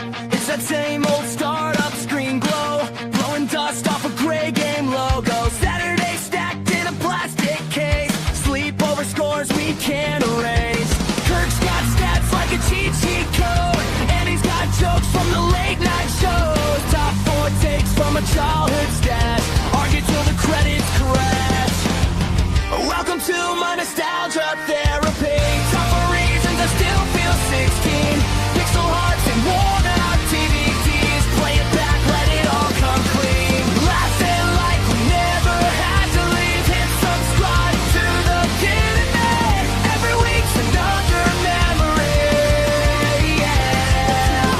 It's that same old startup screen glow, blowing dust off a gray game logo. Saturday stacked in a plastic case, sleepover scores we can't erase. Kirk's got stats like a cheat sheet code, and he's got jokes from the late night shows. Top 4 takes from a childhood stash, argue till the credits crash. Welcome to my nostalgia therapy. Top 4 reasons I still feel 16. Pixel hearts and worn out DVDs. Play it back, let it all come clean. Laughing like we never had to leave. Hit subscribe to the Kid and Me. Every week's another memory. Yeah,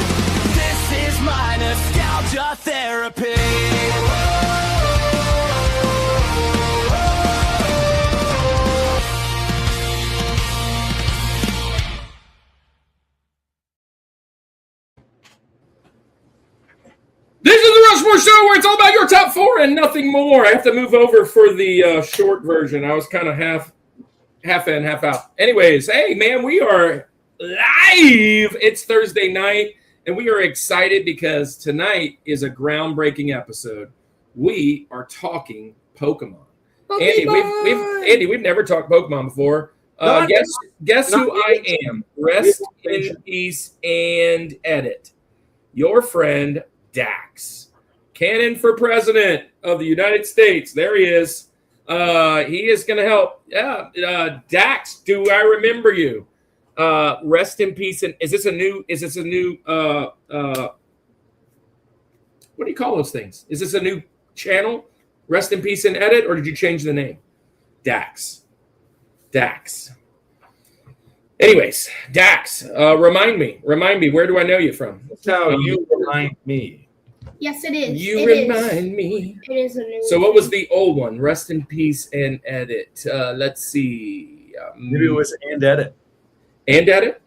this is my nostalgia therapy. This is the Rushmore Show where it's all about your top 4 and nothing more. I have to move over for the short version. I was kind of half in, half out. Anyways, hey, man, we are live. It's Thursday night, and we are excited because tonight is a groundbreaking episode. We are talking Pokemon. Andy, we've never talked Pokemon before. Guess who I am? Rest in peace and edit. Your friend Dax, Cannon for President of the United States. There he is. He is going to help. Yeah, Dax, do I remember you? Rest in peace. And is this a new? What do you call those things? Is this a new channel? Rest in peace and edit, or did you change the name? Dax. Anyways, Dax, remind me. Where do I know you from? That's how you remind me. Yes, it is. You remind me. It is a new So what was the old one? Rest in peace and edit. Let's see. Maybe it was and edit. And edit?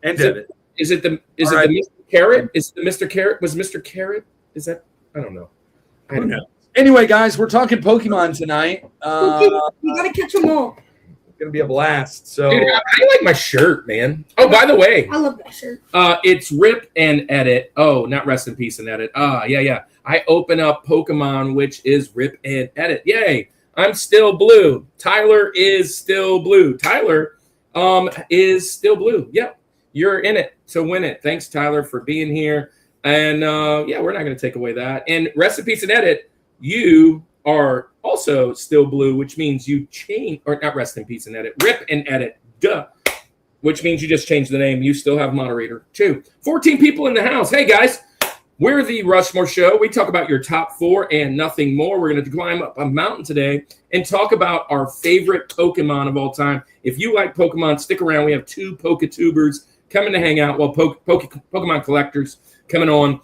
And edit. Is it the Mr. Carrot? Is the Mr. Carrot? Was Mr. Carrot? Is that? I don't know. I don't know. Anyway, guys, we're talking Pokemon tonight. You gotta catch them all. It's gonna be a blast. So, dude, I like my shirt, man. Oh, by the way, I love that shirt. It's Rip and Edit. Oh, not Rest in Peace and Edit. Yeah. I open up Pokemon, which is Rip and Edit. Yay! I'm still blue. Tyler is still blue. Tyler, is still blue. Yep, you're in it to win it. Thanks, Tyler, for being here. And yeah, we're not going to take away that. And Rest in Peace and Edit, you are also still blue, which means you change, or not Rest in Peace and Edit, Rip and Edit, duh, which means you just changed the name. You still have moderator too. 14 people in the house. Hey guys, we're the Rushmore Show. We talk about your top 4 and nothing more. We're going to climb up a mountain today and talk about our favorite Pokemon of all time. If you like Pokemon, stick around. We have 2 PokeTubers coming to hang out while Pokemon collectors coming on.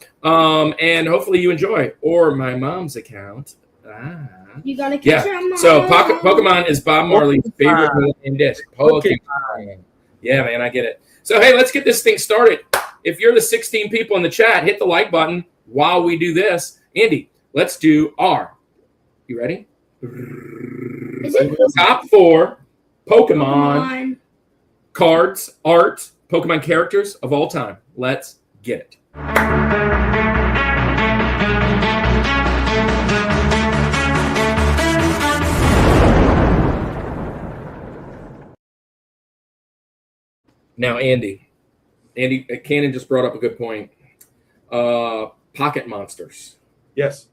And hopefully you enjoy. Or my mom's account. You gotta catch them all. So Pokemon is Bob Marley's favorite in disc. Pokemon. Yeah, man, I get it. So hey, let's get this thing started. If you're the 16 people in the chat, hit the like button while we do this. Andy, let's do our. You ready? Is it Top 4 Pokemon cards, art, Pokemon characters of all time. Let's get it. Now, Andy, Cannon just brought up a good point. Pocket monsters. yes.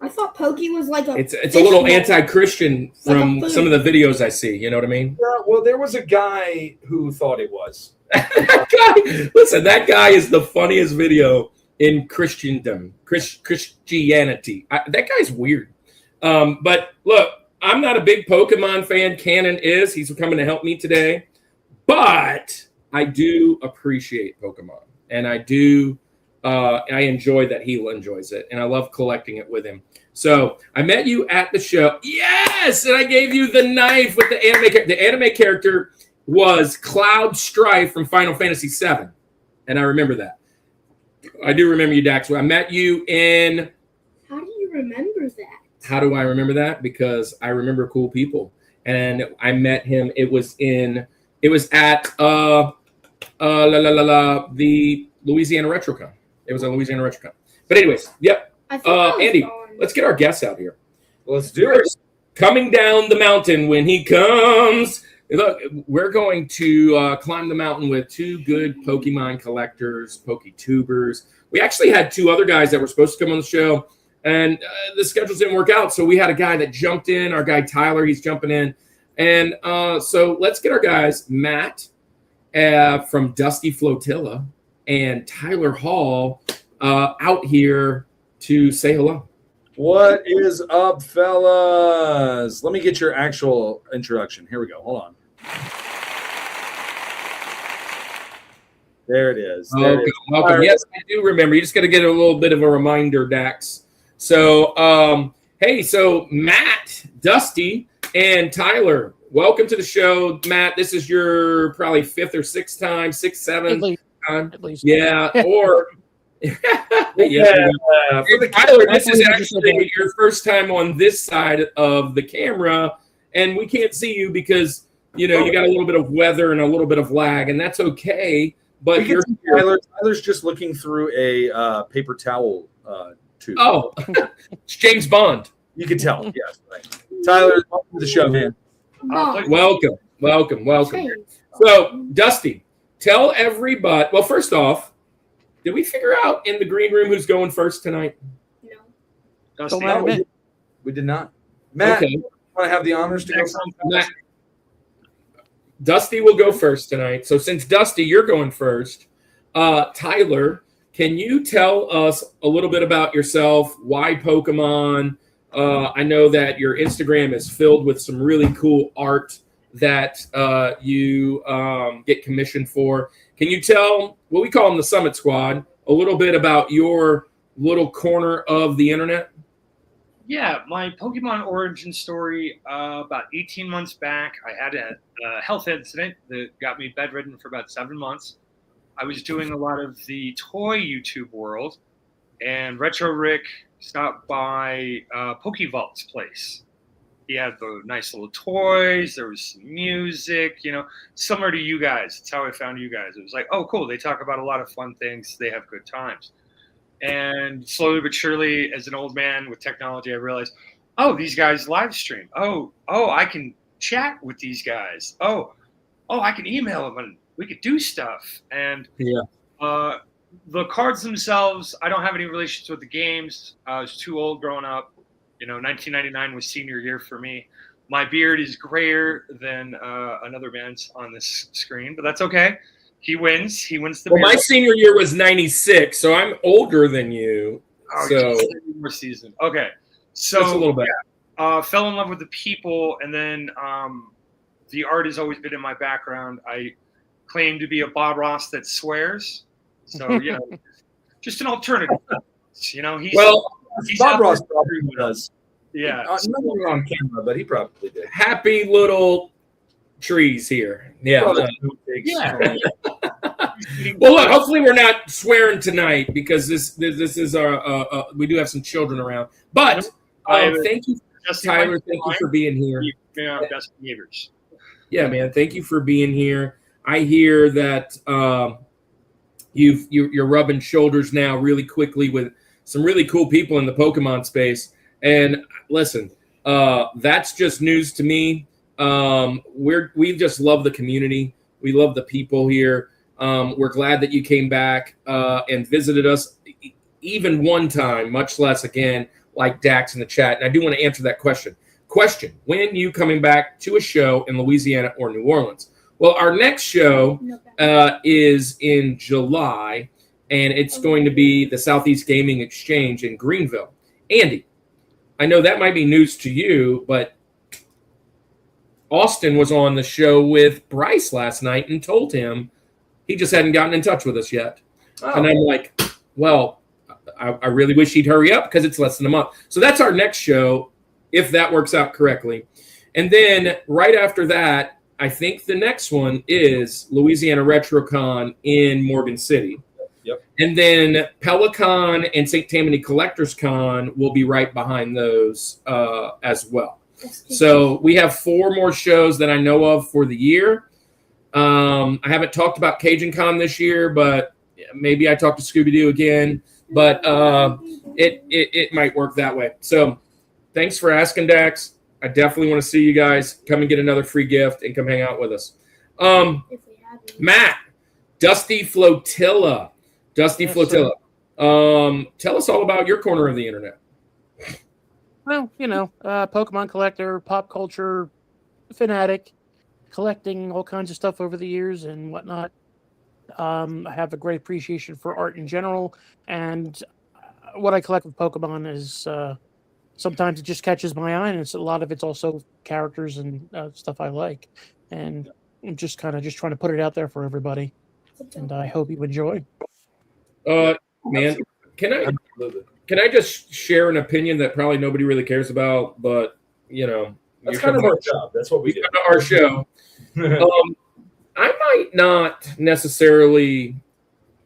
I thought Pokey was like a. It's a little anti-Christian from some of the videos I see. You know what I mean? Yeah, well, there was a guy who thought it was. That guy is the funniest video in Christendom, Christianity. That guy's weird. But look, I'm not a big Pokemon fan. Cannon is. He's coming to help me today. But I do appreciate Pokemon, and I enjoy that he enjoys it, and I love collecting it with him. So I met you at the show. Yes, and I gave you the knife with the anime. The anime character was Cloud Strife from Final Fantasy VII, and I remember that. I do remember you, Dax. I met you in. How do you remember that? How do I remember that? Because I remember cool people, and I met him. It was at the Louisiana RetroCon. It was a Louisiana RetroCon. But anyways, yep. I thought I was Andy, gone. let's get our guests out here. Let's do it. Coming down the mountain when he comes. Look, we're going to climb the mountain with two good Pokemon collectors, PokeTubers. We actually had two other guys that were supposed to come on the show, and the schedules didn't work out. So we had a guy that jumped in, our guy Tyler, he's jumping in. And so let's get our guys, Matt from Dusty Flotilla and Tyler Hall out here to say hello. What is up, fellas? Let me get your actual introduction. Here we go. Hold on. There it is. Welcome, welcome. Right. Yes, I do remember. You just got to get a little bit of a reminder, Dax. So, hey, so Matt, Dusty, and Tyler, welcome to the show. Matt, this is your probably fifth or sixth time, sixth, seventh time. At least. Yeah, or Yeah. Tyler, this is actually your first time on this side of the camera, and we can't see you because you got a little bit of weather and a little bit of lag, and that's okay. But you're Tyler's just looking through a paper towel tube. Oh, it's James Bond. You can tell. Yes. Right. Tyler, welcome to the show, man. Welcome. So, Dusty, tell everybody. Well, first off, did we figure out in the green room who's going first tonight? No. Don't No, matter. we did not. Matt, Okay. you want to have the honors to go first? Matt, Dusty will go first tonight. So since Dusty, you're going first, Tyler, can you tell us a little bit about yourself? Why Pokemon? I know that your Instagram is filled with some really cool art that you get commissioned for. Can you tell what we call them the Summit Squad a little bit about your little corner of the internet? Yeah, my Pokemon origin story, about 18 months back, I had a health incident that got me bedridden for about 7 months. I was doing a lot of the toy YouTube world, and Retro Rick stopped by Pokevault's place. He had the nice little toys, there was some music, similar to you guys. That's how I found you guys. It was like, oh, cool, they talk about a lot of fun things, they have good times. And slowly but surely, as an old man with technology, I realized, oh, these guys live stream. Oh, I can chat with these guys. Oh, I can email them and we could do stuff. And the cards themselves, I don't have any relations with the games. I was too old growing up. 1999 was senior year for me. My beard is grayer than another man's on this screen, but that's okay. He wins. He wins the. Well, my senior year was 96, so I'm older than you. Oh, so more seasoned. Okay, so just a little bit. Fell in love with the people, and then the art has always been in my background. I claim to be a Bob Ross that swears, so just an alternative. He's Bob Ross probably does. Yeah, Not on camera, but he probably did. Happy little trees here. Yeah. Well, look, hopefully we're not swearing tonight because this is our we do have some children around. But thank you, Tyler. Thank you for being here. Best behaviors. Yeah, man. Thank you for being here. I hear that you're rubbing shoulders now really quickly with some really cool people in the Pokemon space. And listen, that's just news to me. We just love the community. We love the people here. We're glad that you came back and visited us even one time, much less again, like Dax in the chat. And I do want to answer that question. When you coming back to a show in Louisiana or New Orleans? Well, our next show is in July, and it's going to be the Southeast Gaming Exchange in Greenville. Andy, I know that might be news to you, but Austin was on the show with Bryce last night and told him he just hadn't gotten in touch with us yet. Oh. And I'm like, well, I really wish he'd hurry up because it's less than a month. So that's our next show, if that works out correctly. And then right after that, I think the next one is Louisiana RetroCon in Morgan City. Yep. And then Pelican and St. Tammany Collectors Con will be right behind those as well. So we have 4 more shows that I know of for the year. I haven't talked about Cajun Con this year, but maybe I talk to Scooby-Doo again. But it might work that way. So thanks for asking, Dax. I definitely want to see you guys. Come and get another free gift and come hang out with us. Matt, Dusty Flotilla. Flotilla. Tell us all about your corner of the internet. Well, Pokemon collector, pop culture fanatic, collecting all kinds of stuff over the years and whatnot. I have a great appreciation for art in general, and what I collect with Pokemon is sometimes it just catches my eye, and a lot of it's also characters and stuff I like, and I'm just trying to put it out there for everybody, and I hope you enjoy. Man, can I just share an opinion that probably nobody really cares about, but that's kind of our job. That's what we do. Our show. I might not necessarily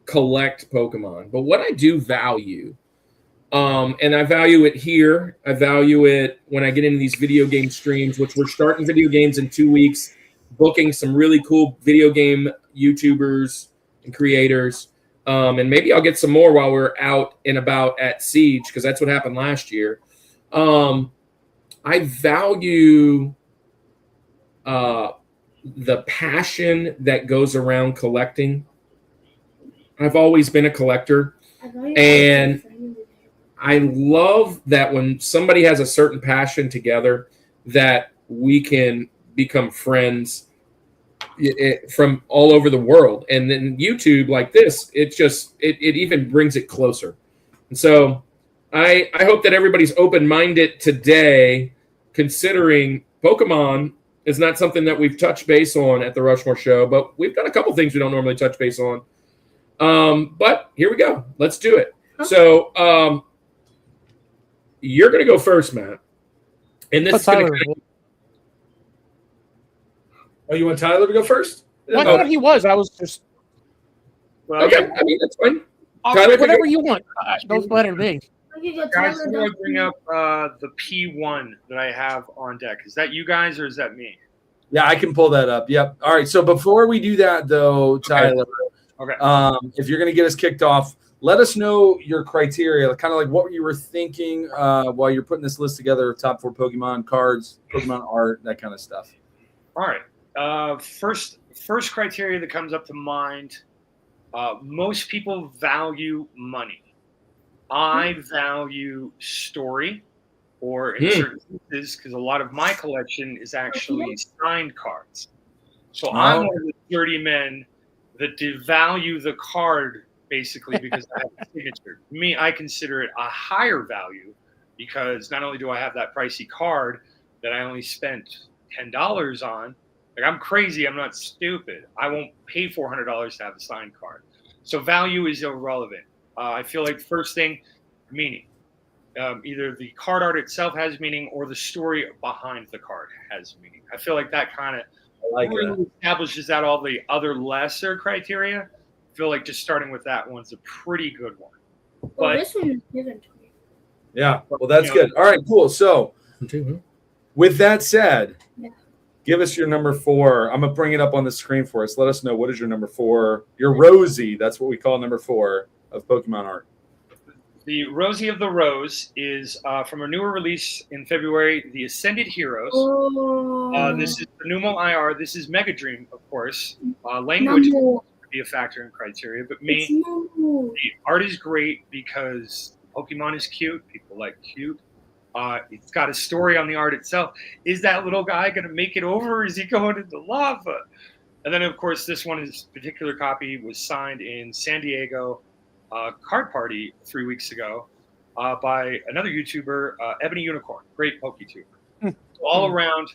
collect Pokemon, but what I do value, and I value it here. I value it when I get into these video game streams, which we're starting video games in 2 weeks, booking some really cool video game YouTubers and creators. And maybe I'll get some more while we're out and about at Siege, because that's what happened last year. I value the passion that goes around collecting. I've always been a collector, and I love that when somebody has a certain passion together, that we can become friends from all over the world. And then YouTube like this, it even brings it closer. And so I hope that everybody's open-minded today, considering Pokemon is not something that we've touched base on at the Rushmore show, but we've got a couple things we don't normally touch base on. But here we go. Let's do it. So you're going to go first, Matt. And this is going to... Oh, you want Tyler to go first? I thought he was. I was just... Well, okay, I mean, that's fine. Tyler, whatever you want. Don't matter me. Guys, I want to bring up the P1 that I have on deck. Is that you guys or is that me? Yeah, I can pull that up. Yep. All right. So before we do that, though, Tyler, okay. If you're going to get us kicked off, let us know your criteria, kind of like what you were thinking while you're putting this list together, top 4 Pokemon cards, Pokemon art, that kind of stuff. All right. First criteria that comes up to mind, most people value money. I value story, or in certain cases, because a lot of my collection is actually signed cards. So I'm one of the dirty men that devalue the card, basically, because I have a signature. To me, I consider it a higher value, because not only do I have that pricey card that I only spent $10 on, like, I'm crazy, I'm not stupid. I won't pay $400 to have a signed card. So value is irrelevant. I feel like first thing, meaning. Either the card art itself has meaning or the story behind the card has meaning. I feel like that kind of really establishes out all the other lesser criteria. I feel like just starting with that one's a pretty good one. Well, this one is given to me. Yeah, well, that's good. All right, cool. So with that said, give us your number 4. I'm going to bring it up on the screen for us. Let us know, what is your number 4? Your Rosie, that's what we call number 4 of Pokemon art. The Rosie of the Rose is from a newer release in February, The Ascended Heroes. This is the Numo IR. This is Mega Dream, of course. Language would be a factor in criteria, but the art is great because Pokemon is cute. People like cute. It's got a story on the art itself. Is that little guy going to make it over, or is he going into lava? And then, of course, this particular copy was signed in San Diego card party 3 weeks ago by another YouTuber, Ebony Unicorn, great PokéTuber. All around,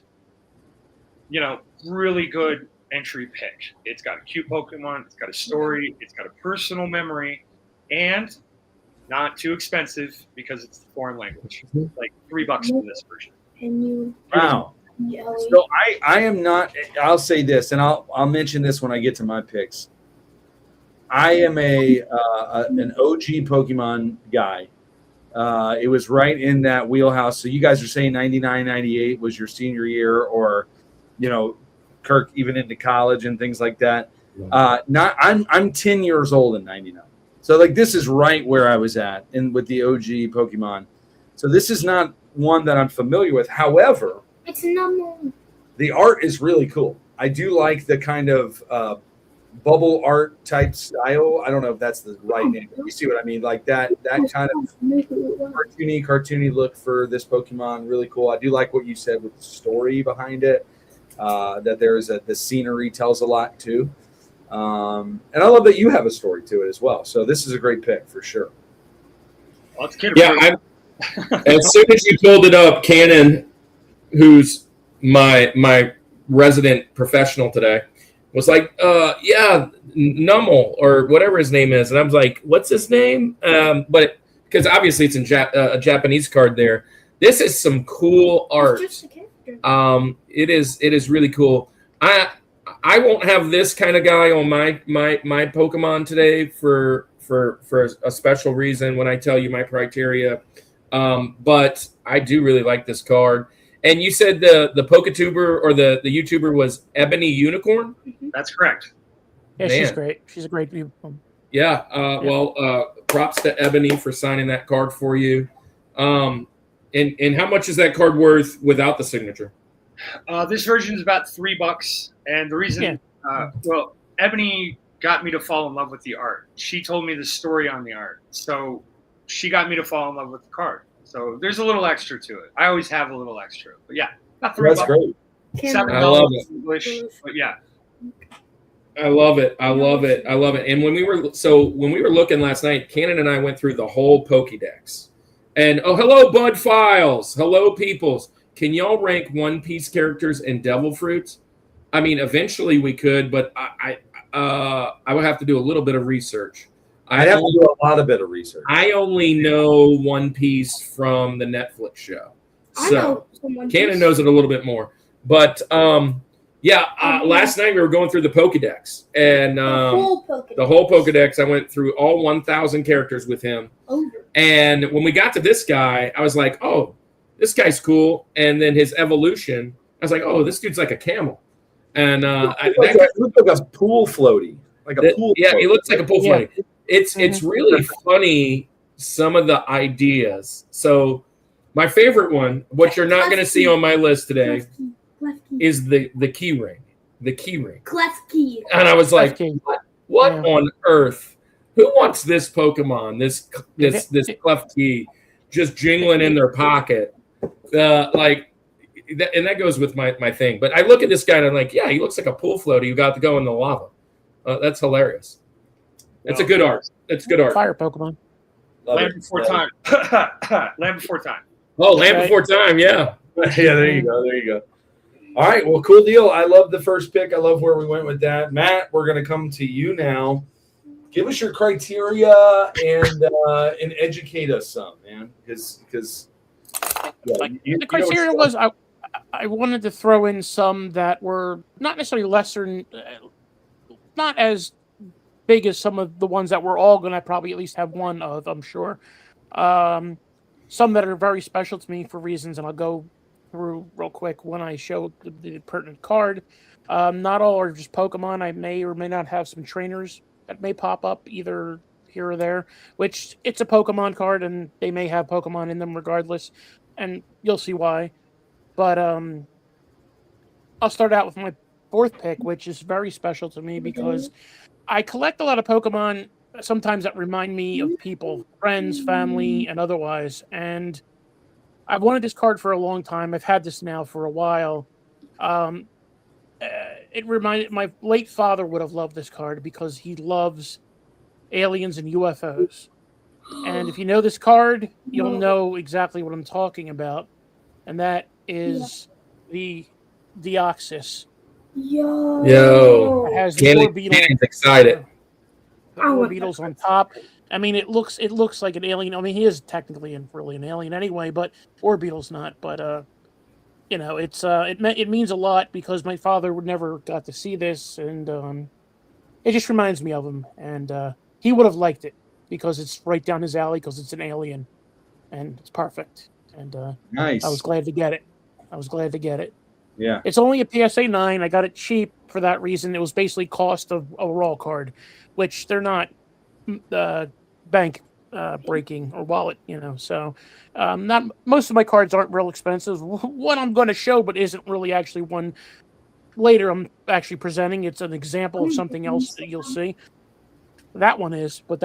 really good entry pick. It's got a cute Pokemon, it's got a story, it's got a personal memory, and not too expensive because it's the foreign language. Like $3 for this version. Wow. So I am not. I'll say this, and I'll mention this when I get to my picks. I am an OG Pokemon guy. It was right in that wheelhouse. So you guys are saying 99, 98 was your senior year, or Kirk even into college and things like that. I'm 10 years old in '99, so like this is right where I was at and with the OG Pokemon. So this is not one that I'm familiar with. However, It's not. the art is really cool. I do like the kind of bubble art type style. I don't know if that's the right name. You see what I mean? Like that kind of cartoony look for this Pokemon. Really cool. I do like what you said with the story behind it. That there's the scenery tells a lot too. And I love that you have a story to it as well. So this is a great pick for sure. Well, it's as soon as you pulled it up, Cannon, who's my resident professional today, was like, yeah, Nummel or whatever his name is. And I was like, what's his name? But because obviously it's in a Japanese card there. This is some cool art. It is really cool. I won't have this kind of guy on my Pokemon today for a special reason when I tell you my criteria. But I do really like this card. And you said the PokeTuber or the YouTuber was Ebony Unicorn? That's correct. Yeah, Man. she's great. She's a great view. Yeah. Well, props to Ebony for signing that card for you. And how much is that card worth without the signature? This version is about $3, and the reason, well, Ebony got me to fall in love with the art. She told me the story on the art, so she got me to fall in love with the card. So there's a little extra to it. I always have a little extra, but yeah, about $3. That's great. I love it. English, but yeah. I love it. I love it. I love it. And when we were looking last night, Cannon and I went through the whole Pokédex. And hello, Bud Files. Hello, peoples. Can y'all rank One Piece characters and Devil Fruits? I mean, eventually we could, but I would have to do a little bit of research. I'd have to do a lot of bit of research. I only know One Piece from the Netflix show. So Cannon knows it a little bit more. But last night we were going through the Pokédex. And the whole Pokédex, I went through all 1,000 characters with him. And when we got to this guy, I was like, oh, this guy's cool. And then his evolution, I was like, oh, this dude's like a camel. And it looked like a pool floaty. Yeah, he looks like a pool floaty. It's really funny, some of the ideas. So my favorite one, what you're not going to see on my list today, is the key ring. The key ring. Clef key. And I was like, what on earth? Who wants this Pokemon, this clef key, just jingling in their pocket? And that goes with my thing. But I look at this guy and I'm like, yeah, he looks like a pool floaty who got to go in the lava. That's hilarious. It's a good art. It's good art. Fire Pokemon. Land Before Time. Land Before Time. Oh, Land Before Time, yeah. Yeah, there you go. There you go. All right, well, cool deal. I love the first pick. I love where we went with that. Matt, we're going to come to you now. Give us your criteria and educate us some, man. Because the criteria was I wanted to throw in some that were not necessarily lesser, not as big as some of the ones that we're all going to probably at least have one of, I'm sure. Some that are very special to me for reasons, and I'll go through real quick when I show the pertinent card. Not all are just Pokemon. I may or may not have some trainers that may pop up either here or there, which it's a Pokemon card, and they may have Pokemon in them regardless, and you'll see why. But I'll start out with my fourth pick, which is very special to me because I collect a lot of Pokemon sometimes that remind me of people, friends, family, and otherwise. And I've wanted this card for a long time. I've had this now for a while. It reminded my late father would have loved this card because he loves aliens and UFOs. And if you know this card, you'll know exactly what I'm talking about. And that is the Deoxys. Yo. It has Cannon's excited. Four beetles on top. I mean, it looks like an alien. I mean, he is technically really an alien anyway, but Orbeetle's not. But it means a lot because my father would never got to see this, and it just reminds me of him. And he would have liked it because it's right down his alley because it's an alien, and it's perfect. And nice. I was glad to get it. Yeah. It's only a PSA 9. I got it cheap for that reason. It was basically cost of a raw card, which they're not bank breaking or wallet, So not most of my cards aren't real expensive. One I'm going to show, but isn't really actually one later I'm actually presenting. It's an example of something else that you'll see. That one is, but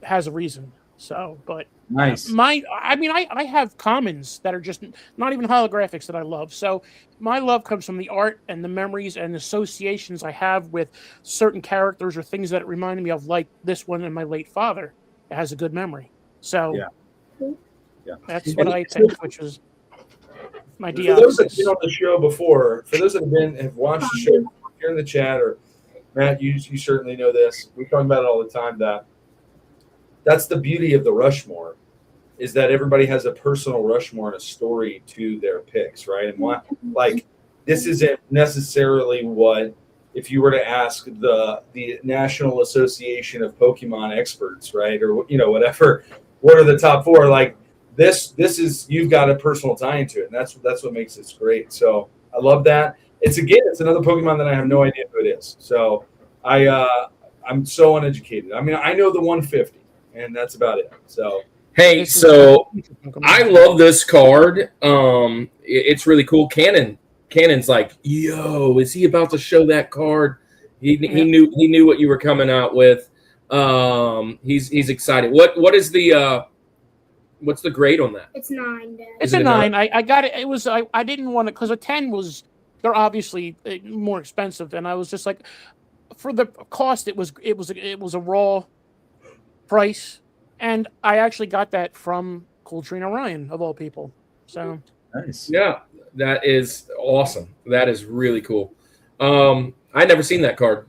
has a reason. So, but Nice. I have commons that are just not even holographics that I love. So my love comes from the art and the memories and associations I have with certain characters or things that remind me of, like this one and my late father. It has a good memory. So yeah. That's what I think, which is my For those that have been diopsis. on the show before, for those that have watched the show here in the chat, or Matt, you certainly know this. We talk about it all the time. That's the beauty of the Rushmore, is that everybody has a personal Rushmore and a story to their picks, right? And like this isn't necessarily what, if you were to ask the National Association of Pokemon experts, right, or whatever, what are the top 4? Like this is, you've got a personal tie into it, and that's what makes this great. So I love that. It's another Pokemon that I have no idea who it is. So I'm so uneducated. I mean, I know the 150, and that's about it. So hey, so I love this card. It's really cool. Cannon's like, yo, is he about to show that card? He knew what you were coming out with. He's excited. What is the what's the grade on that? It's 9. Dad. It's a 9. I got it. It was I didn't want it because a 10 was, they're obviously more expensive, and I was just like, for the cost, it was a raw price, and I actually got that from Coltrane Ryan of all people. So nice. Yeah, that is awesome. That is really cool. I never seen that card.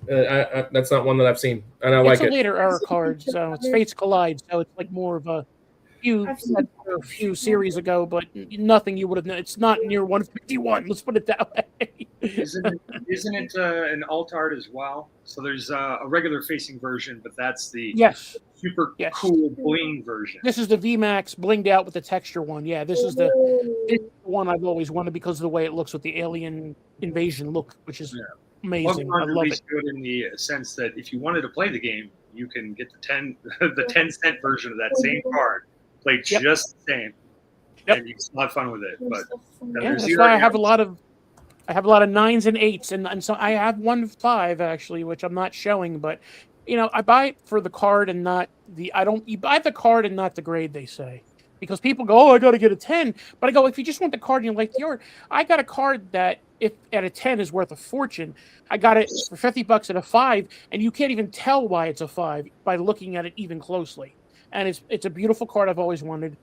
That's not one that I've seen, and I like it. It's a later era card, so it's Fates Collide, so it's like more of a few series ago, but nothing you would have known. It's not near 151. Let's put it that way. Isn't it an alt art as well? So there's a regular facing version, but that's the super cool bling version. This is the VMAX blinged out with the texture one. Yeah, this is the one I've always wanted because of the way it looks with the alien invasion look, which is amazing. I love it. Good in the sense that if you wanted to play the game, you can get the 10-cent version of that same card, play just the same, and you can still have fun with it. But that's why I have a lot of 9s and 8s, and so I have 1 5 actually, which I'm not showing, but I buy it for the card and not you buy the card and not the grade, they say. Because people go, oh, I got to get a 10. But I go, if you just want the card and you like the art, I got a card that, if at a 10 is worth a fortune, I got it for $50 at a 5, and you can't even tell why it's a 5 by looking at it even closely. And it's a beautiful card I've always wanted,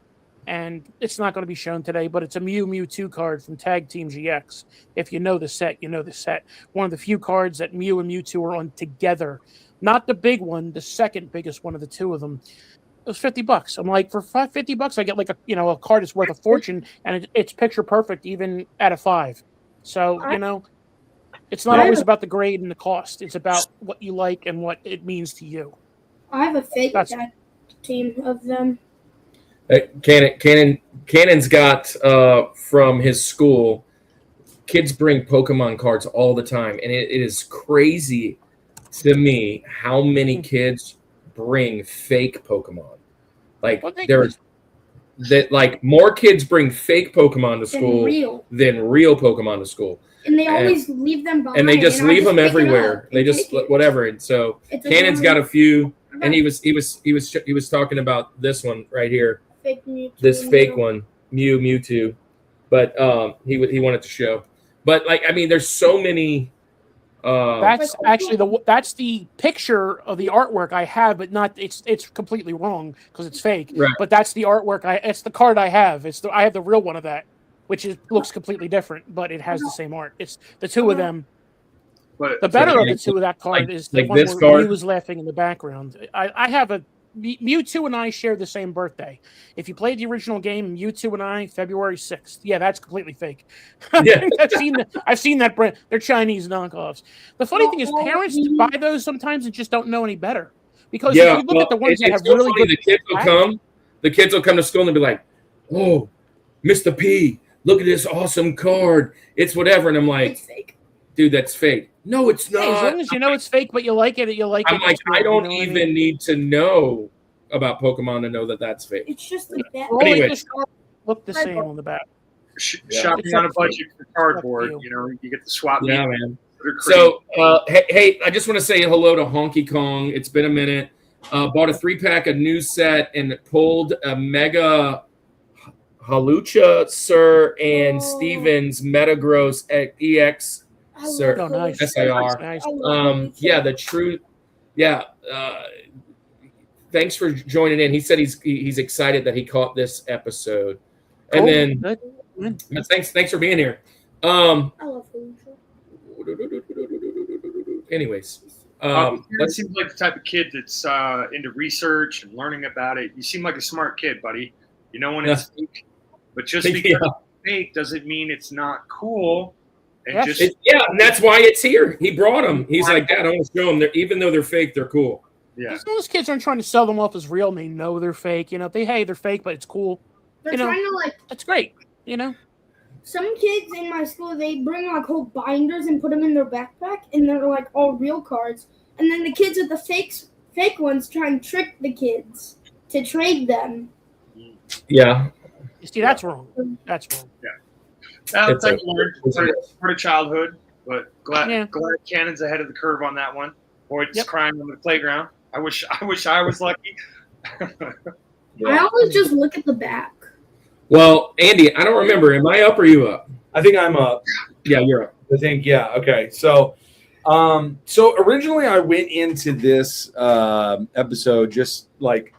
and it's not going to be shown today, but it's a Mewtwo card from Tag Team GX. If you know the set, you know the set. One of the few cards that Mew and Mewtwo are on together. Not the big one, the second biggest one of the two of them. It was $50. I'm like, for $50, I get like a card that's worth a fortune, and it's picture perfect even at a 5. So it's not always about the grade and the cost. It's about what you like and what it means to you. I have a fake tag team of them. Cannon's got from his school. Kids bring Pokemon cards all the time, and it is crazy to me how many kids bring fake Pokemon. Like more kids bring fake Pokemon to school than real Pokemon to school. And they always leave them behind. And they just leave them everywhere. They just whatever. And so Cannon's got a few, and he was talking about this one right here. Fake Mewtwo, this fake one, Mewtwo. But he wanted to show. But there's so many. That's actually that's the picture of the artwork I have, but not it's completely wrong because it's fake. Right. But that's the artwork it's the card I have. I have the real one of that, which looks completely different, but it has the same art. It's the two of them. But the better of the two of that card is the one where Mew was laughing in the background. I have a Mewtwo and I share the same birthday. If you played the original game, Mewtwo and I, February 6th. Yeah, that's completely fake. Yeah. I've seen that brand. They're Chinese knockoffs. The funny thing is, parents buy those sometimes and just don't know any better. Because if you look at the ones that have really good, the kids will come to school and be like, "Oh, Mr. P, look at this awesome card. It's whatever. And I'm like, It's fake. dude, that's fake. No, it's not. Hey, as long as you know it's fake, but you like it, you like it. I'm like, it's good, I don't you know what even mean? need to know about Pokemon to know that that's fake. It's just like that. Well, Anyway. they just all look the same on the back. Shopping It's on up a to you. budget for cardboard, It's up to you. you get the swap meet. Yeah, man. They're crazy. So, hey, I just want to say hello to Honky Kong. It's been a minute. Bought a 3-pack of new set and pulled a Mega Halucha Sir and Stevens Metagross EX I Sir. love Oh, nice. those. SIR. Nice. I love those. Yeah, the truth. Yeah. Thanks for joining in. He said he's excited that he caught this episode. And Cool. then Good. Good. thanks for being here. I love Felicia. Anyways, You let's seem like the type of kid that's into research and learning about it. You seem like a smart kid, buddy. You know when it's fake, but just because Yeah. it's fake doesn't mean it's not cool. And Yeah. just and that's why it's here. He brought them. He's like, Dad, I want to show them. Even though they're fake, they're cool. yeah, As long as kids aren't trying to sell them off as real and they know they're fake, you know, they're fake, but it's cool. They're You know. trying to like That's great. You know? some kids in my school. They bring like whole binders and put them in their backpack, and they're like all real cards. And then the kids with the fake ones try and trick the kids to trade them. Yeah. You see, that's wrong. That's wrong. that's It's part of childhood. But Yeah. glad Cannon's ahead of the curve on that one. Boy, it's Yep. crying on the playground. I wish I was lucky. I always just look at the back. Well, Andy, I don't remember. Am I up or you up? I think I'm up. Yeah, you're up. I think, yeah. Okay. So originally I went into this episode just like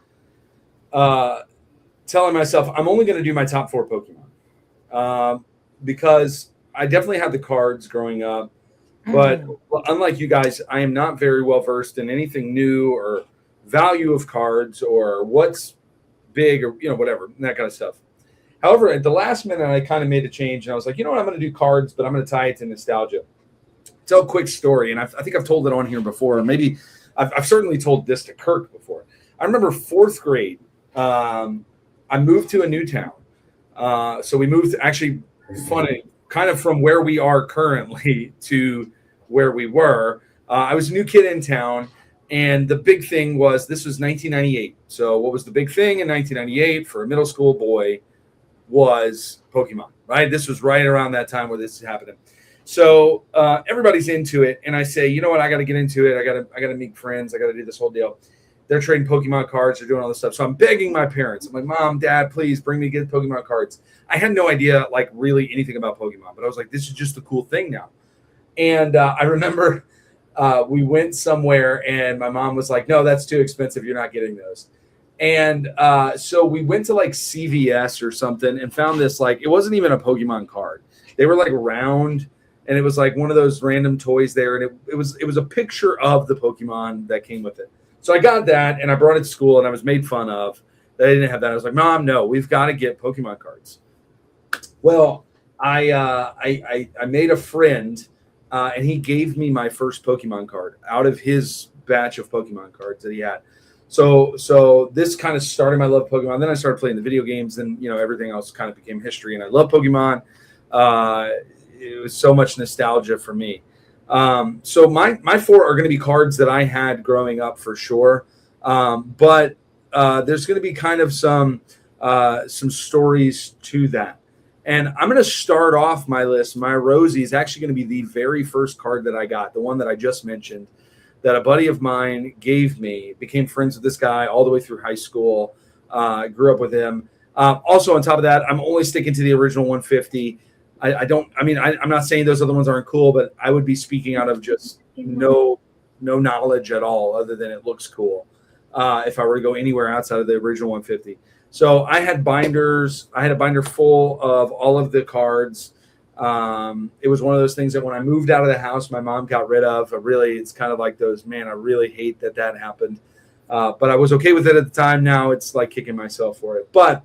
telling myself I'm only going to do my top 4 Pokemon because I definitely had the cards growing up, but unlike you guys, I am not very well versed in anything new or value of cards or what's big or whatever, that kind of stuff. However, at the last minute, I kind of made a change, and I was like, you know what, I'm going to do cards, but I'm going to tie it to nostalgia. Tell a quick story, and I think I've told it on here before, or maybe I've certainly told this to Kirk before. I remember 4th grade. I moved to a new town, so we moved actually funny, kind of from where we are currently to where we were. I was a new kid in town, and the big thing was this was 1998. So what was the big thing in 1998 for a middle school boy was Pokemon, right? This was right around that time where this is happening. So everybody's into it, and I say, you know what? I got to get into it. I got to meet friends. I got to do this whole deal. They're trading Pokemon cards. They're doing all this stuff. So I'm begging my parents. I'm like, Mom, Dad, please bring me get Pokemon cards. I had no idea, like, really anything about Pokemon, but I was like, this is just a cool thing now. And I remember we went somewhere, and my mom was like, no, that's too expensive. You're not getting those. And so we went to like CVS or something and found this, like, it wasn't even a Pokemon card. They were like round, and it was like one of those random toys there. And it was a picture of the Pokemon that came with it. So I got that, and I brought it to school, and I was made fun of that I didn't have that. I was like, Mom, no, we've got to get Pokemon cards. Well, I made a friend, and he gave me my first Pokemon card out of his batch of Pokemon cards that he had. So this kind of started my love of Pokemon. Then I started playing the video games, and everything else kind of became history. And I love Pokemon. It was so much nostalgia for me. So my 4 are going to be cards that I had growing up for sure. But there's going to be kind of some stories to that. And I'm going to start off my list. My Rosie is actually going to be the very first card that I got, the one that I just mentioned, that a buddy of mine gave me. Became friends with this guy all the way through high school. Grew up with him. Also, on top of that, I'm only sticking to the original 150. I'm not saying those other ones aren't cool, but I would be speaking out of just no knowledge at all other than it looks cool if I were to go anywhere outside of the original 150. So I had binders. I had a binder full of all of the cards. It was one of those things that when I moved out of the house, my mom got rid of. It's kind of like those, man, I really hate that happened. But I was okay with it at the time. Now it's like kicking myself for it. But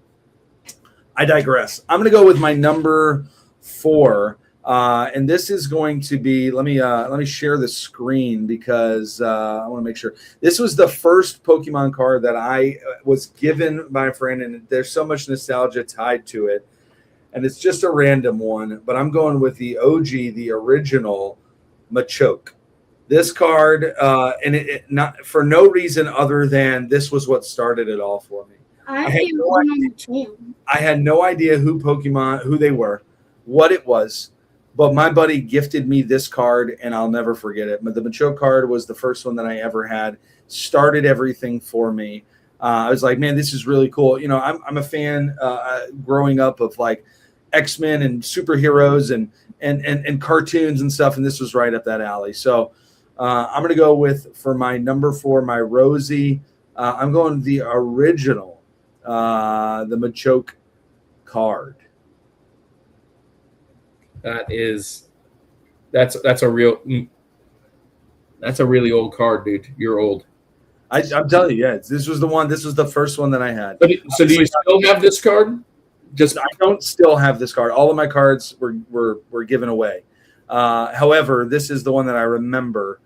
I digress. I'm going to go with my number 4. And this is going to be, let me share the screen because I want to make sure. This was the first Pokemon card that I was given by a friend, and there's so much nostalgia tied to it. and it's just a random one, but I'm going with the OG, the original Machoke. This card, and it not for no reason other than this was what started it all for me. I had no idea who they were, what it was, but my buddy gifted me this card, and I'll never forget it. But the Machoke card was the first one that I ever had. Started everything for me. I was like, man, this is really cool. You know, I'm a fan growing up of like X-Men and superheroes and cartoons and stuff, and this was right up that alley. So I'm going to go with, for my number 4, my Rosie, I'm going the original, the Machoke card. That's a really old card, dude. You're old. I'm telling you, yeah, this was the one. This was the first one that I had. So do you still have this card? I don't still have this card. All of my cards were given away. However, this is the one that I remember.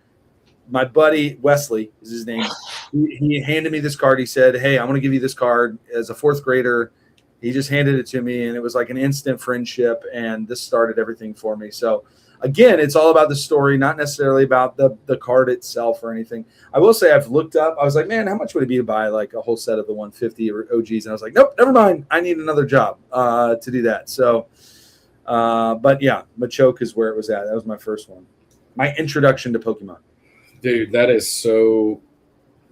My buddy Wesley is his name. He handed me this card. He said, "Hey, I'm going to give you this card as a 4th grader." He just handed it to me, and it was like an instant friendship. And this started everything for me. So, again, it's all about the story, not necessarily about the card itself or anything. I will say I've looked up. I was like, man, how much would it be to buy like a whole set of the 150 or OGs? And I was like, nope, never mind. I need another job to do that. So, but yeah, Machoke is where it was at. That was my first one. My introduction to Pokemon. Dude, that is so.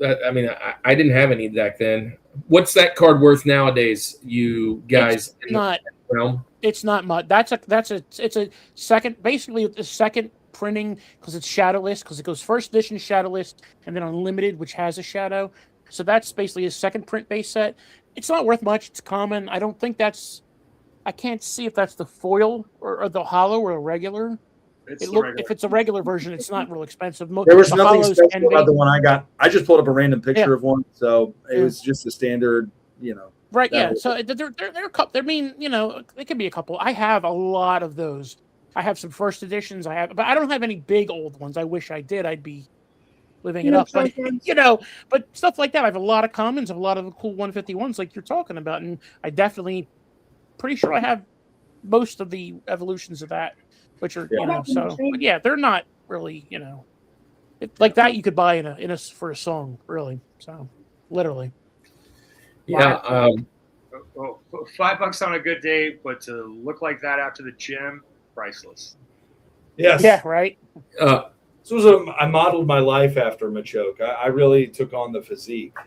I didn't have any back then. What's that card worth nowadays, you guys? It's not much. It's a second, basically the second printing, because it's shadowless, because it goes first edition shadowless and then unlimited, which has a shadow. So that's basically a second print base set. It's not worth much. It's common. I don't think I can't see if that's the foil or the hollow or a regular. If it's a regular version, it's not real expensive. There was nothing special about the one I got. I just pulled up a random picture of one, so it was just a standard, Right, yeah. So they're a couple. It could be a couple. I have a lot of those. I have some first editions. But I don't have any big old ones. I wish I did. I'd be living it up. But but stuff like that. I have a lot of commons, a lot of the cool 151s like you're talking about, and I definitely pretty sure I have most of the evolutions of that. Which are but yeah, they're not really like that. You could buy for a song, really. So literally, yeah. $5 on a good day, but to look like that after the gym, priceless. Yes. Yeah. Right. This was I modeled my life after Machoke. I really took on the physique. I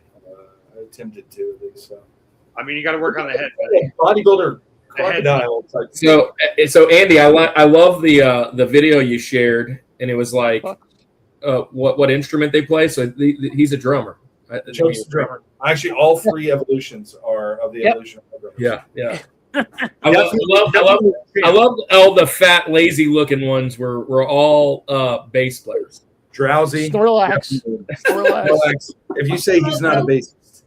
attempted to at least. So. I mean, you got to work on the head. Bodybuilder. Crocodile. So Andy, I love the video you shared, and it was like what instrument they play. So he's a drummer. Choke's a drummer. Actually, all 3 evolutions are of the evolution of drummers. Yeah. I love all the fat, lazy looking ones were all bass players. Drowsy. Snorlax. If you say he's not a bassist.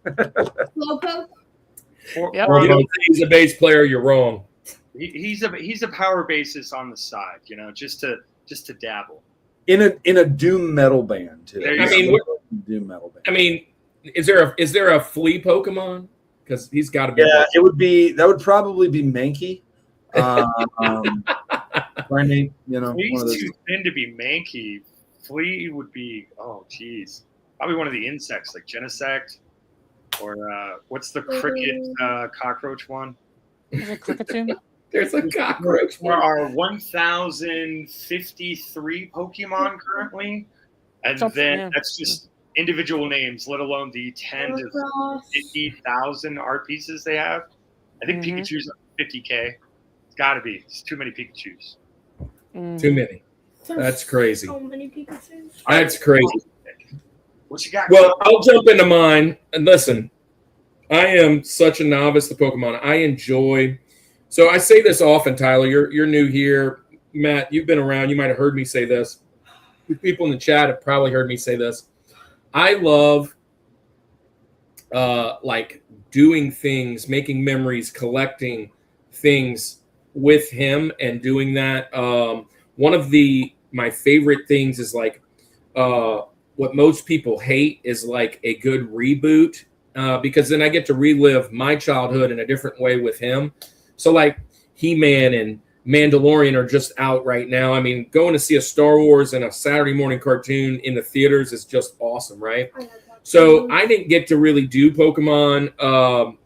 Slowpoke. You don't think he's a bass player, you're wrong. He's a power bassist on the side, just to dabble. In a doom metal band too. Doom metal band. I mean, is there a flea Pokemon? Because he's got to be. Yeah, that would probably be Mankey. Primate, Flea's too thin to be Mankey. Flea would be probably one of the insects like Genesect. Or what's the cricket cockroach one? Is it Cricketune? There's a cockroach. There are 1,053 Pokemon currently, and that's just individual names, let alone the 10 to 50,000 art pieces they have. I think Pikachu's 50K. It's got to be. It's too many Pikachus. Too many. That's crazy. So many Pikachus. That's crazy. What you got? Well, I'll jump into mine. And listen, I am such a novice to Pokemon. I enjoy. So I say this often, Tyler. You're new here. Matt, you've been around. You might have heard me say this. People in the chat have probably heard me say this. I love like doing things, making memories, collecting things with him and doing that. One of my favorite things is like what most people hate is like a good reboot because then I get to relive my childhood in a different way with him. So like He-Man and Mandalorian are just out right now. I mean, going to see a Star Wars and a Saturday morning cartoon in the theaters is just awesome, right? So I didn't get to really do Pokemon.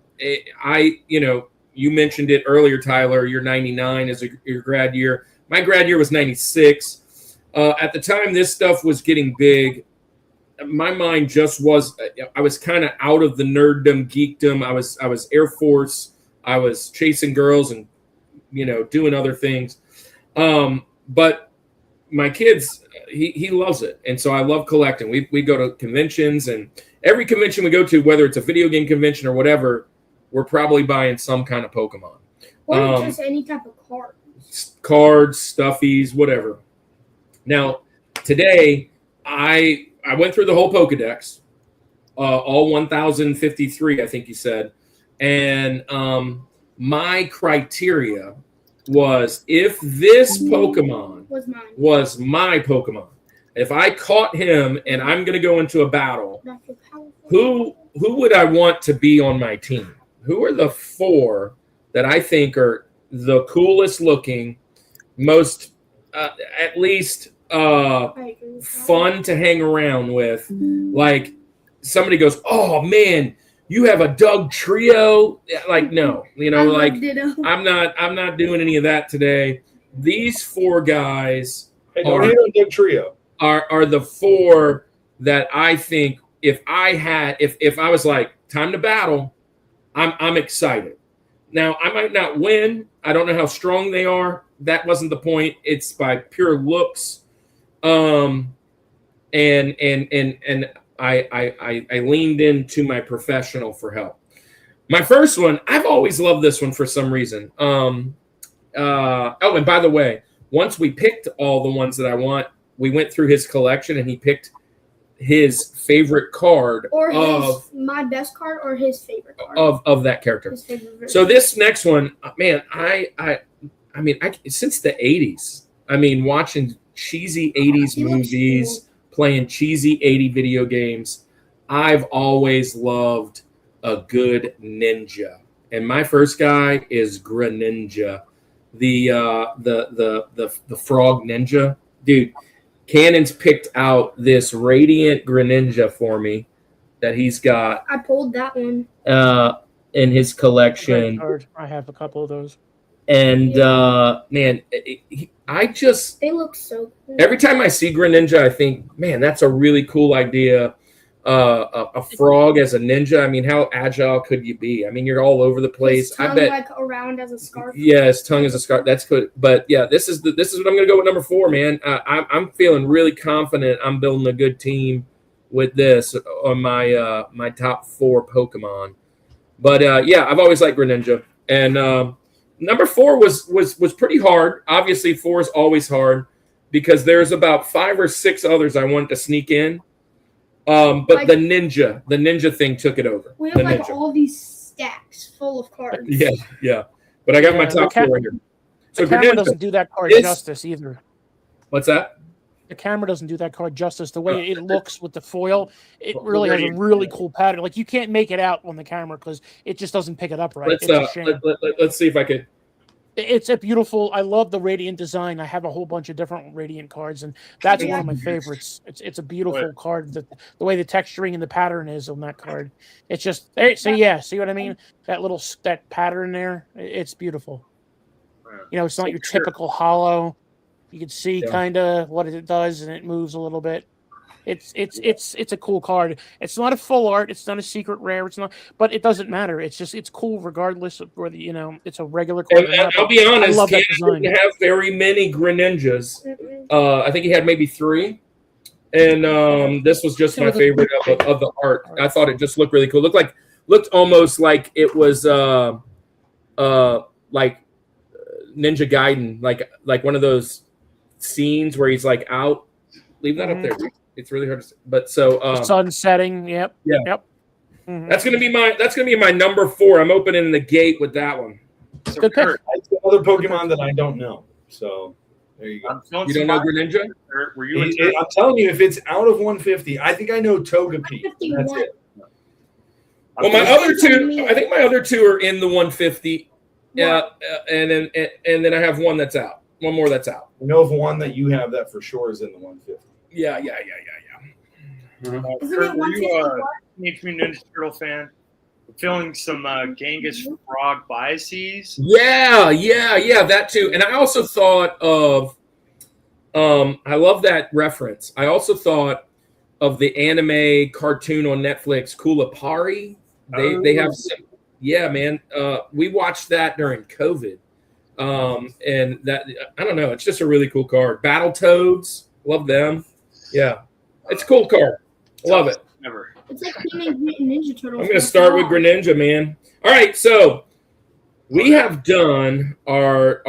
You mentioned it earlier, Tyler. Your 99 is your grad year. My grad year was 96. At the time this stuff was getting big, my mind just was, I was kind of out of the nerddom, geekdom. I was Air Force. I was chasing girls and, doing other things. But my kids, he loves it. And so I love collecting. We go to conventions, and every convention we go to, whether it's a video game convention or whatever, we're probably buying some kind of Pokemon. Or just any type of card. Cards, stuffies, whatever. Now, today, I went through the whole Pokedex, all 1,053, I think you said. And my criteria was, if this Pokemon was my Pokemon, if I caught him and I'm going to go into a battle, who would I want to be on my team? Who are the 4 that I think are the coolest looking, most, at least fun to hang around with? Like, somebody goes, oh man, you have a Doug Trio. Like, no, I'm not doing any of that today. These 4 guys Doug Trio are the 4 that I think if I was like, time to battle, I'm excited. Now, I might not win. I don't know how strong they are. That wasn't the point. It's by pure looks. And I leaned into my professional for help. My first one, I've always loved this one for some reason. And by the way, once we picked all the ones that I want, we went through his collection and he picked his favorite card, or my best card, or his favorite card of that character. So this next one, man, I mean, since the 80s, I mean, watching cheesy 80s movies, playing cheesy 80 video games, I've always loved a good ninja. And my first guy is Greninja, the frog ninja. Dude, Cannon's picked out this Radiant Greninja for me that he's got. I pulled that one in his collection. I have a couple of those. And man, they look so cool. Every time I see Greninja, I think, man, that's a really cool idea. A frog as a ninja. I mean, how agile could you be? I mean, you're all over the place. His tongue, I bet, like around as a scarf. Yeah, his tongue as a scarf. That's good. But yeah, this is what I'm going to go with number 4, man. I'm feeling really confident. I'm building a good team with this on my my top 4 Pokemon. But yeah, I've always liked Greninja. And number 4 was pretty hard. Obviously, 4 is always hard because there's about 5 or 6 others I wanted to sneak in. But like, the ninja thing took it over. We have all these stacks full of cards. Yeah. But I got my top 4 right here. So the camera doesn't do that card justice either. What's that? The camera doesn't do that card justice. The way it looks with the foil, it really has a really cool pattern. Like, you can't make it out on the camera because it just doesn't pick it up right. It's a shame. Let's see if I could. It's a beautiful. I love the Radiant design. I have a whole bunch of different Radiant cards, and that's one of my favorites. It's a beautiful card. The way the texturing and the pattern is on that card, it's just see what I mean? That pattern there, it's beautiful. It's not your typical hollow. You can see kind of what it does, and it moves a little bit. It's a cool card. It's not a full art. It's not a secret rare. It's not, but it doesn't matter. It's cool regardless of whether it's a regular card. And I'll be honest, he didn't have very many Greninjas. I think he had maybe 3, and this was just my favorite of the art. I thought it just looked really cool. Looked almost like it was like Ninja Gaiden, like one of those scenes where he's like out. Leave that up there. It's really hard to see. But so sun setting, yep. Mm-hmm. That's gonna be my number 4. I'm opening the gate with that one. So good pick. It's another Pokemon that I don't know. So there you go. You don't know Greninja? Were you? I'm telling you, if it's out of 150, I think I know Togepi. That's it. Well, my other 2, I think my other 2 are in the 150. and then I have one that's out. One more that's out. I know of one that you have that for sure is in the 150. Yeah. Isn't Kurt, it were 150? you a Teenage Mutant Ninja Turtle fan? Feeling some Genghis Frog biases. Yeah, that too. And I also thought of, I love that reference. I also thought of the anime cartoon on Netflix, Kulapari. They have some, yeah, man. We watched that during COVID. And that, I don't know, it's just a really cool card. Battletoads, love them. Yeah, it's a cool card. Love it. Never. It's like Teenage Mutant Ninja Turtles. I'm going to start with Greninja, man. All right, so we have done our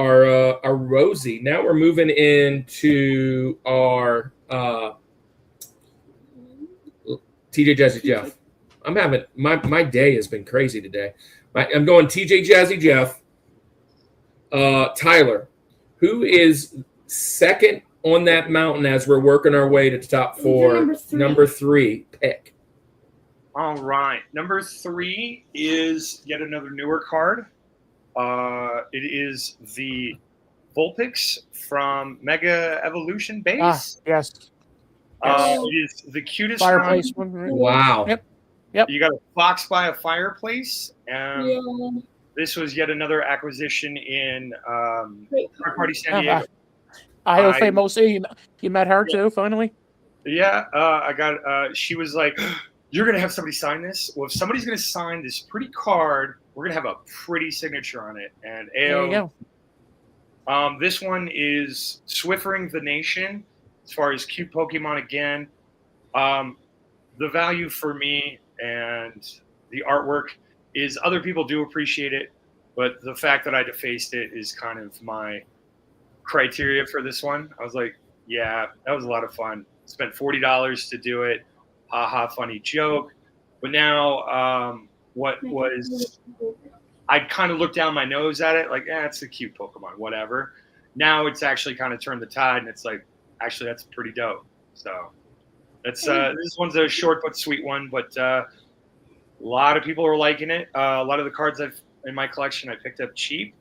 Rosie. Now we're moving into our TJ Jazzy Jeff. I'm having my day has been crazy today. I'm going TJ Jazzy Jeff. Tyler, who is second on that mountain as we're working our way to top four? Number three pick. All right. Number 3 is yet another newer card. It is the Vulpix from Mega Evolution base. Yes. It is the cutest Fireplace one. one. Right? Wow. Yep. You got a fox by a fireplace. Yeah. This was yet another acquisition in Third Party San Diego. I famous. You met her too, finally? Yeah, I got. She was like, "You're gonna have somebody sign this." Well, if somebody's gonna sign this pretty card, we're gonna have a pretty signature on it. And There you go. this one is Swiffering the Nation. As far as cute Pokemon again, the value for me and the artwork is other people do appreciate it, but the fact that I defaced it is kind of my criteria for this one. I was like, yeah, that was a lot of fun. Spent $40 to do it. Ha, funny joke. But now what was I kind of looked down my nose at it like, it's a cute Pokemon, whatever. Now it's actually kind of turned the tide, and it's like, actually, that's pretty dope. So that's this one's a short but sweet one, but a lot of people are liking it. A lot of the cards I've in my collection I picked up cheap,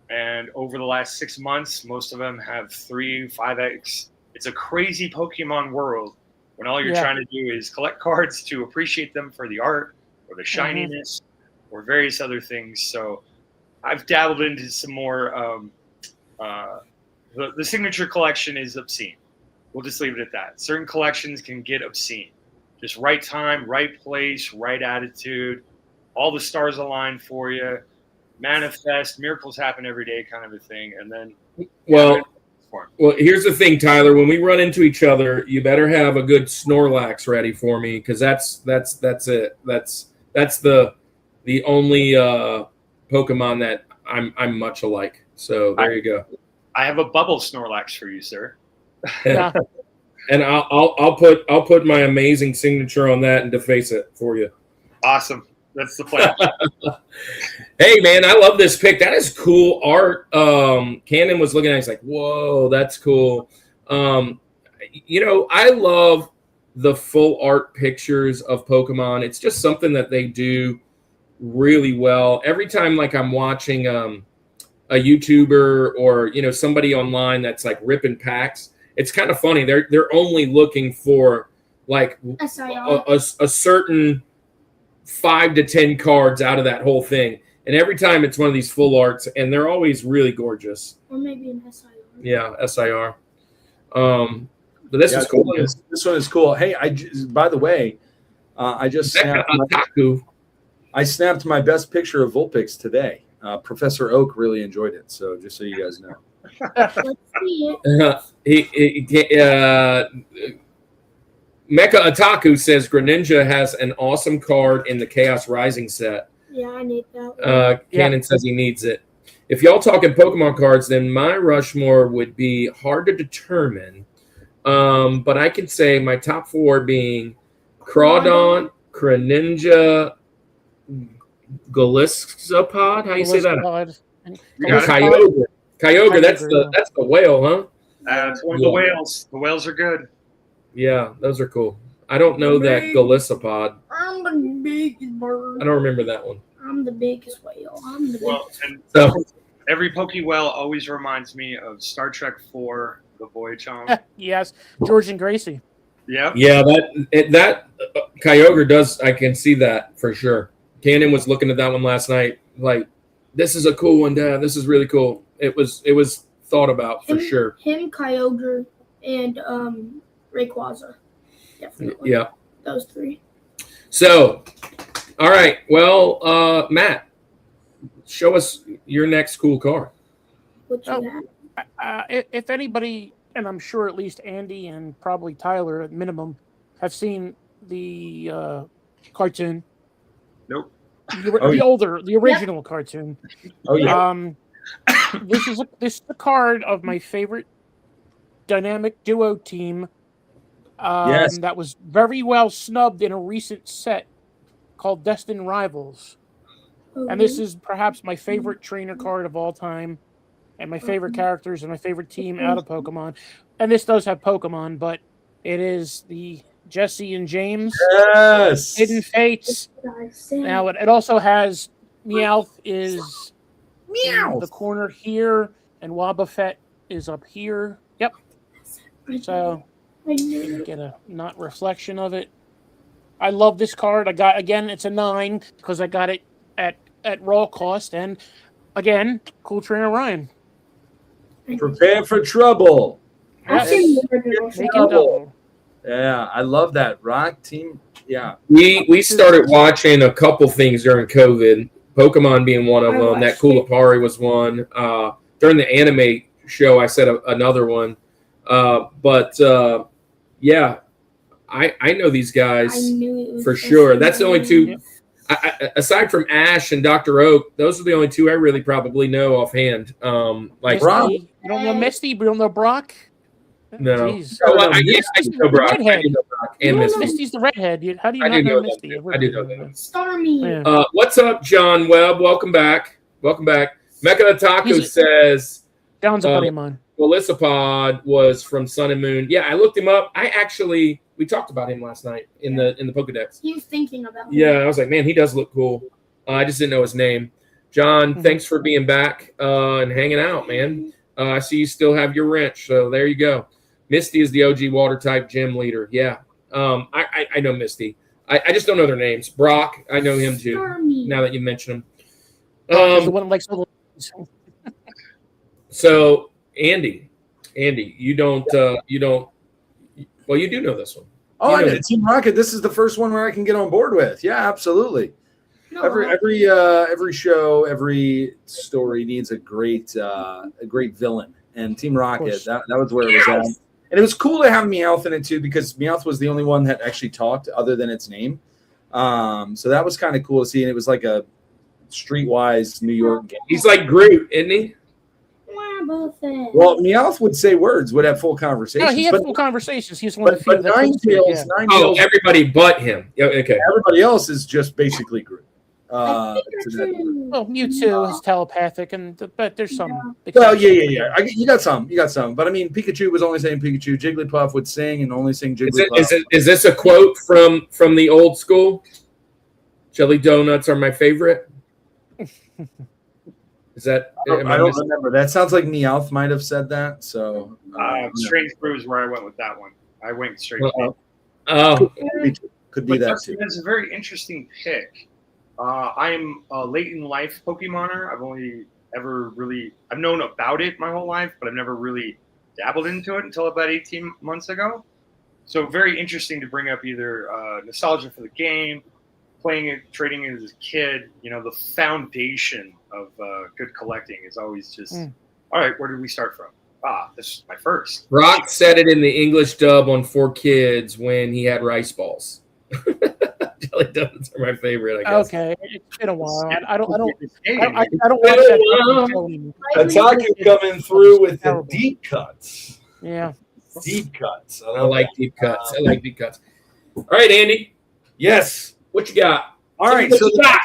and over the last 6 months, most of them have 3, 5x. It's a crazy Pokemon world when all you're trying to do is collect cards to appreciate them for the art or the shininess or various other things. So I've dabbled into some more. The signature collection is obscene. We'll just leave it at that. Certain collections can get obscene. Just right time, right place, right attitude. All the stars align for you. Manifest, miracles happen every day kind of a thing. And then, well, here's the thing, Tyler. When we run into each other, you better have a good Snorlax ready for me, because that's it. That's the only Pokemon that I'm much alike. So there you go. I have a bubble Snorlax for you, sir. Yeah. And I'll put my amazing signature on that and deface it for you. Awesome. That's the plan. Hey man, I love this pick. That is cool art. Cannon was looking at it, he's like, whoa, that's cool. I love the full art pictures of Pokemon. It's just something that they do really well. Every time like I'm watching a YouTuber or somebody online that's like ripping packs, it's kind of funny. They're only looking for like a certain 5 to 10 cards out of that whole thing, and every time it's one of these full arts, and they're always really gorgeous. Or maybe an SIR. Yeah, SIR. But this is cool. This one is cool. Hey, by the way, I just snapped my best picture of Vulpix today. Professor Oak really enjoyed it, so just so you guys know. Let's see it. Mecha Otaku says Greninja has an awesome card in the Chaos Rising set. Yeah, I need that. Cannon says he needs it. If y'all talking Pokemon cards, then my Rushmore would be hard to determine. But I can say my top 4 being Crawdon, Greninja, Golisopod. How you say that? Kyogre. That's the whale, huh? It's one of the whales. The whales are good. Yeah, those are cool. I don't know that Golisopod. I'm the biggest bird. I don't remember that one. I'm the biggest whale. I'm the Well, biggest. and So every Pokewell always reminds me of Star Trek 4, The Voyage Home. Yes, George and Gracie. Yep. yeah, that Kyogre does. I can see that for sure. Cannon was looking at that one last night. Like, this is a cool one, Dad. This is really cool. It was thought about for sure. Him, Kyogre, and Rayquaza. Definitely. Yeah. Those three. So, all right. Well, Matt, show us your next cool card. What you have? If anybody, and I'm sure at least Andy and probably Tyler at minimum, have seen the cartoon. Nope. The original cartoon. Oh yeah. This is the card of my favorite dynamic duo team. Yes. That was very well snubbed in a recent set called Destined Rivals. And this is perhaps my favorite trainer card of all time, and my favorite characters and my favorite team out of Pokemon. And this does have Pokemon, but it is the Jesse and James Yes. Hidden Fates. Now it also has Meowth is in the corner here, and Wobbuffet is up here. Yep. So you can get a not reflection of it. I love this card. I got, again, it's a 9 because I got it at raw cost, and again, cool trainer Ryan. Prepare for trouble. I've seen the original. Make it double. Yeah, I love that. Rock team. Yeah. We started watching a couple things during COVID. Pokemon being one of them. That Coolapari was one. During the anime show, I said another one. Yeah, I know these guys I knew it was for sure. That's the only Jesse. two. Aside from Ash and Dr. Oak, those are the only two I really probably know offhand. Like Brock. Misty. You don't know Misty, but you don't know Brock? no. Jeez. Oh, I know Brock. I Redhead. do know Brock and No, no. Misty. Misty's the redhead. How do you I not do know know Misty? them. I do know them. Stormy. Yeah. What's up, John Webb? Welcome back. Welcome back. Mecha Taco He's- says John's a buddy of mine. Melisapod was from Sun and Moon. Yeah, I looked him up. We talked about him last night in the Pokedex. He was thinking about it. Yeah, I was like, man, he does look cool. I just didn't know his name. John, thanks for being back and hanging out, man. I see you still have your wrench, so there you go. Misty is the OG water type gym leader. Yeah, I know Misty. I just don't know their names. Brock, I know him too. Stormy. Now that you mention him. He's the one that likes little. So Andy, you don't. Well, you do know this one. Oh, You I know know. Team Rocket. This is the first one where I can get on board with. Yeah, absolutely. No, Every show, every story needs a great villain, and Team Rocket that was where it was at. And it was cool to have Meowth in it too, because Meowth was the only one that actually talked other than its name. So that was kind of cool to see, and it was like a streetwise New York game. He's like Groot, isn't he? Wobbuffet. Well, Meowth would say words, would have full conversations. No, he had but, full conversations. He's one of the few but that couldn't speak, Ninetales, yeah. Oh, everybody but him. Yeah, okay. everybody else is just basically Groot. I think to they're that- true. Well, Mewtwo is telepathic, but there's some. Well, yeah. You got some. But I mean, Pikachu was only saying Pikachu. Jigglypuff would sing and only sing Jigglypuff. Is this a quote from the old school? Jelly donuts are my favorite. Is that? I don't remember. That sounds like Meowth might have said that. So Strange Brew is where I went with that one. I went straight. Oh, could be But that Dustin too. is a very interesting pick. I'm a late in life Pokemoner. I've only I've known about it my whole life, but I've never really dabbled into it until about 18 months ago. So very interesting to bring up either nostalgia for the game, playing it, trading it as a kid. You know, the foundation of good collecting is always just, all right, where did we start from? This is my first. Rock said it in the English dub on 4Kids when he had rice balls. Jelly donuts are my favorite, I guess. Okay, it's been a while. I don't watch Well, that show anymore. Ataku coming through with the deep cuts. Yeah. Deep cuts. I like deep cuts. All right, Andy, Yes. what you got? All right. What So you got?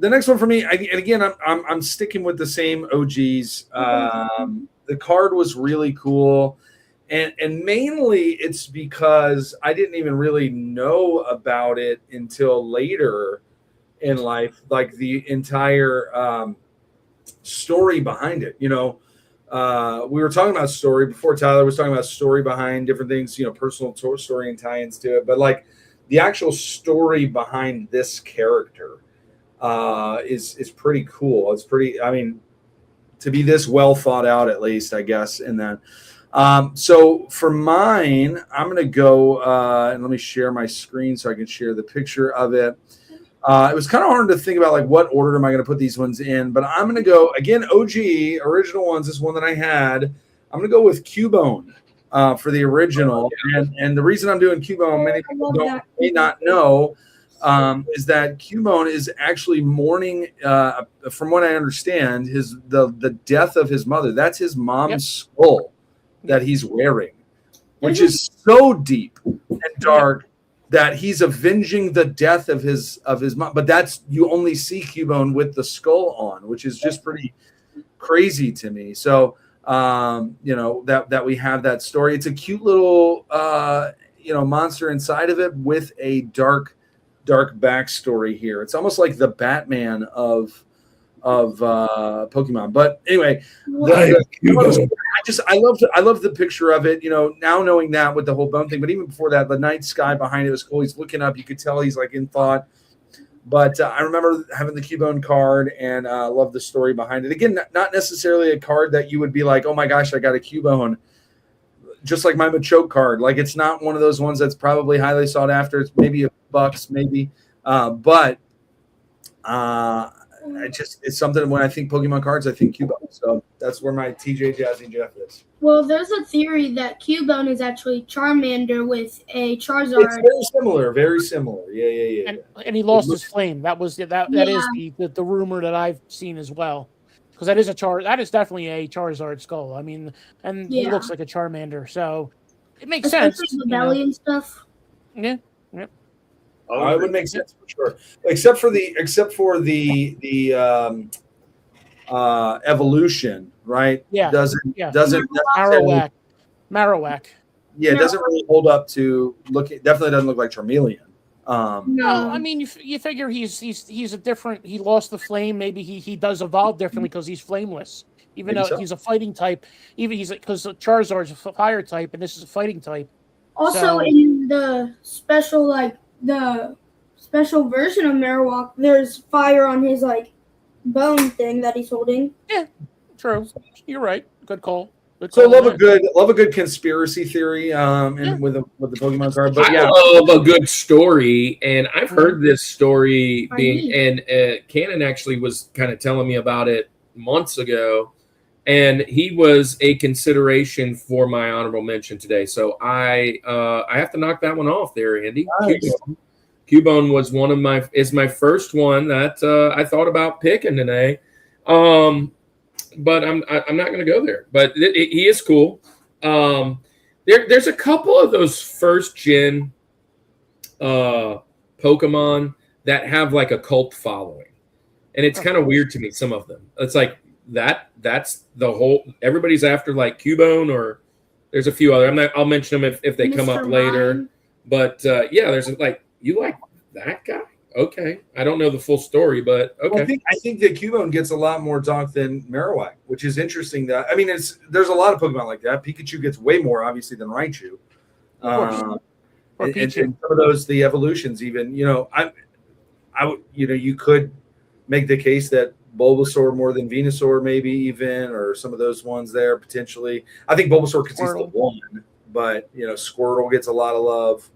the next one for me, and again, I'm sticking with the same OGs. The card was really cool, and mainly it's because I didn't even really know about it until later. in life, like the entire story behind it. You know, we were talking about story before. Tyler was talking about story behind different things, you know, personal story and tie-ins to it. But like the actual story behind this character is pretty cool. It's pretty, I mean, to be this well thought out, at least, I guess, in that. So for mine, I'm going to go and let me share my screen so I can share the picture of it. It was kind of hard to think about like what order am I going to put these ones in, but I'm going to go again. OG original ones. This one that I had. I'm going to go with Cubone for the original, and the reason I'm doing Cubone, many people may not know, is that Cubone is actually mourning, from what I understand, the death of his mother. That's his mom's skull that he's wearing, which is so deep and dark. That he's avenging the death of his mom, but that's, you only see Cubone with the skull on, which is just pretty crazy to me. So you know, that we have that story. It's a cute little you know, monster inside of it with a dark backstory here. It's almost like the Batman of Pokemon. But anyway, I love the picture of it, you know, now knowing that with the whole bone thing. But even before that, the night sky behind it was cool. He's looking up, you could tell he's like in thought. But I remember having the Cubone card and love the story behind it. Again, not necessarily a card that you would be like, oh my gosh, I got a Cubone. Just like my Machoke card. Like, it's not one of those ones that's probably highly sought after. It's maybe $1, maybe. But it's something when I think Pokemon cards, I think Cubone. So that's where my TJ Jazzy Jeff is. Well, there's a theory that Cubone is actually Charmander with a Charizard. It's very similar. Yeah. And he lost his flame. That is the rumor that I've seen as well. Because that is definitely a Charizard skull. I mean, and he looks like a Charmander, so it makes sense. The belly and stuff. Yeah. Oh, it would make sense for sure. Except for the evolution, right? Yeah. Doesn't Marowak. Yeah, it doesn't really hold up to look. It definitely doesn't look like Charmeleon. No, I mean, you figure he's a different. He lost the flame. Maybe he does evolve differently because he's flameless. Even though he's a fighting type, because Charizard's a fire type and this is a fighting type. Also, in the special version of Marowak, there's fire on his like bone thing that he's holding. Yeah, true. You're right. Good call. So love a good conspiracy theory with the Pokemon card. But I love a good story, and I've heard this story and Cannon actually was kind of telling me about it months ago, and he was a consideration for my honorable mention today. So I have to knock that one off there, Andy. Nice. Cubone was my first one that I thought about picking today. But I'm not going to go there. But he is cool. There's a couple of those first gen Pokemon that have like a cult following, and it's kind of weird to me. Some of them, it's like that's the whole. Everybody's after like Cubone, or there's a few other. I'll mention them if they come up later. But there's like, you like that guy? Okay, I don't know the full story, but okay. Well, I think that Cubone gets a lot more talk than Marowak, which is interesting. That I mean, there's a lot of Pokemon like that. Pikachu gets way more obviously than Raichu. And some of those, the evolutions, even you could make the case that Bulbasaur more than Venusaur, maybe even, or some of those ones there potentially. I think Bulbasaur because he's the one, but Squirtle gets a lot of love.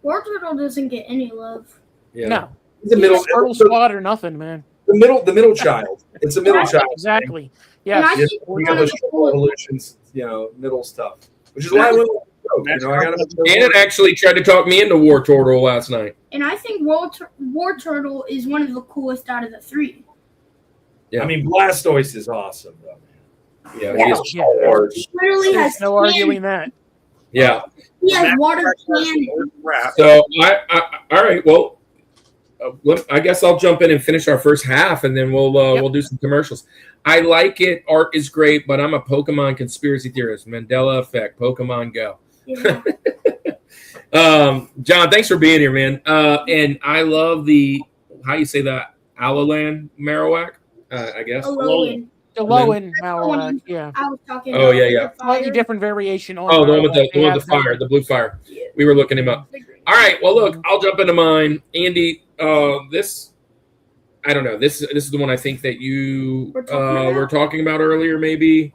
Squirtle doesn't get any love. Yeah. No, the middle squad or nothing, man. The middle child. It's a middle child. Exactly. Yeah. We got those evolutions, middle stuff, which is why I went. Gannon actually tried to talk me into War Turtle last night. And I think War Turtle is one of the coolest out of the three. Yeah. I mean, Blastoise is awesome, though, man. Yeah, he is. He literally has no arguing that. Yeah. He has water cannon. So, all right, well, I guess I'll jump in and finish our first half, and then we'll do some commercials. I like it. Art is great, but I'm a Pokemon conspiracy theorist. Mandela effect. Pokemon Go. Yeah. John, thanks for being here, man. And I love how you say that, Alolan Marowak, I guess. Alolan. The low-end Marowak, yeah. I was talking Oh, about yeah, the yeah. Slightly fire. different variation on Oh, the one with Marowak. the fire, the blue fire. We were looking him up. All right, well, look, I'll jump into mine. Andy, this, I don't know. This is the one I think that you were talking about earlier, maybe.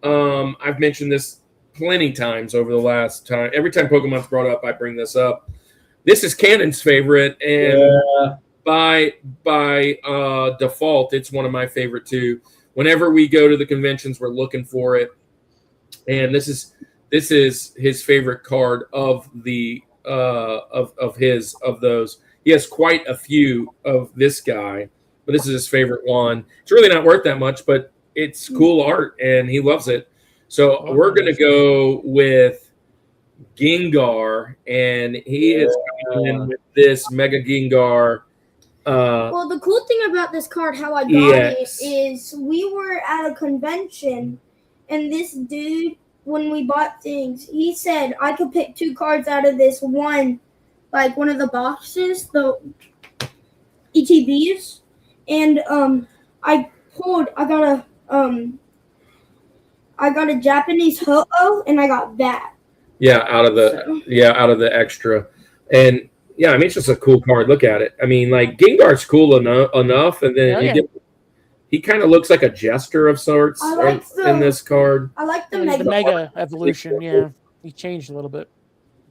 I've mentioned this plenty times over the last time. Every time Pokemon's brought up, I bring this up. This is Canon's favorite, and by default, it's one of my favorite too. Whenever we go to the conventions, we're looking for it, and this is his favorite card of the of those. He has quite a few of this guy, but this is his favorite one. It's really not worth that much, but it's cool art, and he loves it. So we're gonna go with Gengar, and he is coming in with this Mega Gengar. Well, the cool thing about this card, how I got it, is we were at a convention, and this dude, when we bought things, he said I could pick 2 cards out of this one, like one of the boxes, the ETBs, and I got a Japanese Ho-Oh, and I got that. Yeah, out of the extra, and yeah, I mean it's just a cool card. Look at it. I mean, like Gengar's cool enough, and then he kind of looks like a jester of sorts in this card. I like the Mega evolution. Yeah, he changed a little bit.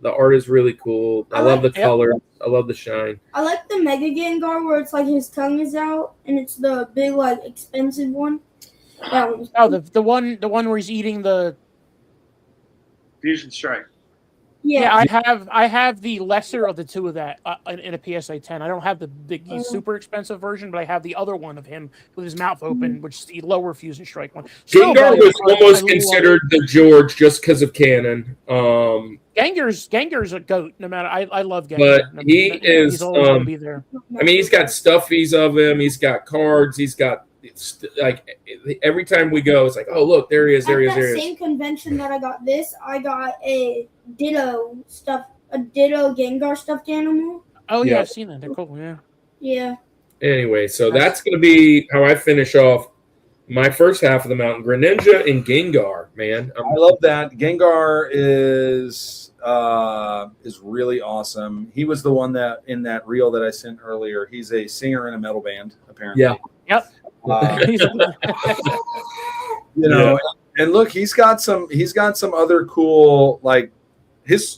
The art is really cool. I love the color. I love the shine. I like the Mega Gengar where it's like his tongue is out, and it's the big like expensive one. That one's cool. the one where he's eating the Fusion Strike. Yeah, I have the lesser of the two of that in a PSA 10. I don't have the super expensive version, but I have the other one of him with his mouth open, which is the lower Fusion Strike one. Gengar was almost considered the George just because of canon. Gengar's a goat. No matter, I love Gengar. But he's always going to be there. I mean, he's got stuffies of him. He's got cards. He's got like every time we go, it's like, oh look, there he is. There he is. There he is. Same convention that I got this, I got a Ditto Gengar stuffed animal. Oh yeah, I've seen that. They're cool. Yeah. Yeah. Anyway, so that's going to be how I finish off my first half of the mountain. Greninja and Gengar, man. I love that. Gengar is really awesome. He was the one that in that reel that I sent earlier. He's a singer in a metal band, apparently. Yeah. Yep. And look, he's got some other cool, like his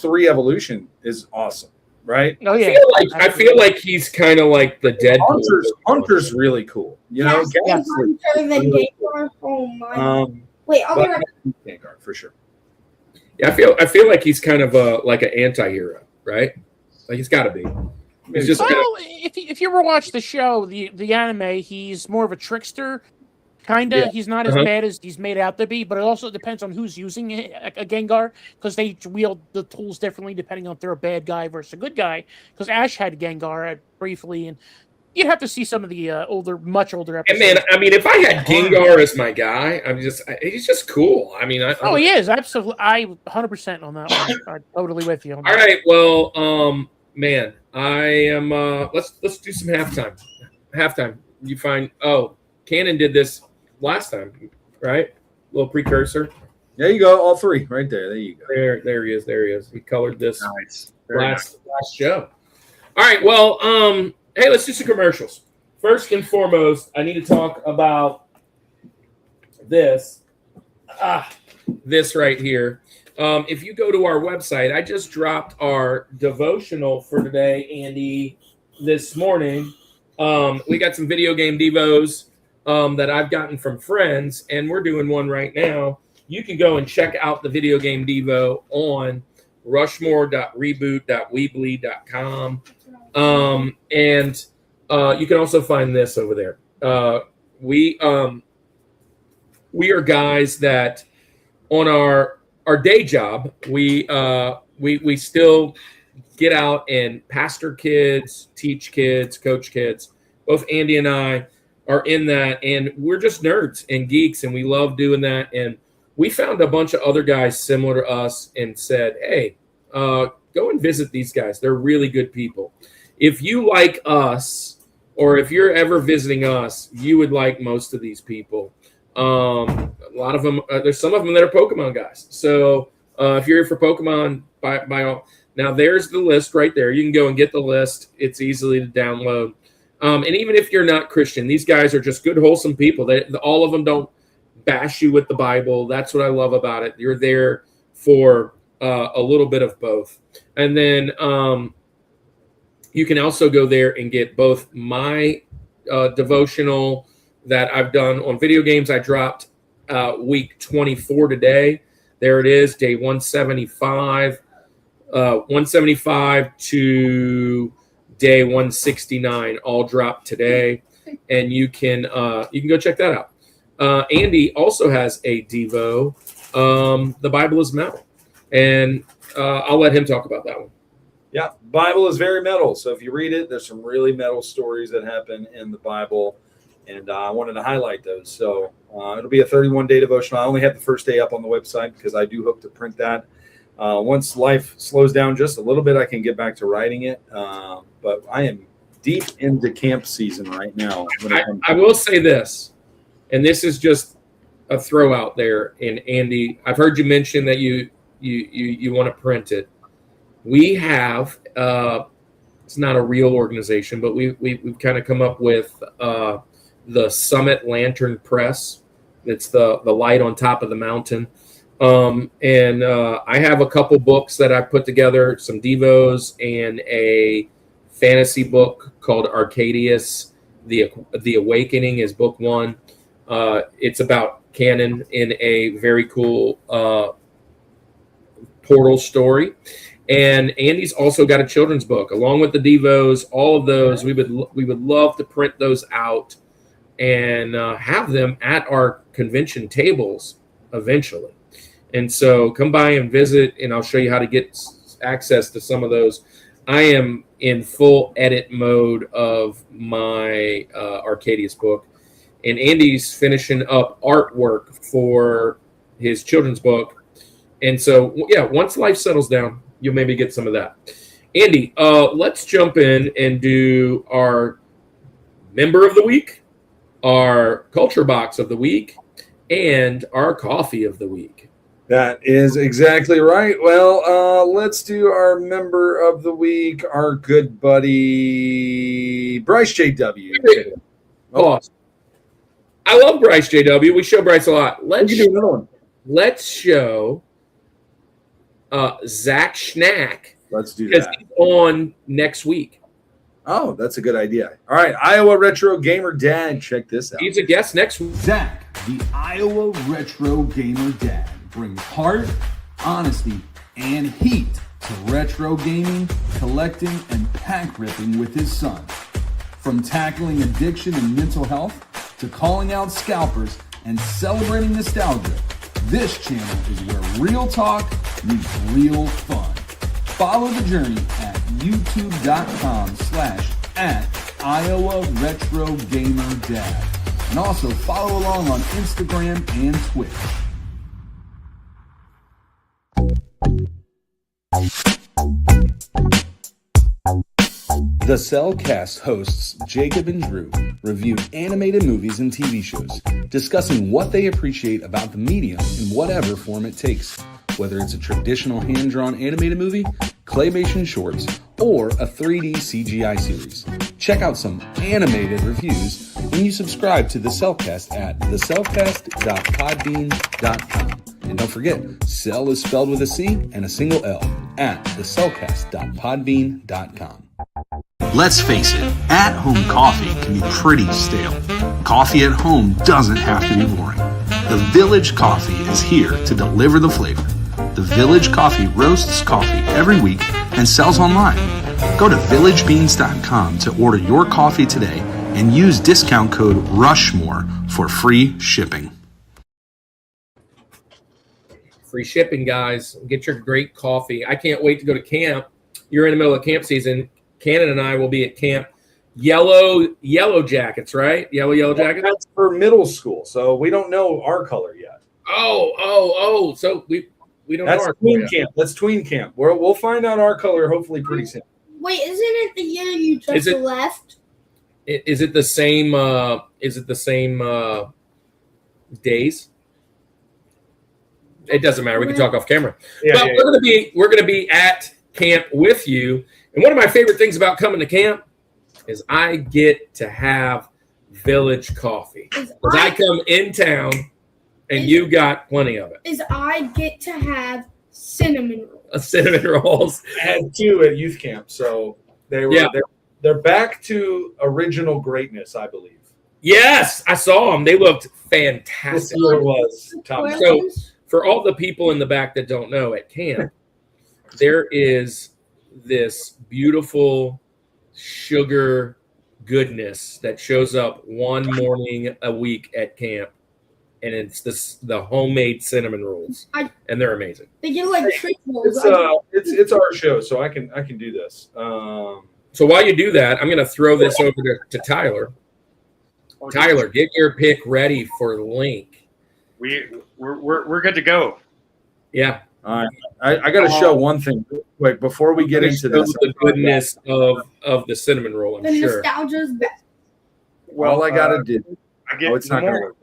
3 evolution is awesome, right? Oh yeah. I feel like he's kind of like the Deadpool. Hunter's really cool. Hunter than Gengar. Oh my. Wait, I'll be right back. Gengar for sure. Yeah, I feel like he's kind of like an anti-hero, right? Like he's got to be. He's just if you ever watch the show, the anime, he's more of a trickster. Kinda, he's not as bad as he's made out to be, but it also depends on who's using a Gengar, because they wield the tools differently depending on if they're a bad guy versus a good guy. Because Ash had Gengar briefly, and you'd have to see some of the much older episodes. And man, I mean, if I had Gengar as my guy, he's just cool. I mean, he is absolutely. I 100% on that one. I'm totally with you. All right, well, man, I am. Let's do some halftime. Halftime. You find Canon did this last time, right? A little precursor. There you go, all 3 right there. There you go. There he is. There he is. He colored this Nice. last show. All right. Well, hey, let's do some commercials. First and foremost, I need to talk about this. This right here. If you go to our website, I just dropped our devotional for today, Andy, this morning. We got some video game devos that I've gotten from friends, and we're doing one right now. You can go and check out the video game devo on rushmore.reboot.weebly.com. And you can also find this over there. We are guys that on our day job, we still get out and pastor kids, teach kids, coach kids. Both Andy and I are in that, and we're just nerds and geeks, and we love doing that. And we found a bunch of other guys similar to us and said, hey, go and visit these guys. They're really good people. If you like us, or if you're ever visiting us, you would like most of these people. A lot of them, there's some of them that are Pokemon guys. So if you're here for Pokemon, by all. Now, there's the list right there. You can go and get the list. It's easily to download. And even if you're not Christian, these guys are just good, wholesome people. All of them don't bash you with the Bible. That's what I love about it. You're there for a little bit of both. And then you can also go there and get both my devotional that I've done on video games. I dropped week 24 today. There it is, day 175. 175 to day 169 all dropped today, and you can go check that out. Andy also has a Devo. The Bible is metal, and I'll let him talk about that one. Yeah, Bible is very metal. So if you read it, there's some really metal stories that happen in the Bible, and I wanted to highlight those. So it'll be a 31-day devotional. I only have the first day up on the website because I do hope to print that. Once life slows down just a little bit, I can get back to writing it. But I am deep into camp season right now. I will say this, and this is just a throw out there. And Andy, I've heard you mention that you want to print it. We have it's not a real organization, but we've kind of come up with the Summit Lantern Press. It's the light on top of the mountain. And I have a couple books that I put together, some Devos and a fantasy book called Arcadius. The Awakening is book 1. It's about canon in a very cool portal story. And Andy's also got a children's book along with the Devos. All of those, we would love to print those out and have them at our convention tables eventually. And so come by and visit, and I'll show you how to get access to some of those. I am in full edit mode of my Arcadius book, and Andy's finishing up artwork for his children's book. And so, yeah, once life settles down, you'll maybe get some of that. Andy, let's jump in and do our member of the week, our culture box of the week, and our coffee of the week. That is exactly right. Well, let's do our member of the week, our good buddy, Bryce JW. Oh, I love Bryce JW. We show Bryce a lot. Let's do another one. Let's show Zach Schnack. Let's do because that. he's on next week. Oh, that's a good idea. All right, Iowa Retro Gamer Dad, check this out. He's a guest next week. Zach, the Iowa Retro Gamer Dad, brings heart, honesty, and heat to retro gaming, collecting, and pack ripping with his son. From tackling addiction and mental health to calling out scalpers and celebrating nostalgia, this channel is where real talk meets real fun. Follow the journey at youtube.com/@Iowa Retro Gamer Dad. And also follow along on Instagram and Twitch. The Cellcast hosts Jacob and Drew review animated movies and TV shows, discussing what they appreciate about the medium in whatever form it takes, whether it's a traditional hand-drawn animated movie, claymation shorts, or a 3D CGI series. Check out some animated reviews when you subscribe to The Cellcast at thecellcast.podbean.com. And don't forget, Cell is spelled with a C and a single L at thecellcast.podbean.com. Let's face it, at-home coffee can be pretty stale. Coffee at home doesn't have to be boring. The Village Coffee is here to deliver the flavor. The Village Coffee roasts coffee every week and sells online. Go to villagebeans.com to order your coffee today and use discount code Rushmore for free shipping. Free shipping, guys. Get your great coffee. I can't wait to go to camp. You're in the middle of camp season. Cannon and I will be at camp. Yellow jackets, right? Yellow jackets. That's for middle school, so we don't know our color yet. Oh! So we We don't That's know our tween color yet. camp. That's tween camp. We'll find out our color hopefully pretty soon. Wait, isn't it the year you just left? Is it the same? Is it the same days? It doesn't matter. We can talk off camera. But we're gonna be at camp with you. And one of my favorite things about coming to camp is I get to have village coffee. Because I come in town and you got plenty of it. Is I get to have cinnamon rolls. Cinnamon rolls. I had 2 at youth camp, so they're back to original greatness, I believe. Yes, I saw them. They looked fantastic. It was. So for all the people in the back that don't know, at camp, there is this beautiful sugar goodness that shows up one morning a week at camp, and it's the homemade cinnamon rolls, and they're amazing. They get like trick rolls. It's our show, so I can do this. So while you do that, I'm going to throw this over to Tyler. Tyler, get your pick ready for Link. We're good to go. Yeah. All right. I got to show one thing real quick before we get into this. The goodness of the cinnamon roll, I'm sure. Nostalgia's back. Well, all I got to do. It's not going to work.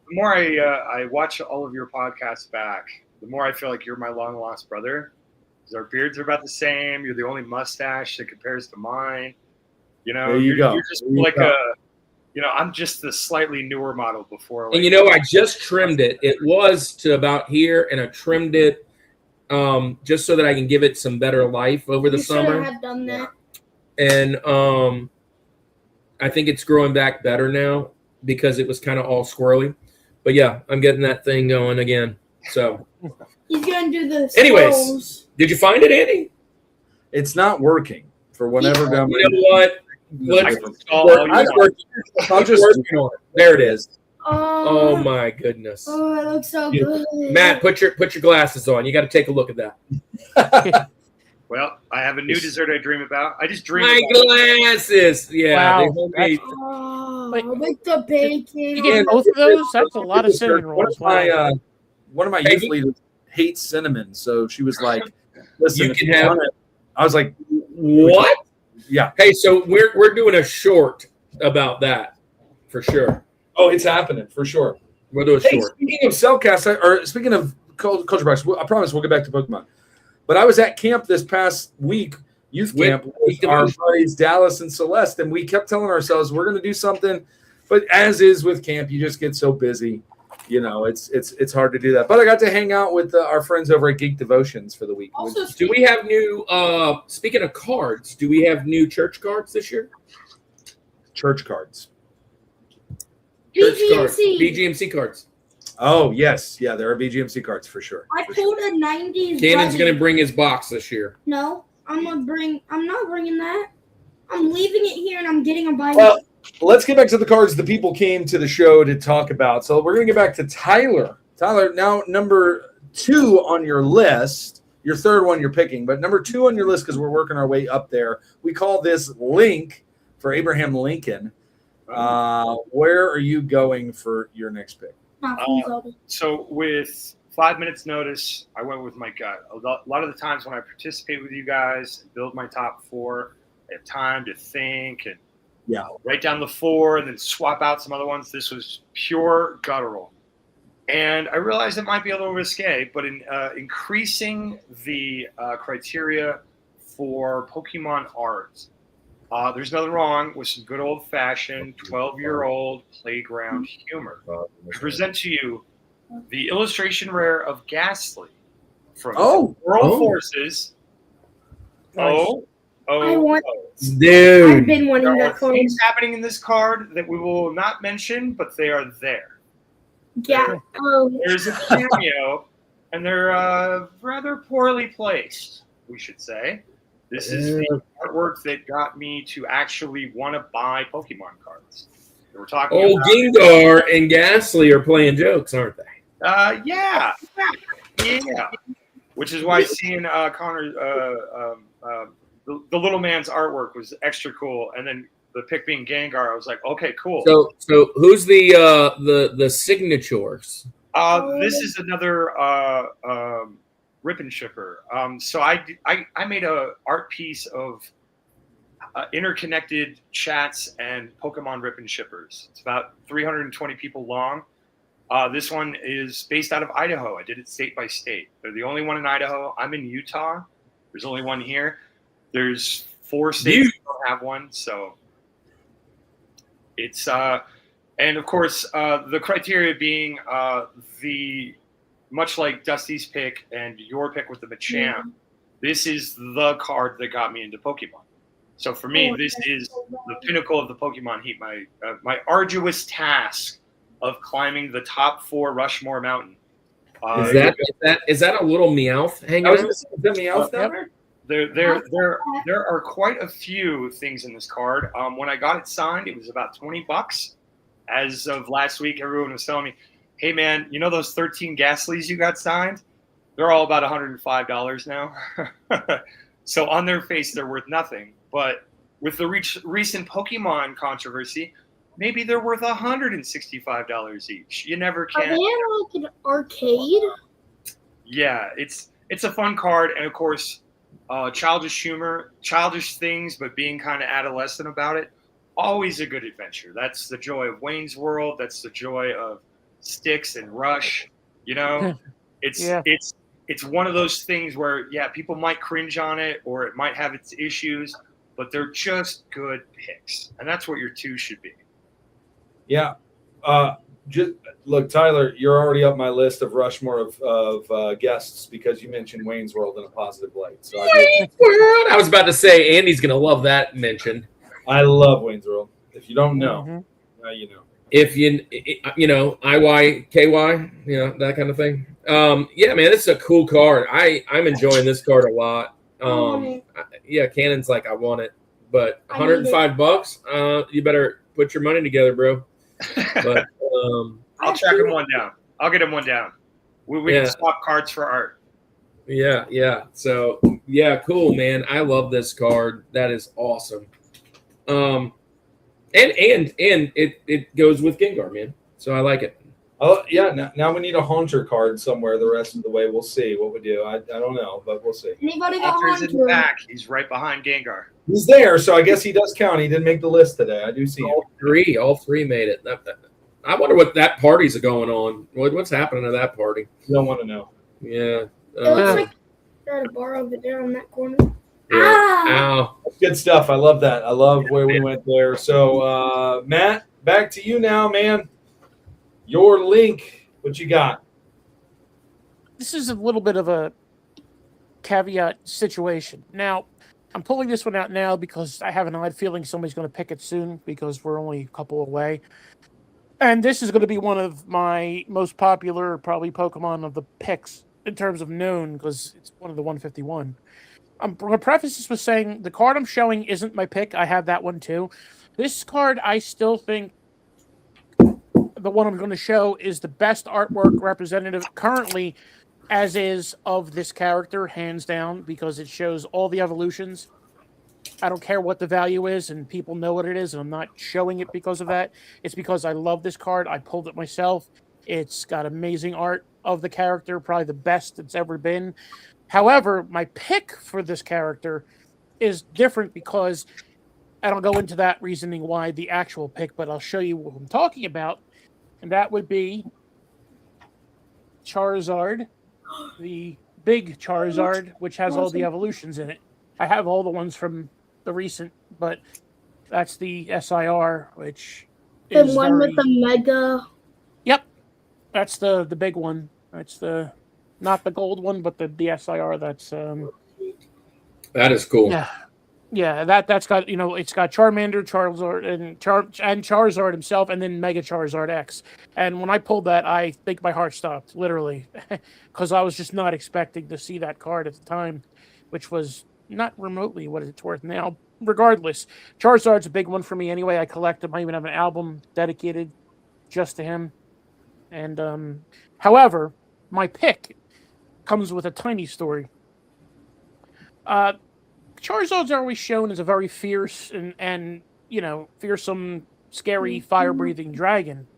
The more I watch all of your podcasts back, the more I feel like you're my long lost brother. Because our beards are about the same. You're the only mustache that compares to mine. You know, there you go. You're just like I'm just the slightly newer model before. And I just trimmed it. It was to about here, and I trimmed it just so that I can give it some better life over the summer. I have done that. And I think it's growing back better now because it was kind of all squirrely. But yeah, I'm getting that thing going again. So he's gonna do this. Anyways, did you find it, Andy? It's not working for whatever. You know what? I'll just working on it. There it is. Oh my goodness! Oh, it looks so good. Matt, put your glasses on. You got to take a look at that. Well, I have a new dessert I dream about. I just dream my glasses. Yeah. Wow. With the bacon. You get both of those? That's a lot of cinnamon rolls. One of my youth leaders hates cinnamon, so she was like, "Listen, you can have it." I was like, "What?" Yeah. Hey, so we're doing a short about that for sure. Oh, it's happening for sure. We'll do a short. Speaking of Cellcast, or speaking of culture box, I promise we'll get back to Pokemon. But I was at camp this past week, youth camp, with our buddies Dallas and Celeste, and we kept telling ourselves we're going to do something. But as is with camp, you just get so busy, it's hard to do that. But I got to hang out with our friends over at Geek Devotions for the week. Also, do we have new? Speaking of cards, do we have new church cards this year? Church cards. BGMC cards. Oh yes, yeah, there are BGMC cards for sure. I pulled a 90s. Cannon's gonna bring his box this year. No, I'm not bringing that. I'm leaving it here and I'm getting a bite. Well, let's get back to the cards the people came to the show to talk about. So we're gonna get back to Tyler. Tyler, now number 2 on your list. Your third one you're picking, but number 2 on your list because we're working our way up there. We call this Link for Abraham Lincoln. Where are you going for your next pick? So with 5 minutes notice, I went with my gut. A lot of the times when I participate with you guys and build my top 4, I have time to think and write down the 4 and then swap out some other ones. This was pure guttural. And I realized it might be a little risque, but in increasing the criteria for Pokemon Art, there's nothing wrong with some good old-fashioned 12-year-old playground humor. I present to you the illustration rare of Ghastly from World Forces. Dude. I've been wanting that card. Things happening in this card that we will not mention, but they are there. Yeah. There's a cameo, and they're rather poorly placed, we should say. This is the artwork that got me to actually want to buy Pokemon cards. We're talking about Gengar and Ghastly are playing jokes, aren't they? Yeah. Which is why seeing Connor, the little man's artwork was extra cool, and then the pick being Gengar, I was like, okay, cool. So who's the signatures? This is another Rip and Shipper. So I made a art piece of interconnected chats and Pokemon Rip and Shippers. It's about 320 people long. This one is based out of Idaho. I did it state by state. They're the only one in Idaho. I'm in Utah. There's only one here. There's 4 states that don't have one. So it's and of course the criteria being the much like Dusty's pick and your pick with the Machamp. This is the card that got me into Pokemon. So for me, this is the pinnacle of the Pokemon heat. My arduous task of climbing the top 4 Rushmore mountain. Is that a little Meowth hanging out? Is that Meowth down there? There are quite a few things in this card. When I got it signed, it was about $20. As of last week, everyone was telling me, "Hey man, you know those 13 Ghastlies you got signed? They're all about $105 now." So on their face, they're worth nothing. But with the recent Pokemon controversy, maybe they're worth $165 each. You never can. Are they in like an arcade? Yeah, it's a fun card, and of course, childish humor, childish things, but being kind of adolescent about it. Always a good adventure. That's the joy of Wayne's World. That's the joy of Styx and Rush. You know, it's one of those things where people might cringe on it or it might have its issues, but they're just good picks, and that's what your 2 should be. Yeah. Just look, Tyler, you're already up my list of Rushmore of guests because you mentioned Wayne's World in a positive light. So I was about to say Andy's gonna love that mention. I love Wayne's World. If you don't know, now you know. If you know IYKY, you know, that kind of thing. Yeah, man, this is a cool card. I'm enjoying this card a lot. Cannon's like, I want it, but $105. You better put your money together, bro. But I'll track him one down. I'll get him one down. We can swap cards for art. Yeah. So cool, man. I love this card. That is awesome. And it goes with Gengar, man. So I like it. Oh yeah. Now we need a Haunter card somewhere. The rest of the way, we'll see what we do. I don't know, but we'll see. Anybody got Haunter's Haunter? in the back. He's right behind Gengar. He's there, so I guess he does count. He didn't make the list today. I do see him. All three made it. I wonder what that party's going on. What's happening to that party? You don't want to know. Yeah. It looks like they're at a bar over there on that corner. Yeah. Ow. Good stuff. I love that. I love where we went there. So, Matt, back to you now, man. Your link. What you got? This is a little bit of a caveat situation. Now, I'm pulling this one out now because I have an odd feeling somebody's going to pick it soon because we're only a couple away. And this is going to be one of my most popular, probably Pokemon of the picks in terms of known because it's one of the 151. I'm going to preface this with saying the card I'm showing isn't my pick. I have that one too. This card, I still think the one I'm going to show is the best artwork representative currently as is of this character, hands down, because it shows all the evolutions. I don't care what the value is, and people know what it is, and I'm not showing it because of that. It's because I love this card. I pulled it myself. It's got amazing art of the character, probably the best it's ever been. However, my pick for this character is different because I don't go into that reasoning why the actual pick, but I'll show you what I'm talking about, and that would be Charizard, the big Charizard, which has all the evolutions in it. I have all the ones from the recent, but that's the SIR, which is the one with the mega. Yep, that's the big one. That's the not the gold one, but the SIR. That's that is cool. Yeah. That's got it's got Charmander, Charizard, and Charizard himself, and then Mega Charizard X. And when I pulled that, I think my heart stopped literally because I was just not expecting to see that card at the time, which was not remotely what it's worth now. Regardless, Charizard's a big one for me anyway. I collect him. I even have an album dedicated just to him. And however, my pick comes with a tiny story. Charizard's always shown as a very fierce and fearsome, scary, fire-breathing dragon.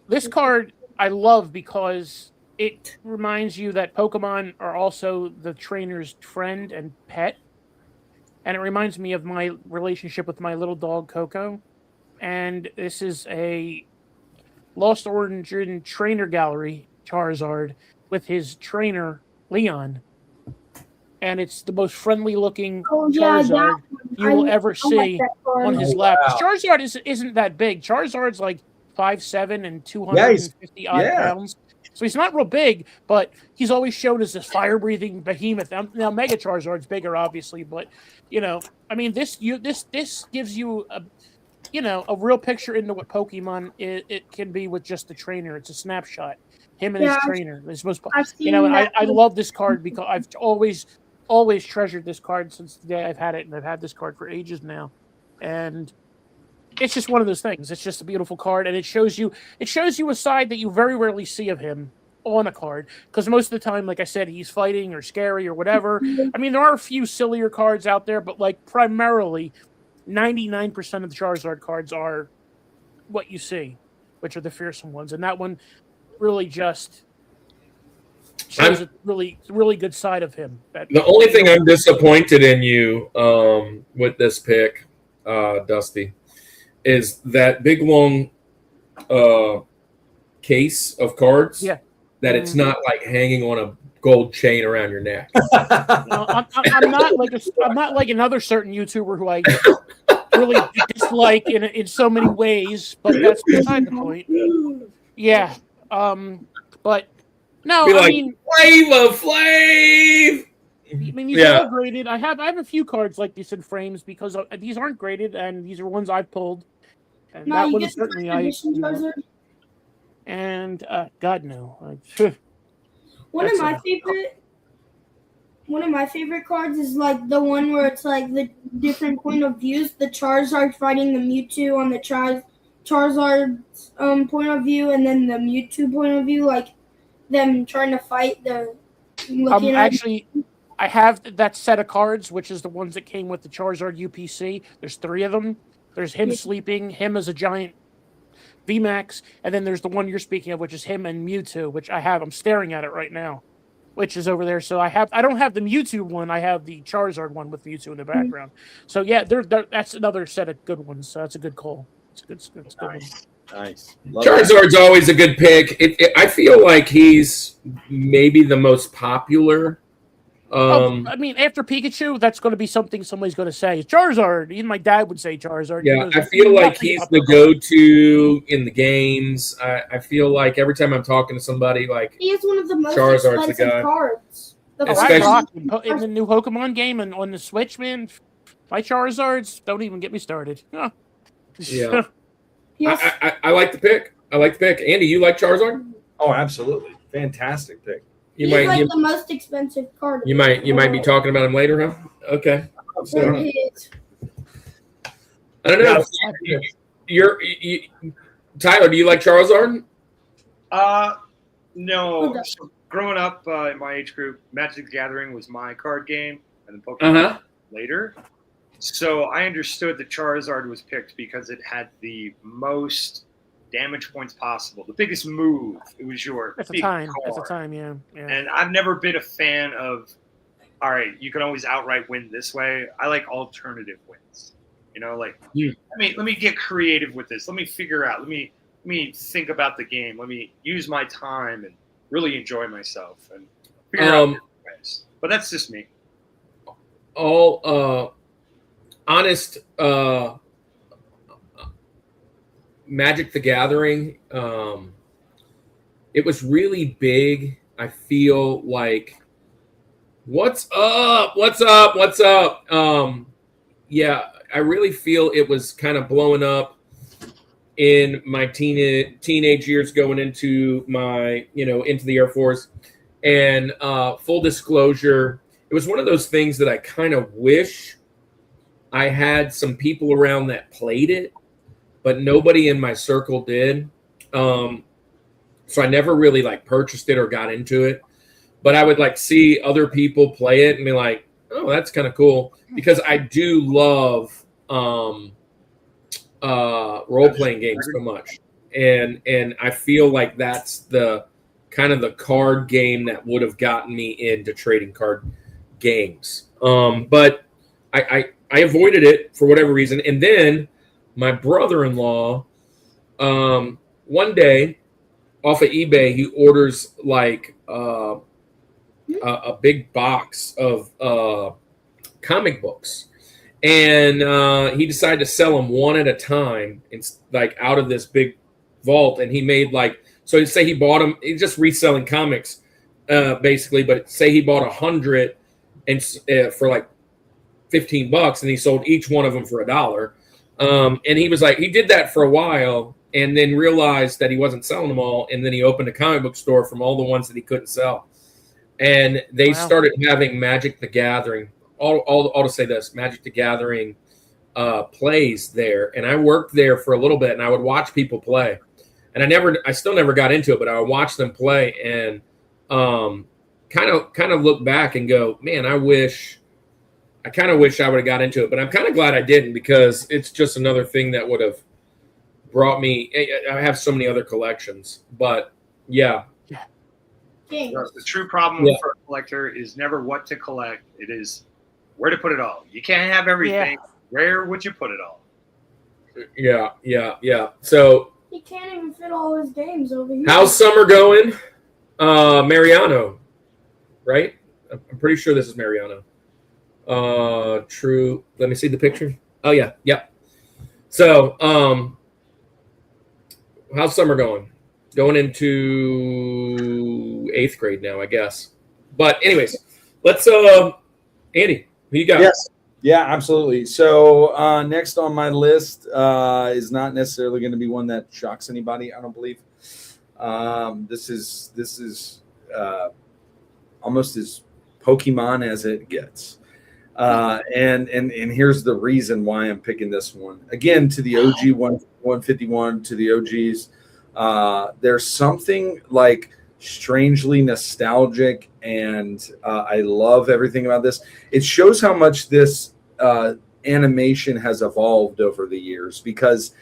This card I love because it reminds you that Pokemon are also the trainer's friend and pet. And it reminds me of my relationship with my little dog, Coco. And this is a Lost Origin Trainer Gallery Charizard with his trainer, Leon. And it's the most friendly looking Charizard you will ever see on his lap. Wow. Charizard isn't that big. Charizard's like 5'7" and 250 odd pounds. So he's not real big, but he's always shown as this fire-breathing behemoth. Now Mega Charizard's bigger, obviously, but I mean, this gives you a real picture into what Pokemon it can be with just the trainer. It's a snapshot. Him and his trainer. It's most, I love this card because I've always treasured this card since the day I've had it, and I've had this card for ages now, and it's just one of those things. It's just a beautiful card, and it shows you a side that you very rarely see of him on a card, because most of the time, like I said, he's fighting or scary or whatever. I mean, there are a few sillier cards out there, but like primarily 99% of the Charizard cards are what you see, which are the fearsome ones, and that one really just shows a really, really good side of him. The only thing I'm disappointed in you with this pick, Dusty, is that big long case of cards. Yeah. That it's not like hanging on a gold chain around your neck. I'm not like another certain YouTuber who I really dislike in so many ways, but that's beside the point. Yeah. But no, I mean, Flavor Flav. I mean, these are all graded. I have a few cards like this in frames because these aren't graded, and these are ones I've pulled. And that one is certainly and God no. One of my favorite cards is like the one where it's like the different point of views. The Charizard fighting the Mewtwo on the Charizard's point of view, and then the Mewtwo point of view, like them trying to fight the. Actually, I have that set of cards, which is the ones that came with the Charizard UPC. There's 3 of them. There's him sleeping, him as a giant VMAX, and then there's the one you're speaking of, which is him and Mewtwo, which I have. I'm staring at it right now, which is over there. So I don't have the Mewtwo one. I have the Charizard one with Mewtwo in the background. So yeah, that's another set of good ones. So that's a good call. It's a good nice. One. Nice. Charizard's always a good pick. I feel like he's maybe the most popular. I mean, after Pikachu, that's going to be something somebody's going to say. Charizard. Even my dad would say Charizard. Yeah, I feel like he's the go-to in the games. I feel like every time I'm talking to somebody, like he is one of the most Charizard's expensive the guy. Cards. In the new Pokemon game and on the Switch, man, my Charizards, don't even get me started. Oh. Yeah. I like the pick. Andy, you like Charizard? Oh, absolutely. Fantastic pick. He's the most expensive card. You might be talking about him later, huh? Okay. I don't know. Tyler, do you like Charizard? No. Okay. So growing up in my age group, Magic the Gathering was my card game, and then Pokemon later. So I understood that Charizard was picked because it had the most damage points possible, the biggest move. It was your at the time, yeah. And I've never been a fan of, all right, you can always outright win this way. I like alternative wins. Let me get creative with this. Let me figure out. Let me think about the game. Let me use my time and really enjoy myself and figure out ways. But that's just me. All honest. Magic the Gathering, it was really big. I feel like, what's up? Yeah, I really feel it was kind of blowing up in my teenage years, going into my, into the Air Force. And full disclosure, it was one of those things that I kind of wish I had some people around that played it, but nobody in my circle did. So I never really purchased it or got into it, but I would see other people play it and be like, oh, that's kind of cool, because I do love role-playing games so much. And I feel like that's the kind of the card game that would have gotten me into trading card games. But I avoided it for whatever reason. And then my brother-in-law, one day off of eBay, he orders like a big box of comic books. And he decided to sell them one at a time, like out of this big vault. And he made like, so say he bought them, he's just reselling comics basically, but say he bought 100 and for like $15 and he sold each one of them for $1. And he was like, he did that for a while and then realized that he wasn't selling them all. And then he opened a comic book store from all the ones that he couldn't sell. And they started having Magic the Gathering. I'll just say this, Magic the Gathering plays there. And I worked there for a little bit and I would watch people play. And I still never got into it, but I would watch them play and kind of look back and go, man, I kind of wish I would have got into it, but I'm kind of glad I didn't because it's just another thing that would have brought me. I have so many other collections, but yeah. The true problem for a collector is never what to collect. It is where to put it all. You can't have everything. Yeah. Where would you put it all? Yeah. So he can't even fit all his games over here. How's summer going? Mariano, right? I'm pretty sure this is Mariano. True. Let me see the picture. Oh yeah. So, how's summer going? Going into 8th grade now, I guess. But anyways, let's Andy, who you got? Yes. Yeah, absolutely. So next on my list is not necessarily going to be one that shocks anybody, I don't believe. This is almost as Pokemon as it gets. And here's the reason why I'm picking this one. Again, to the OG 151, to the OGs, there's something like strangely nostalgic, and I love everything about this. It shows how much this animation has evolved over the years, because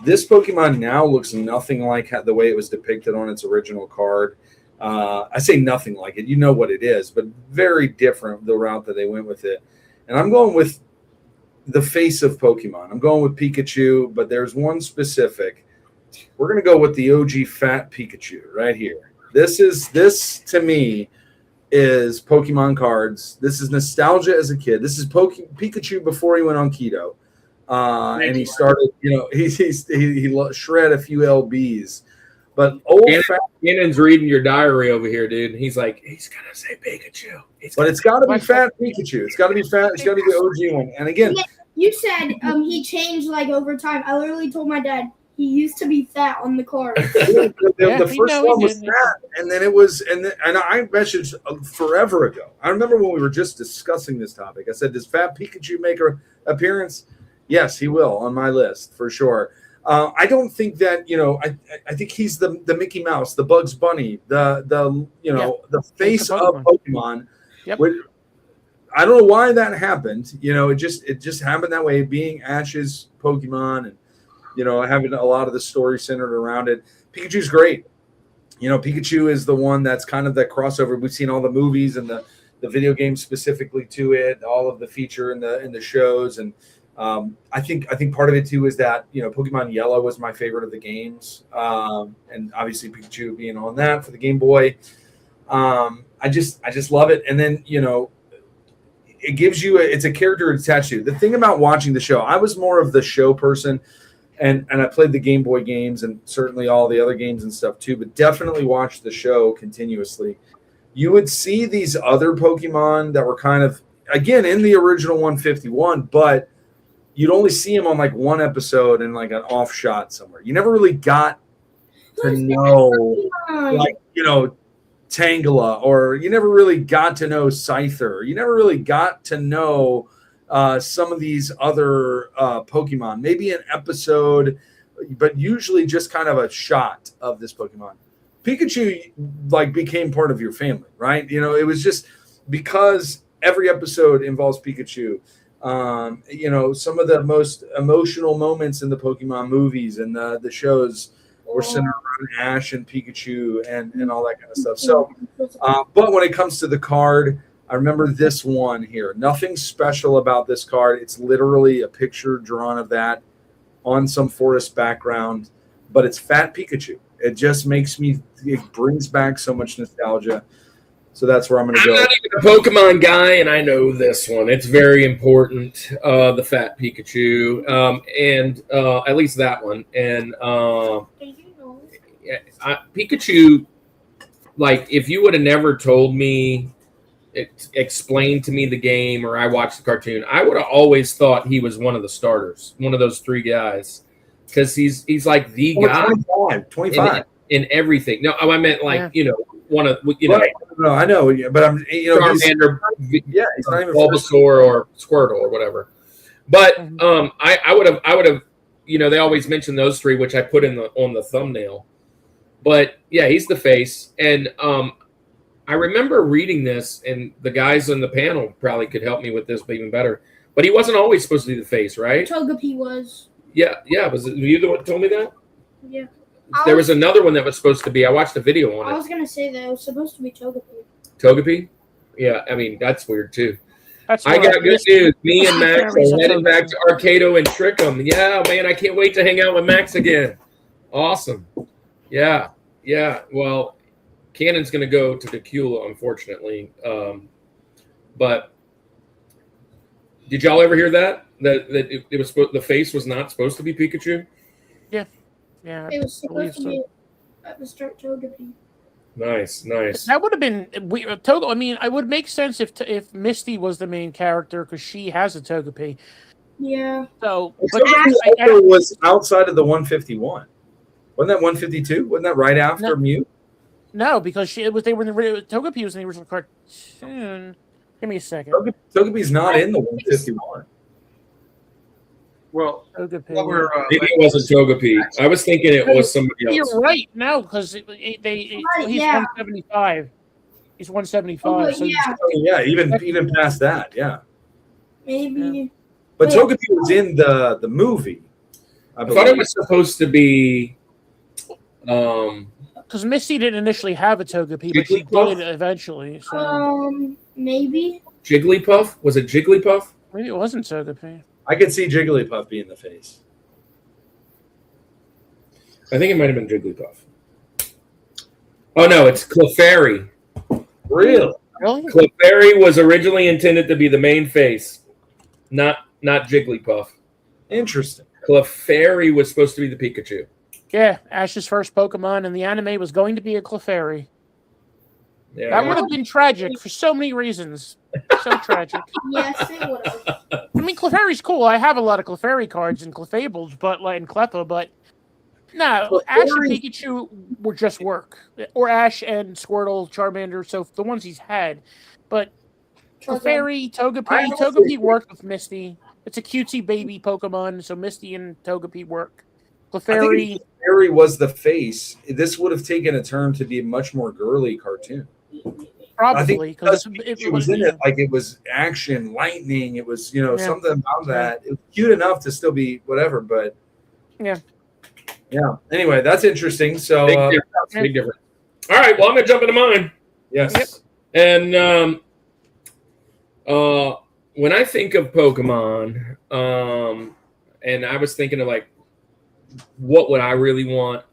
this Pokemon now looks nothing like the way it was depicted on its original card. I say nothing like it. You know what it is, but very different, the route that they went with it. And I'm going with the face of Pokemon. I'm going with Pikachu, but there's one specific. We're going to go with the OG fat Pikachu right here. This to me is Pokemon cards. This is nostalgia as a kid. This is Pikachu before he went on keto. And he started, he shred a few LBs. But Cannon's reading your diary over here, dude. He's like, he's gonna say Pikachu. But it's got to be fat Pikachu. It's got to be fat. It's got to be the OG one. And again, you said he changed like over time. I literally told my dad he used to be fat on the card. the first one was fat, and then it was, and I messaged forever ago. I remember when we were just discussing this topic. I said, "Does fat Pikachu make an appearance?" Yes, he will on my list for sure. I don't think that, I think he's the Mickey Mouse, the Bugs Bunny, the face of Pokemon. Yep. I don't know why that happened. It just happened that way, being Ash's Pokemon and, having a lot of the story centered around it. Pikachu's great. Pikachu is the one that's kind of that crossover. We've seen all the movies and the video games specifically to it, all of the feature in the shows. And I think part of it too is that Pokemon Yellow was my favorite of the games, and obviously Pikachu being on that for the Game Boy. I just love it, and then it gives you it's a character attached to. The thing about watching the show, I was more of the show person, and I played the Game Boy games and certainly all the other games and stuff too, but definitely watched the show continuously. You would see these other Pokemon that were kind of again in the original 151, but you'd only see him on like one episode and like an off shot somewhere. You never really got to know, Tangela, or you never really got to know Scyther. You never really got to know some of these other Pokemon. Maybe an episode, but usually just kind of a shot of this Pokemon. Pikachu became part of your family, right? It was just because every episode involves Pikachu. Some of the most emotional moments in the Pokemon movies and the shows We're centered around Ash and Pikachu and all that kind of stuff. So, but when it comes to the card, I remember this one here. Nothing special about this card. It's literally a picture drawn of that on some forest background, but it's Fat Pikachu. It just makes me, it brings back so much nostalgia. So that's where I'm going to go. I'm not even a Pokemon guy, and I know this one. It's very important, the Fat Pikachu, and at least that one. And Pikachu, like, if you would have never told me, explained to me the game, or I watched the cartoon, I would have always thought he was one of the starters, one of those three guys, because he's like the guy 25 in everything. No, I meant like one of right. No, I know, but I'm Charmander, he's not even Bulbasaur or Squirtle or whatever. But I would have they always mention those three, which I put on the thumbnail. But yeah, he's the face, and I remember reading this, and the guys on the panel probably could help me with this even better. But he wasn't always supposed to be the face, right? Togepi was. Yeah. Was it you the one that told me that? Yeah. There was another one that was supposed to be. I watched the video on it. I was gonna say that it was supposed to be Togepi. Togepi? Yeah, I mean that's weird too. I got good news. Me and Max are heading back to Arcado and Trickham. Yeah, man, I can't wait to hang out with Max again. Awesome. Yeah. Well, Cannon's going to go to Decula, unfortunately. But did y'all ever hear that it was the face was not supposed to be Pikachu? Yeah. It was supposed to be at the start Togepi. Nice. That would have been Togo. I mean, it would make sense if Misty was the main character because she has a Togepi. Yeah. So, but Togepi was outside of the 151. Wasn't that 152? Wasn't that right after Mew? No, because they were in the Togepi was in the original cartoon. Give me a second. Togepi's not in the 151. Well, Togepi. Maybe it wasn't Togepi. I was thinking it was somebody else. You're right. No, because he's 175. He's 175. Oh, so yeah, even past that, yeah. Maybe. Yeah. But Togepi was in the movie. I thought it was supposed to be. Because Misty didn't initially have a Togepi, but she did it eventually. So. Maybe. Jigglypuff? Was it Jigglypuff? Maybe it wasn't Togepi. I could see Jigglypuff being the face. I think it might have been Jigglypuff. Oh no, it's Clefairy. Really? Clefairy was originally intended to be the main face, not Jigglypuff. Interesting. Clefairy was supposed to be the Pikachu. Yeah, Ash's first Pokemon in the anime was going to be a Clefairy. Yeah. That would have been tragic for so many reasons. So tragic. Yes, it would have. I mean, Clefairy's cool. I have a lot of Clefairy cards and Clefables, and Cleffa, but no, Ash and Pikachu were just work. Or Ash and Squirtle, Charmander, so the ones he's had. But Clefairy, Togepi worked with Misty. It's a cutesy baby Pokemon, so Misty and Togepi work. Clefairy was the face. This would have taken a turn to be a much more girly cartoon. Probably because it was in it, like it was action, lightning. It was something about that. It was cute enough to still be whatever, but yeah. Anyway, that's interesting. So big difference. All right, well, I'm gonna jump into mine. Yes, and when I think of Pokemon, and I was thinking of like, what would I really want?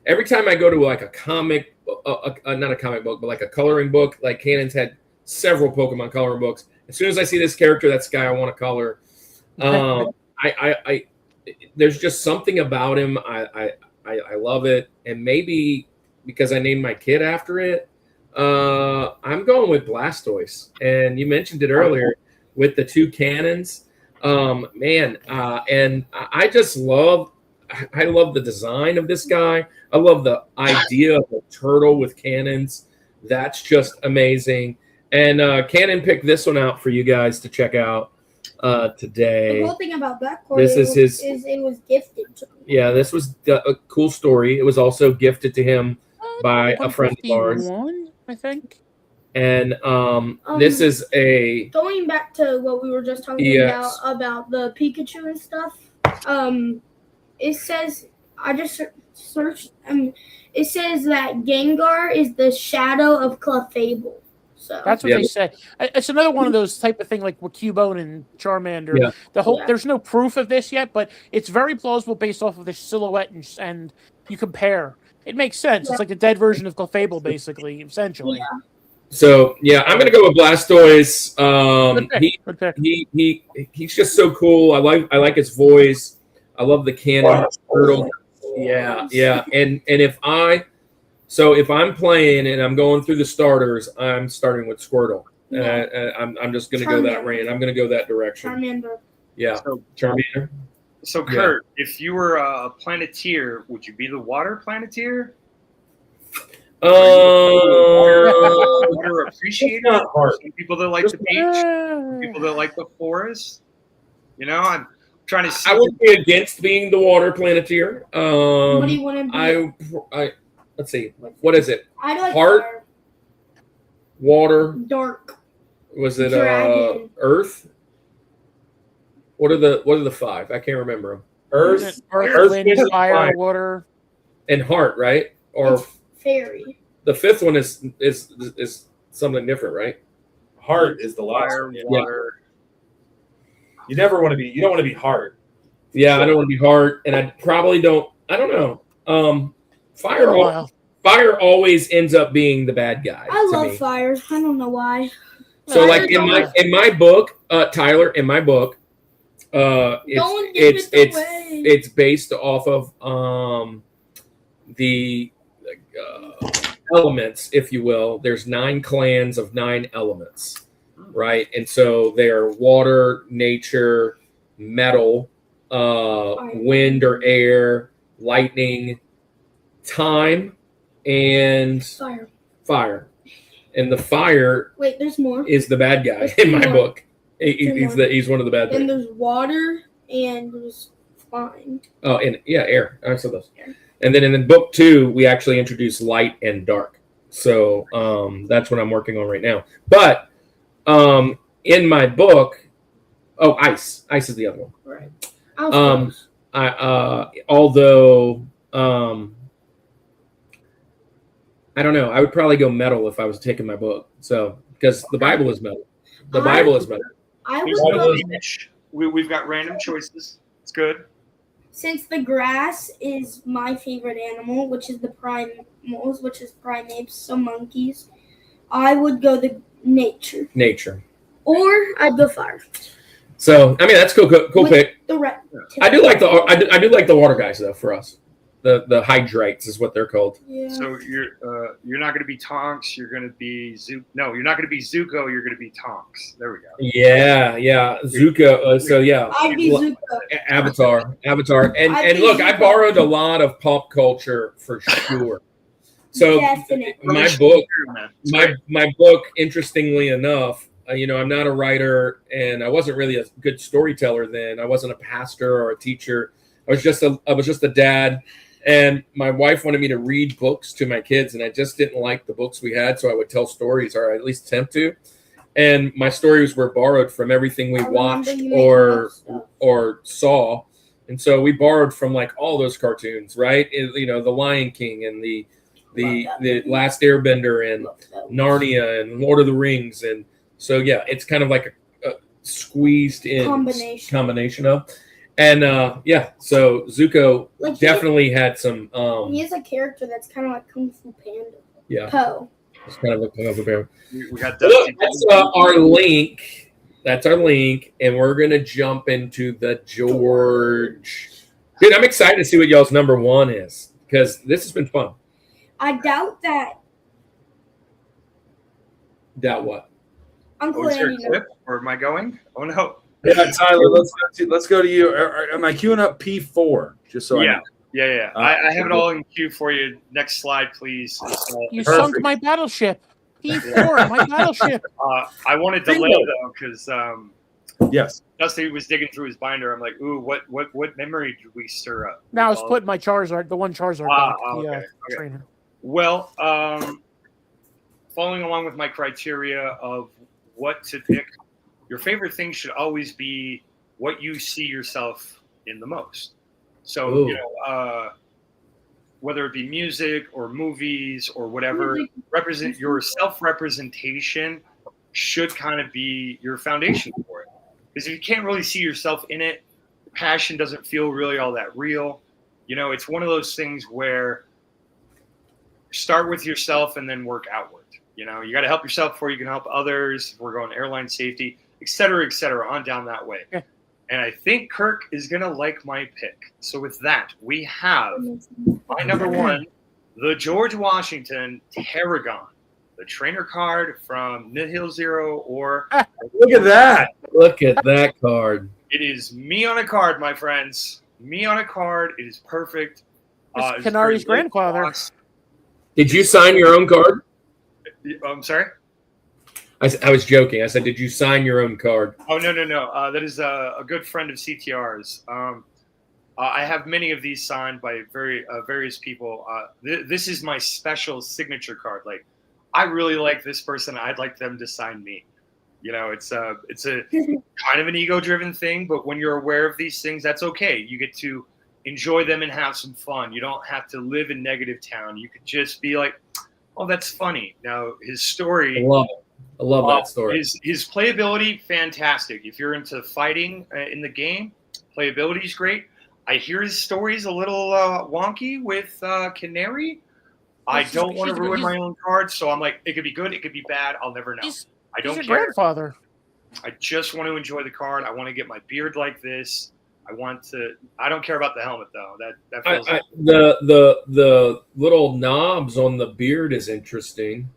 Every time I go to like a comic, not a comic book, but like a coloring book, like Cannon's had several Pokemon coloring books. As soon as I see this character, that's the guy I want to color. I there's just something about him. I love it, and maybe because I named my kid after it, I'm going with Blastoise. And you mentioned it earlier with the two cannons, and I just love. I love the design of this guy. I love the idea of a turtle with cannons. That's just amazing. And Cannon picked this one out for you guys to check out today. The whole thing about that card is it was gifted to me. Yeah, this was a cool story. It was also gifted to him by a friend of ours, I think. And this is a going back to what we were just talking about the Pikachu and stuff. It says I just searched. It says that Gengar is the shadow of Clefable. So That's what they say. It's another one of those type of thing like with Cubone and Charmander. Yeah. There's no proof of this yet, but it's very plausible based off of the silhouette and you compare. It makes sense. It's like the dead version of Clefable, basically, essentially. Yeah. So yeah, I'm gonna go with Blastoise. Good pick. He's just so cool. I like his voice. I love the cannon turtle. Yeah. And if I'm playing and I'm going through the starters, I'm starting with Squirtle. I'm just gonna go that way, and I'm gonna go that direction. Charmander. Yeah, Charmander. So Kurt, if you were a Planeteer, would you be the water Planeteer? Water appreciator. Some people that like the beach, people that like the forest. You know, I'm trying to see. I would be against being the water Planeteer. What do you want to be? I let's see. What is it? I like Heart, fire. water. Dark. Was it Dragon. Earth? What are the five? I can't remember them. Earth, wind, fire, water, and heart, right? Or fairy. The fifth one is something different, right? Heart is the last fire, one. water. You don't want to be heart. Yeah, I don't want to be heart, and I probably don't. I don't know. Fire always ends up being the bad guy. I love fire. I don't know why. So, like in my book, Tyler, in my book, it's based off of the elements, if you will. There's 9 clans of 9 elements, right? And so they're water, nature, metal, wind or air, lightning, time, and fire. And the fire there's more. Is the bad guy in my book. He's one of the bad guys. And there's water and there's flying. Oh, and air. I saw those. Air. And then in book 2, we actually introduce light and dark. So that's what I'm working on right now. But in my book, ice. Ice is the other one. Right. Although I don't know. I would probably go metal if I was taking my book. So because the Bible is metal. The Bible is metal. We've got random choices. It's good. Since the grass is my favorite animal, which is the primals, which is primates, some monkeys, I would go the nature. Nature. Or I'd go fire. So I mean that's cool pick. I do like the water guys though for us. The hydrates is what they're called. Yeah. So you're not going to be Tonks. You're going to be No, you're not going to be Zuko. You're going to be Tonks. There we go. Yeah, Zuko. So yeah, I'd be Zuko. Avatar. And look, I borrowed a lot of pop culture for sure. So my book, interestingly enough, I'm not a writer, and I wasn't really a good storyteller then. I wasn't a pastor or a teacher. I was just a dad. And my wife wanted me to read books to my kids, and I just didn't like the books we had, so I would tell stories, or at least attempt to. And my stories were borrowed from everything we watched or saw. And so we borrowed from like all those cartoons, right? The Lion King and the Last Airbender and Narnia and Lord of the Rings. And so, yeah, it's kind of like a squeezed in combination of. And so Zuko definitely had some. He is a character that's kind of like Kung Fu Panda. Yeah, Poe. It's kind of a Kung Fu Panda. We got that's our link. That's our link, and we're gonna jump into the George. Dude, I'm excited to see what y'all's number 1 is because this has been fun. I doubt that. Doubt what? Uncle Andy. Or am I going? Oh no. Yeah, Tyler, let's go to you. Am I queuing up P4? Just so I have it all in queue for you. Next slide, please. You sunk my battleship. P4, my battleship. I want to delay though because yes, Dusty was digging through his binder. I'm like, ooh, what memory did we stir up? Now I was putting my Charizard, the one Charizard back, trainer. Well, following along with my criteria of what to pick. Your favorite thing should always be what you see yourself in the most. So, whether it be music or movies or whatever, represent your self-representation should kind of be your foundation for it. Because if you can't really see yourself in it, passion doesn't feel really all that real. You know, it's one of those things where start with yourself and then work outward. You know, you got to help yourself before you can help others. If we're going airline safety, et cetera, on down that way. Yeah. And I think Kirk is going to like my pick. So with that, we have my number one, the George Washington Heneghan, the trainer card from Nihil Zero, or Look at that. Look at that card. it is me on a card, my friends. Me on a card. It is perfect. It's Canari's grandfather. Did you sign your own card? I'm sorry? I was joking. I said, did you sign your own card? Oh, no. That is a good friend of CTR's. I have many of these signed by various people. This is my special signature card. Like, I really like this person. I'd like them to sign me. You know, it's a kind of an ego-driven thing, but when you're aware of these things, that's okay. You get to enjoy them and have some fun. You don't have to live in negative town. You could just be like, oh, that's funny. Now, his story. I love it. I love that story. His playability, fantastic. If you're into fighting in the game, playability is great. I hear his story's a little wonky with Canary. I don't want to ruin my own cards, so I'm like, it could be good, it could be bad. I'll never know. I don't He's care. your grandfather. I just want to enjoy the card. I want to get my beard like this. I don't care about the helmet though. That feels the little knobs on the beard is interesting,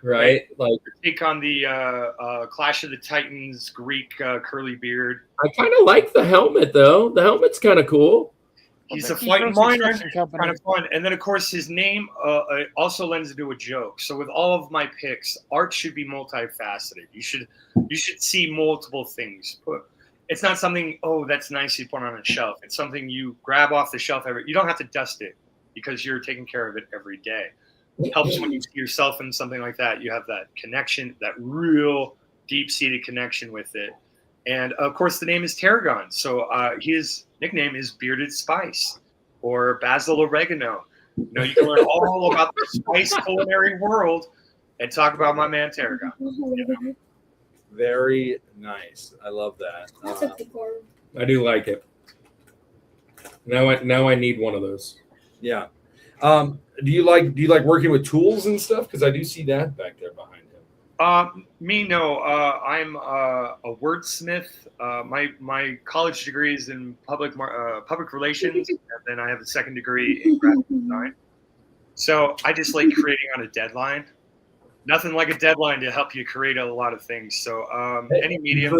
right? Like, take on the Clash of the Titans Greek curly beard. I kind of like the helmet though. The helmet's kind of cool. He's a flight miner, kind of fun. And then, of course, his name also lends into a joke. So with all of my picks, art should be multifaceted. You should see multiple things. It's not something, oh, that's nice you put on a shelf. It's something you grab off the shelf. You don't have to dust it because you're taking care of it every day. It helps when you see yourself in something like that. You have that connection, that real deep-seated connection with it. And, of course, the name is Heneghan. So his nickname is Bearded Spice or Basil Oregano. You know, you can learn all about the spice culinary world and talk about my man Heneghan. You know? Very nice. I love that. That's a good card. I do like it. Now I need one of those. Yeah. Do you like working with tools and stuff? Because I do see that back there behind him. Me, no. I'm a wordsmith. My college degree is in public relations, and then I have a second degree in graphic design. So I just like creating on a deadline. Nothing like a deadline to help you create a lot of things. So any medium.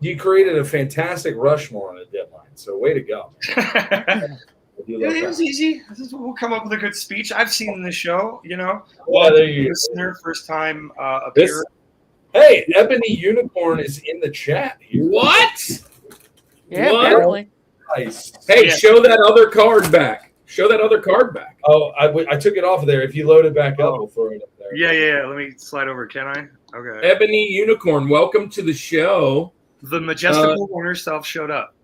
You created a fantastic Rushmore on a deadline. So way to go. It was easy. We'll come up with a good speech. I've seen the show, you know. Yeah, there you go. Listener, first time up here. Hey, Ebony Unicorn is in the chat here. What? Yeah, What? apparently. Nice. Hey, Yeah. show that other card back. Show that other card back. Oh, I took it off of there. If you load it back up, we'll throw it up there. Yeah. Let me slide over. Can I? Okay. Ebony Unicorn, welcome to the show. The majestical owner self showed up.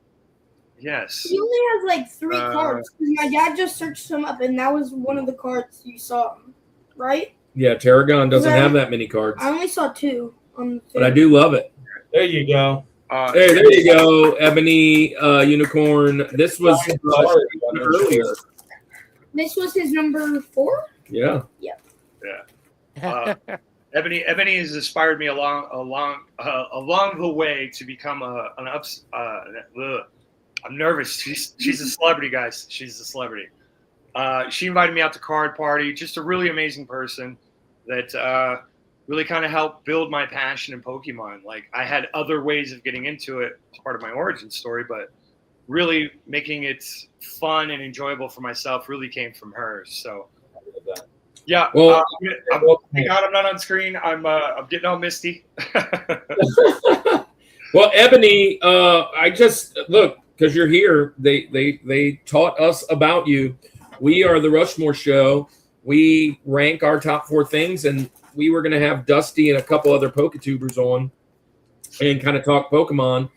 Yes. He only has like 3 cards. My dad just searched them up, and that was one of the cards you saw, right? Yeah, Heneghan doesn't have that many cards, I only saw 2 on the but I do love it. There you go. Hey, there you go, Ebony Unicorn. This was earlier. This was his number 4? Yeah. Ebony has inspired me along the way to become I'm nervous. She's a celebrity, guys. She's a celebrity. She invited me out to card party. Just a really amazing person that really kind of helped build my passion in Pokemon. Like, I had other ways of getting into it as part of my origin story, but really making it fun and enjoyable for myself really came from her. So, yeah. Well, thank God I'm not on screen. I'm getting all misty. Well, Ebony, I just look because you're here. They taught us about you. We are the Rushmore Show. We rank our top 4 things, and we were going to have Dusty and a couple other PokeTubers on and kind of talk Pokemon.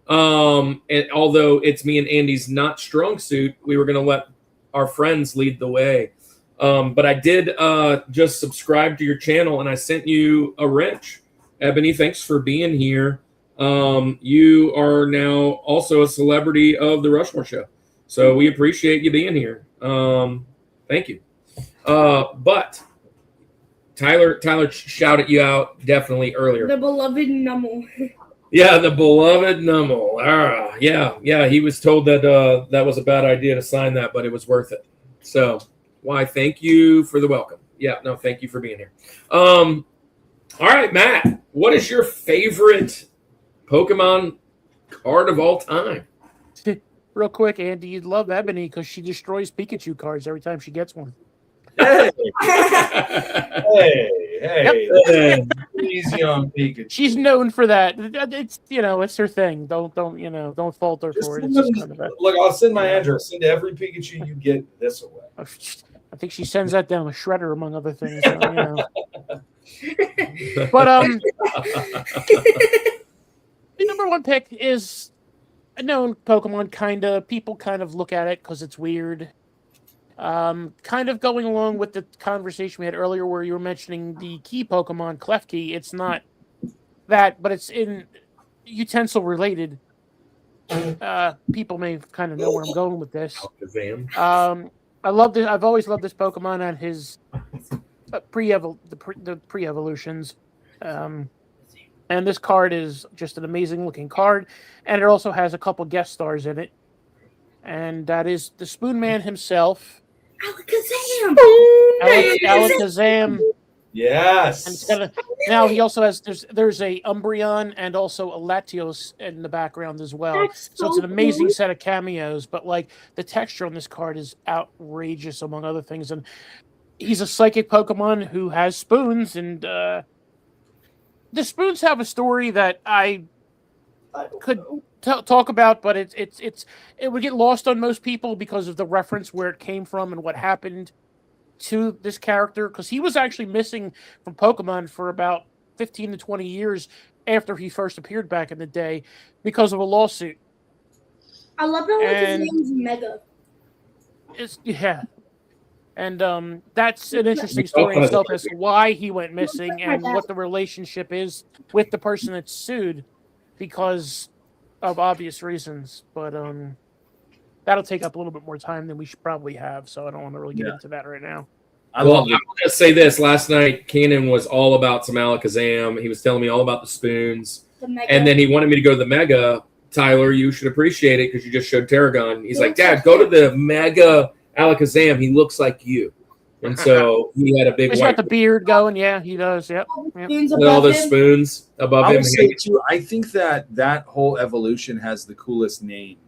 And although it's me and Andy's not strong suit, we were going to let our friends lead the way. But I did just subscribe to your channel, and I sent you a wrench. Ebony, thanks for being here. You are now also a celebrity of the Rushmore show, so we appreciate you being here. Thank you. But Tyler shouted you out definitely earlier. The beloved Nummel. Yeah, the beloved Nummel. Yeah. He was told that that was a bad idea to sign that, but it was worth it. So, why? Thank you for the welcome. Yeah, no, thank you for being here. All right, Matt, what is your favorite Pokemon card of all time? Real quick, Andy, you'd love Ebony because she destroys Pikachu cards every time she gets one. Hey, Yep. Easy on Pikachu. She's known for that. It's it's her thing. Don't fault her for it. It's just kind of a, Look, I'll send my address. Send every Pikachu you get this away. I think she sends that down with Shredder, among other things. So, But the number one pick is a known Pokemon. People kind of look at it because it's weird. Kind of going along with the conversation we had earlier where you were mentioning the key Pokemon, Klefki. It's not that, but it's in utensil related. People may kind of know where I'm going with this. I love this. I've always loved this Pokemon and his pre-evolutions. And this card is just an amazing looking card, and it also has a couple guest stars in it. And that is the Spoon Man himself. Alakazam. Yes. And it's now he also has there's a Umbreon and also a Latios in the background as well. So it's an amazing set of cameos. But like the texture on this card is outrageous, among other things. And he's a psychic Pokemon who has spoons, and the spoons have a story that I could talk about, but it would get lost on most people because of the reference where it came from and what happened to this character, because he was actually missing from Pokemon for about 15 to 20 years after he first appeared back in the day because of a lawsuit. I love how his name's Mega. And that's an interesting story in itself as to why he went missing and what the relationship is with the person that's sued, because of obvious reasons. But that'll take up a little bit more time than we should probably have, so I don't want to really get into that right now. I'm going to say this. Last night, Keenan was all about some Alakazam. He was telling me all about the spoons. And then he wanted me to go to the Mega. Tyler, you should appreciate it because you just showed Tarragon. He's like, Dad, go to the Mega Alakazam. He looks like you. And so he had a big He's got the beard going. Yeah, he does. Yep. With all the spoons above him. I think that whole evolution has the coolest name.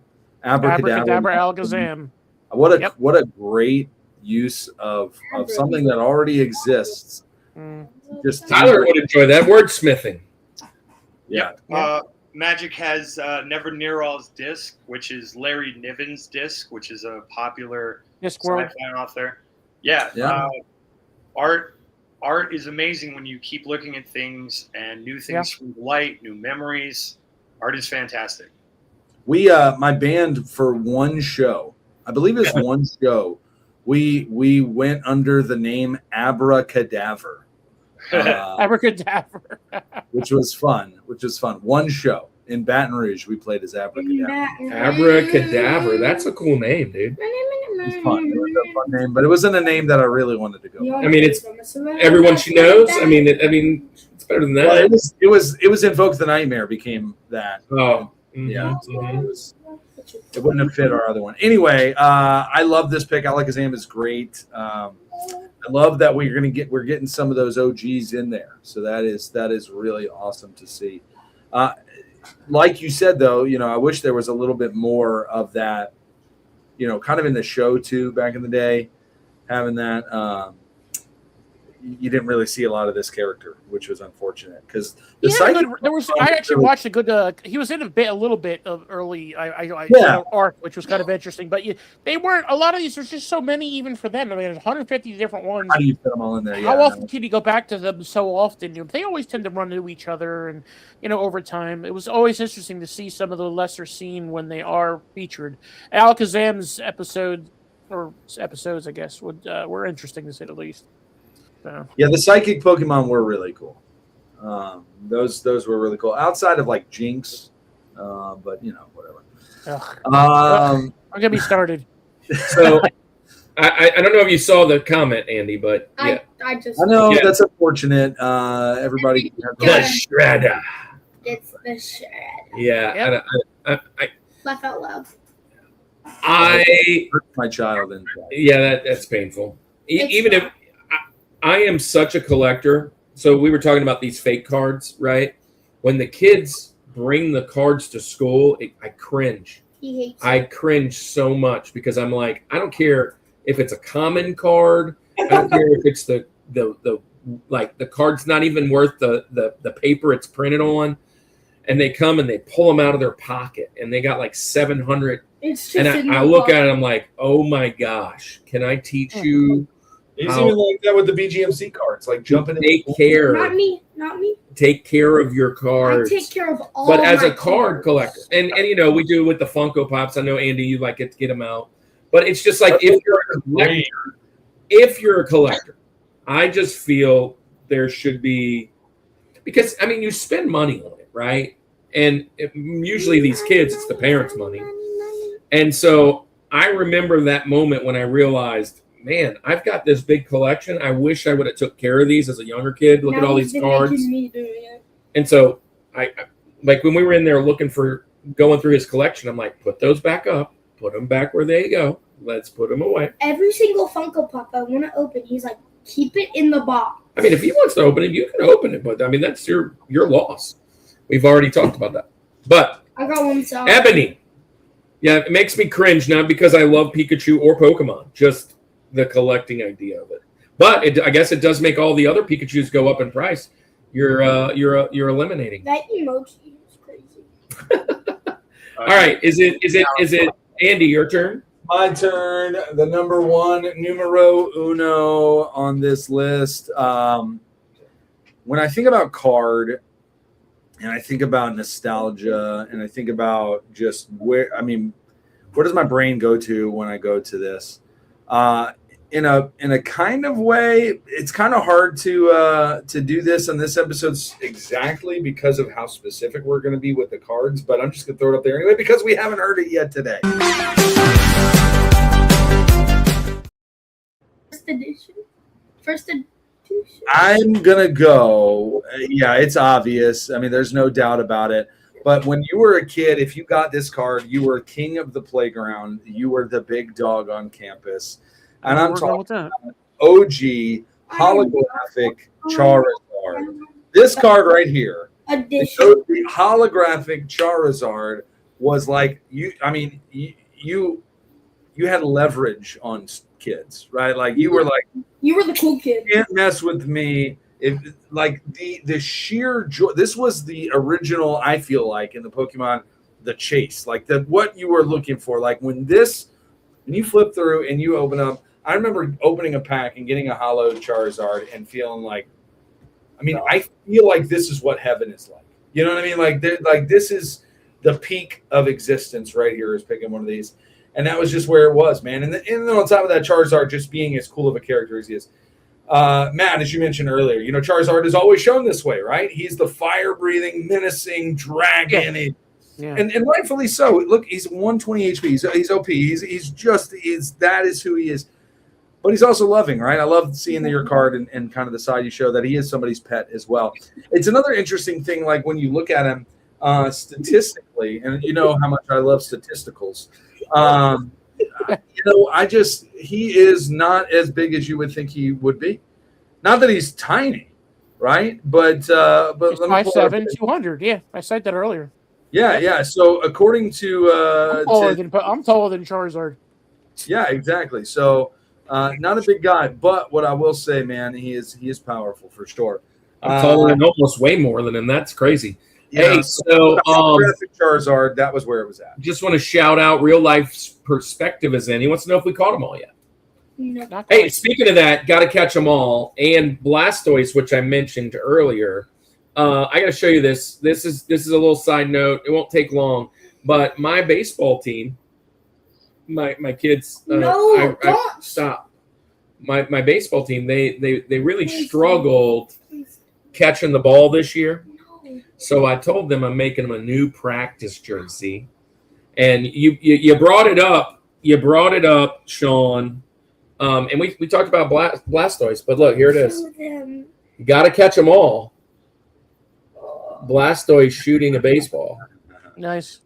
Abracadabra Alakazam. What a great use of something that already exists. Just Tyler would enjoy that wordsmithing. Yeah. Magic has Never Near All's disc, which is Larry Niven's disc, which is a popular sci-fi author. Yeah. Art is amazing when you keep looking at things and new things from light, new memories. Art is fantastic. We my band, for one show, I believe it's one show, we went under the name Abracadaver. Abracadaver. which was fun. One show in Baton Rouge, we played as Abracadaver. Abracadaver. That's a cool name, dude. It's fun. It was a fun name, but it wasn't a name that I really wanted to go with. I mean, it's everyone she knows. I mean, it's better than that. Well, it was Invoke the Nightmare became that. Oh, yeah. It wouldn't have fit our other one. Anyway, I love this pick. Alakazam is great. I love that we're getting some of those OGs in there. So that is really awesome to see. Like you said, though, I wish there was a little bit more of that, kind of in the show too, back in the day, having that. You didn't really see a lot of this character, which was unfortunate because I actually watched a good. He was in a little bit of early arc, which was kind of interesting. But they weren't a lot of these. There's just so many even for them. I mean, there's 150 different ones. How do you put them all in there? How often can you go back to them so often? They always tend to run into each other, and over time, it was always interesting to see some of the lesser seen when they are featured. Alakazam's episode or episodes, I guess, were interesting to say the least. So. Yeah, the psychic Pokemon were really cool. Those were really cool. Outside of like Jinx, but whatever. Don't get me started. So I don't know if you saw the comment, Andy, but yeah. I know Yeah. that's unfortunate. Everybody The Shredder. It's the shredder. Yeah. Yep. Laugh out loud. hurt my child inside. Yeah, that's painful. It's Even if I am such a collector. So we were talking about these fake cards, right? When the kids bring the cards to school, I cringe. He hates I cringe so much because I'm like, I don't care if it's a common card. I don't care if it's the like the card's not even worth the paper it's printed on. And they come and they pull them out of their pocket and they got like 700. It's just And I look at it, I'm like, oh my gosh, can I teach you? He's even like that with the BGMC cards, like jumping in. Take care. Not me. Take care of your cards. I take care of all. But as my a card cards. collector, and we do it with the Funko Pops. I know Andy, you like it to get them out, but it's just like if you're a collector, I just feel there should be, because I mean you spend money on it, right? And usually these kids, it's the parents' money, and so I remember that moment when I realized, man, I've got this big collection. I wish I would have took care of these as a younger kid. Look at all these cards. And so I like when we were in there going through his collection, I'm like, put those back up, put them back where they go. Let's put them away. Every single Funko Pop I want to open, he's like, keep it in the box. I mean, if he wants to open it, you can open it, but I mean, that's your loss. We've already talked about that. But I got one myself. Ebony. Yeah, it makes me cringe, not because I love Pikachu or Pokemon, just the collecting idea of it. But I guess it does make all the other Pikachus go up in price. You're eliminating. That emoji is crazy. All right, is it Andy, your turn? My turn. The number one, numero uno on this list. When I think about card, and I think about nostalgia, and I think about just where does my brain go to when I go to this? In a kind of way, it's kind of hard to do this on this episode exactly because of how specific we're going to be with the cards. But I'm just going to throw it up there anyway because we haven't heard it yet today. First edition. I'm gonna go. Yeah, it's obvious. I mean, there's no doubt about it. But when you were a kid, if you got this card, you were king of the playground. You were the big dog on campus. And I'm talking about OG holographic Charizard. This card right here, Edition. the holographic Charizard was like you had leverage on kids, right? Like you were the cool kid. You can't mess with me. If like the sheer joy, this was the original. I feel like in the Pokemon, the chase, like what you were looking for. Like when you flip through and you open up. I remember opening a pack and getting a hollow Charizard and feeling like, I feel like this is what heaven is like. You know what I mean? Like this is the peak of existence right here is picking one of these. And that was just where it was, man. And then on top of that, Charizard just being as cool of a character as he is. Matt, as you mentioned earlier, Charizard is always shown this way, right? He's the fire-breathing, menacing dragon. Yeah. And rightfully so. Look, he's 120 HP. He's OP. That is who he is. But he's also loving, right? I love seeing your card and kind of the side you show that he is somebody's pet as well. It's another interesting thing, like when you look at him statistically, and you know how much I love statisticals. He is not as big as you would think he would be. Not that he's tiny, right? But he's let me 5'7", 200. Yeah, I said that earlier. Yeah. So according to I'm taller than Charizard. Yeah, exactly. So not a big guy, but what I will say, man, he is powerful for sure. I'm taller than almost way more than him. That's crazy. Yeah, hey, so Charizard, that was where it was at. Just want to shout out Real Life Perspective is in. He wants to know if we caught them all yet. No. Hey, speaking of that, got to catch them all. And Blastoise, which I mentioned earlier. I got to show you this. This is a little side note. It won't take long. But my baseball team my kids. No, I don't. stop. My baseball team. They really struggled catching the ball this year. No. So I told them I'm making them a new practice jersey. And you brought it up. You brought it up, Sean. And we talked about Blastoise, but look, here it is. You got to catch them all. Blastoise shooting a baseball. Nice.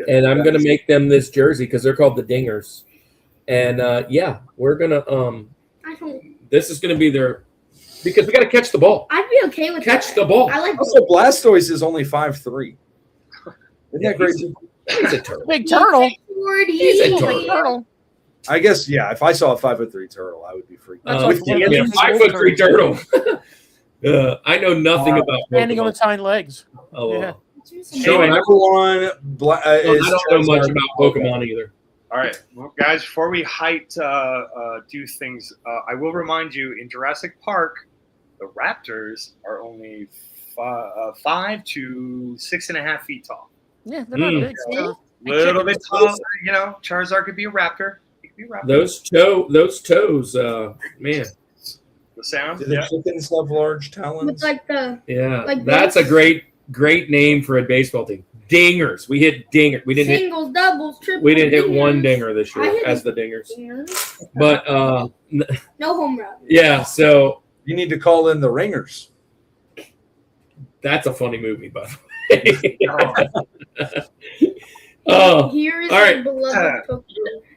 And I'm going to make them this jersey because they're called the Dingers. And yeah, we're going to I don't. this is going to be their because we got to catch the ball. I'd be okay with Catch that. the ball. I like. Also, Blastoise is only 5'3". Isn't that great? He's a turtle. Big turtle. He's a turtle. I guess, yeah, if I saw a 5'3" turtle, I would be freaked out. That's like Yeah, 5'3" turtle. I know nothing about Standing on Pokemon. its hind legs. Oh, Yeah. So number one, I don't know much about Pokemon either. All right, well, guys, before we do things, I will remind you, in Jurassic Park, the raptors are only 5 to 6.5 feet tall. Yeah, they're not big. A little bit tall. You know, Charizard could be a raptor. He could be a raptor. Those toes, man. The sound. Do the chickens have large talons? With like the Yeah, like that's this. a great name for a baseball team. Dingers. We hit dinger. We didn't hit. Singles, doubles, triples. We didn't hit dingers. one dinger this I year hit as a the Dingers. Dingers. But No home run. yeah, so You need to call in the ringers. that's a funny movie, by the way. Oh, Here is all right. my beloved Pokemon.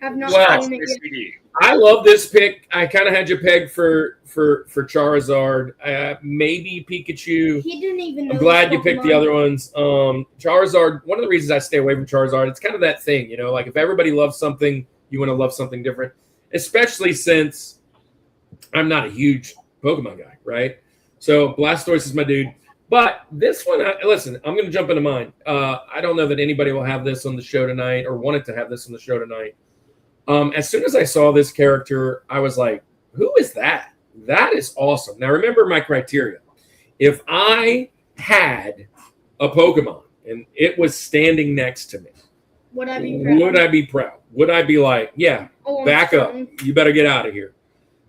Have not Wow. seen it yet. CD. I love this pick. I kind of had you pegged for Charizard, maybe Pikachu. He didn't even know. I'm glad you Pokemon. picked the other ones. Charizard, one of the reasons I stay away from Charizard, it's kind of that thing, you know, like if everybody loves something, you want to love something different, especially since I'm not a huge Pokemon guy, right? So Blastoise is my dude. But this one, listen, I'm going to jump into mine. I don't know that anybody will have this on the show tonight or wanted to have this on the show tonight. As soon as I saw this character, I was like, who is that? That is awesome. Now, remember my criteria. If I had a Pokemon and it was standing next to me, Would I be proud? would I be proud? Would I be like, yeah, Oh, I'm back up. sorry. You better get out of here.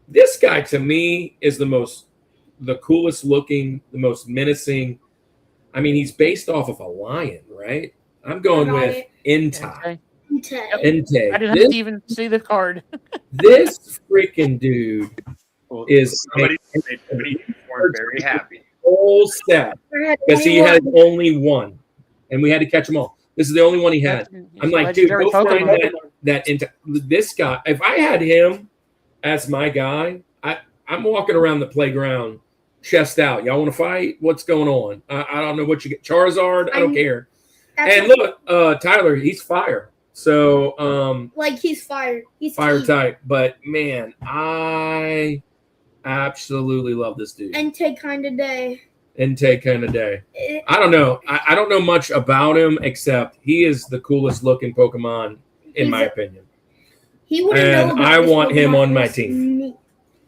This guy, to me, is the coolest looking, the most menacing. I mean, he's based off of a lion, right? I'm going with Entei. Okay. Entei. I didn't have to even see the card. This freaking dude Well, is somebody made Unicorn very happy. whole set because he had only one, and we had to catch them all. This is the only one he had. I'm like, dude, go find that Entei. This guy. If I had him as my guy, I'm walking around the playground, chest out. Y'all want to fight? What's going on? I don't know what you get. Charizard, I don't care. And look, Tyler, he's fire. So, like he's fire. He's fire key. type. But man, I absolutely love this dude. Entei kind of day. Entei kind of day. I don't know. I don't know much about him except he is the coolest looking Pokemon in my opinion. He wouldn't know And about I this want him Pokemon on my unless team. me.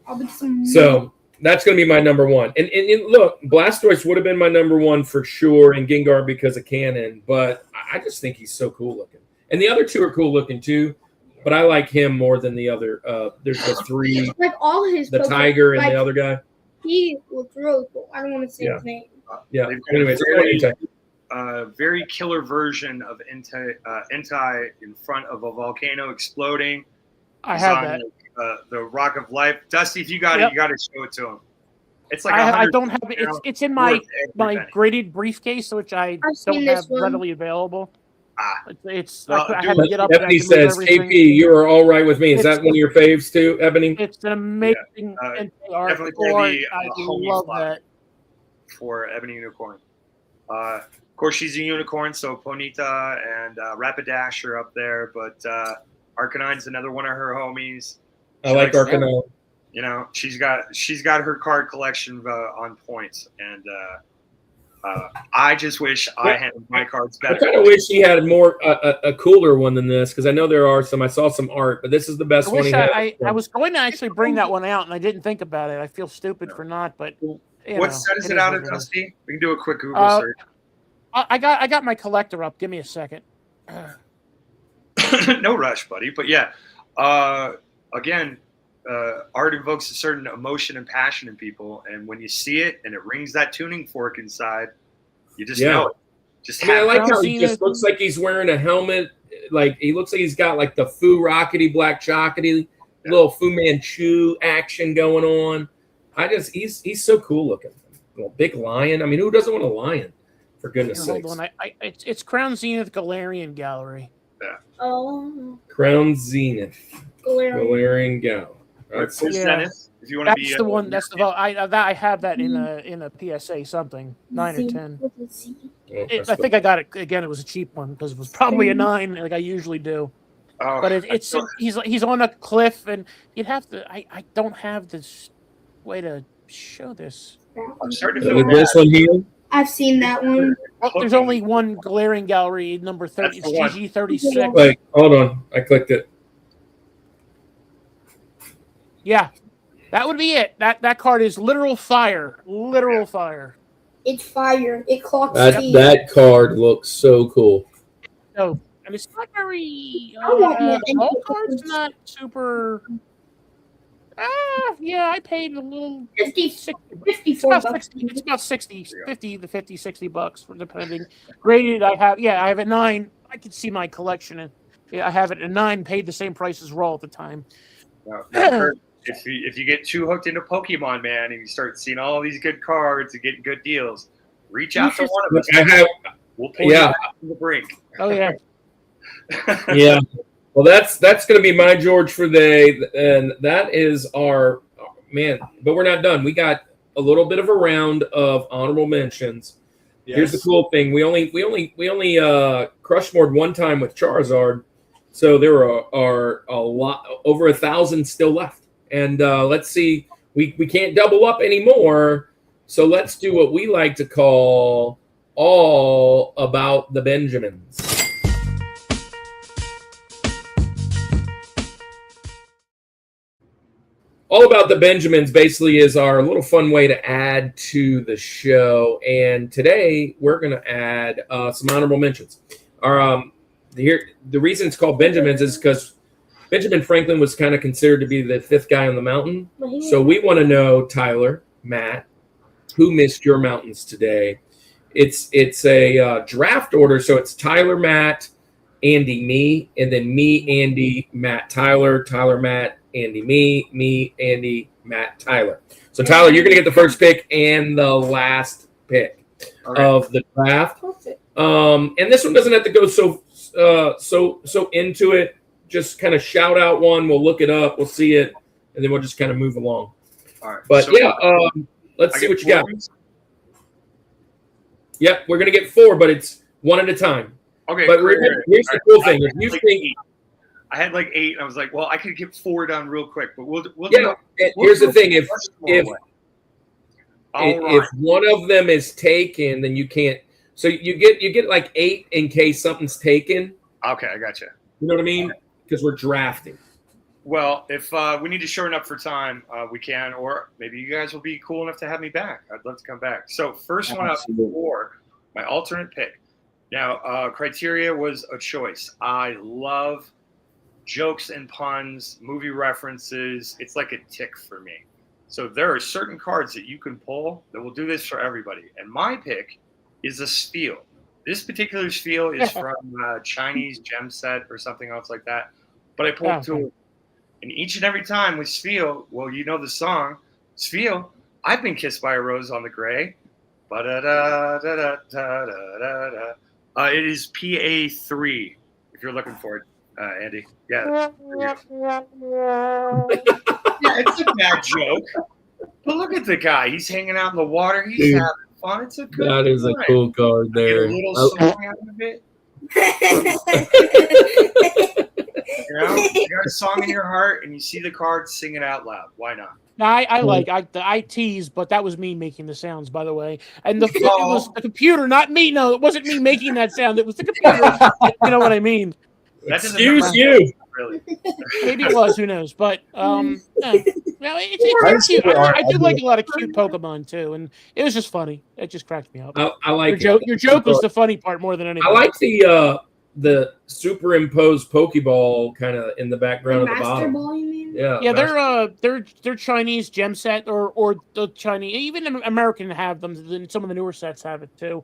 I'll be some. So that's going to be my number one. And look, Blastoise would have been my number one for sure, and Gengar because of Cannon. But I just think he's so cool looking. And the other two are cool looking too, but I like him more than the other. There's the three, like all his the Pokemon, tiger and like, the other guy. He looks really cool. I don't want to say his name. Yeah. They've got Anyways, a very killer version of Entei in front of a volcano exploding. I It's have on, that. The Rock of Life. Dusty, if you got it, you got to show it to him. It's like I 100 don't have it. It's in my every graded briefcase, which I I've don't seen this have one. readily available. Well, I had to get up. and I Ebony had to move says, everything. KP, you are all right with me. Is that one of your faves too, Ebony? It's an amazing art. definitely for the, I homie love flop. that. for Ebony Unicorn. Of course, she's a unicorn, so Ponyta and Rapidash are up there, but Arcanine's another one of her homies. I like Arcanine. You know, she's got her card collection on points, and I just wish I had my cards I better. kind of wish he had a cooler one than this because I know there are some. I saw some art, but this is the best I one he wish had. I was going to actually bring that one out, and I didn't think about it. I feel stupid for not, but What set is it out of, Dusty? We can do a quick Google search. I got my collector up. Give me a second. No rush, buddy. But yeah, again, art evokes a certain emotion and passion in people, and when you see it and it rings that tuning fork inside, you just know it. Just I like how he just looks like he's wearing a helmet. Like he looks like he's got like the Fu Rockety Black Chockety little Fu Manchu action going on. He's so cool looking. Big lion. I mean, who doesn't want a lion? For goodness sakes. Hold on. It's Crown Zenith Galarian Gallery. Yeah. Oh. Crown Zenith. Galarian. Gal. If you want to be the one. That's the vote. I have that in a PSA something 9 or 10. I think I got it again. It was a cheap one because it was probably a 9, like I usually do. But he's on a cliff, and you'd have to. I don't have this way to show this. I'm starting to feel this one here. I've seen that one. Well, there's only one Galarian Gallery, number 30. It's GG36. Wait, hold on. I clicked it. Yeah, that would be it. That card is literal fire. Literal fire. It's fire. It clocks speed. That card looks so cool. So, and it's not very. want more All cards not super. Yeah, I paid a little. 54 bucks. It's about 60 to 60 bucks for depending. Graded, I have a 9. I can see my collection, and I have it at 9. Paid the same price as Raw at the time. If you get too hooked into Pokemon, man, and you start seeing all these good cards and getting good deals, reach out to one of us. We'll pull you out from the brink. Oh yeah. Yeah. Well, that's going to be my George for the day, and that is our man. But we're not done. We got a little bit of a round of honorable mentions. Yes. Here's the cool thing: we only Rushmored one time with Charizard, so there are a lot over 1,000 still left. And let's see, we can't double up anymore. So let's do what we like to call all about the Benjamins. All About the Benjamins basically is our little fun way to add to the show. And today we're going to add some honorable mentions. The reason it's called Benjamins is because Benjamin Franklin was kind of considered to be the 5th guy on the mountain. So we want to know, Tyler, Matt, who missed your mountains today? It's a draft order. So it's Tyler, Matt, Andy, me, and then me, Andy, Matt, Tyler, Matt, Andy, me, Andy, Matt, Tyler. So Tyler, you're going to get the first pick and the last pick of the draft. And this one doesn't have to go so into it. Just kind of shout out one. We'll look it up. We'll see it, and then we'll just kind of move along. All right. But let's see what you got. Yep, we're going to get 4, but it's one at a time. Okay. But here's the cool thing: if you think. I had like 8, and I was like, "Well, I could get 4 done real quick." But we'll here's the thing: if one of them is taken, then you can't. So you get like 8 in case something's taken. Okay, I got you. You know what I mean? Because we're drafting. Well, if we need to shorten up for time, we can, or maybe you guys will be cool enough to have me back. I'd love to come back. So first one up for my alternate pick. Now, criteria was a choice. I love jokes and puns, movie references. It's like a tick for me. So there are certain cards that you can pull that will do this for everybody. And my pick is a Spiel. This particular Spiel is from Chinese gem set or something else like that. But I pulled 2. And each and every time with Spiel, well, you know the song, Spiel, I've been kissed by a rose on the gray. It is PA3, if you're looking for it. Andy. Yeah. It's a bad joke. But look at the guy. He's hanging out in the water. He's having fun. It's a good That is a cool card there. Get a little song out of it. You know, you got a song in your heart and you see the card, sing it out loud. Why not? I tease, but that was me making the sounds, by the way. And it was the computer, not me. No, it wasn't me making that sound. It was the computer. You know what I mean? Excuse you. Really. Maybe it was. Who knows? But it's cute. I do like a lot of cute Pokemon too, and it was just funny. It just cracked me up. I like your joke was the funny part more than anything. I like the superimposed Pokeball kind of in the background The of the Master bottom. Ball, you mean? Yeah, they're Chinese gem set or the Chinese, even American have them. Then some of the newer sets have it too.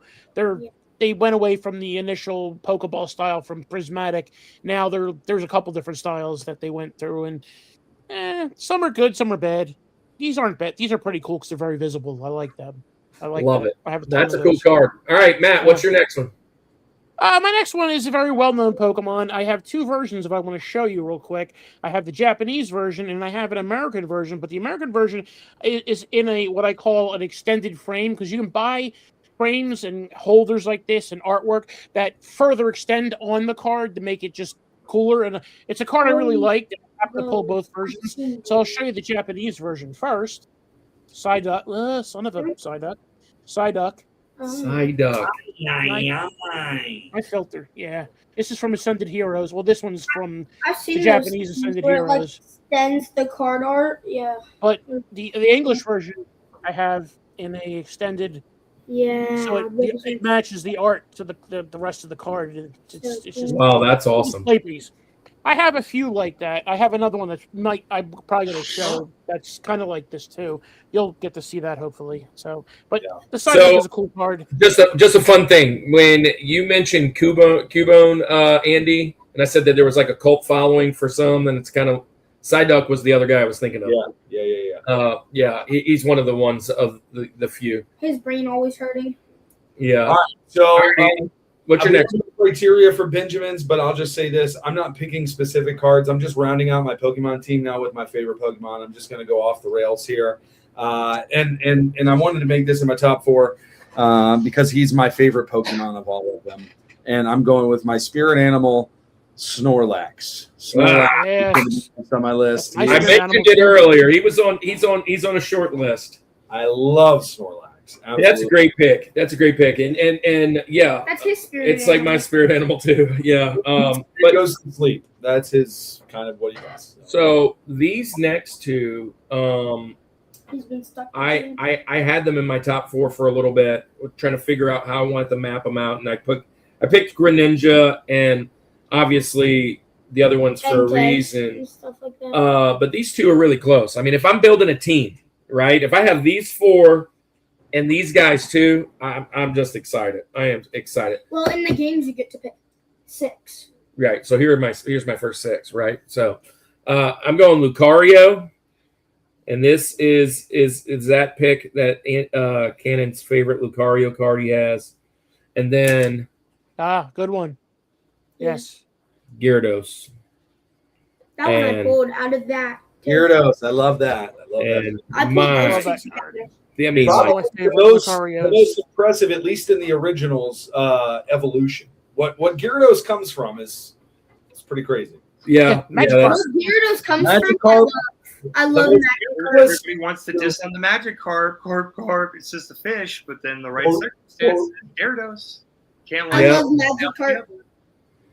They went away from the initial Pokeball style from prismatic. Now there's a couple different styles that they went through, and some are good, some are bad. These aren't bad. These are pretty cool because they're very visible. I like them. I love that. it. I have a ton That's of a cool those. card. All right, Matt, what's your next one? My next one is a very well-known Pokemon. I have two versions if I want to show you real quick. I have the Japanese version and I have an American version, but the American version is in a what I call an extended frame because you can buy frames and holders like this and artwork that further extend on the card to make it just cooler. And it's a card I really like. I have to pull both versions. So I'll show you the Japanese version first. Psyduck. Son of a Psyduck. Psyduck. Psyduck. My filter, yeah. This is from Ascended Heroes. Well, this one's from I've seen the Japanese Ascended where it, like, Heroes. extends the card art. Yeah. But the English version I have in a extended, Yeah. so it matches the art to the rest of the card. It's just Wow, that's awesome. play piece. I have a few like that. I have another one I'm probably going to show that's kind of like this too. You'll get to see that hopefully. So, but the Psyduck is a cool card. Just a fun thing. When you mentioned Cubone, Andy, and I said that there was like a cult following for some, and it's kind of Psyduck was the other guy I was thinking of. Yeah. He's one of the ones of the few. His brain always hurting. Yeah. All right, so what's your next criteria for Benjamins? But I'll just say this: I'm not picking specific cards. I'm just rounding out my Pokemon team now with my favorite Pokemon. I'm just going to go off the rails here, and I wanted to make this in my top 4 because he's my favorite Pokemon of all of them, and I'm going with my spirit animal, Snorlax. Yes. Is on my list. I I mentioned it earlier. He's on a short list. I love Snorlax. Absolutely. That's a great pick. And yeah, That's his spirit. it's like my spirit animal too. Yeah. But But goes to sleep. That's his kind of what he does. so these next two, He's been stuck. I had them in my top 4 for a little bit, trying to figure out how I wanted to map them out, and I picked Greninja and obviously the other ones for a reason. Stuff like that. But these two are really close. I mean, if I'm building a team, right? If I have these 4 and these guys too, I'm just excited. I am excited. Well, in the games you get to pick 6. Right. So here's my first 6. Right. So I'm going Lucario, and this is that pick that Cannon's favorite Lucario card he has, and then good one. Yes. Gyarados. That one I And- pulled out of that. Gyarados. I love that. And I pulled my, those that two card. together. I mean, Probably like, my favorite the Lucarios. most impressive, at least in the originals, evolution. What Gyarados comes from is pretty crazy. yeah, Magikarp. that's- Where Gyarados comes Magikarp. from, I love Magikarp. Everybody wants to diss on the Magikarp, Carp. It's just a fish, but then the right circumstances, Gyarados. Can't I Yeah. love Magikarp.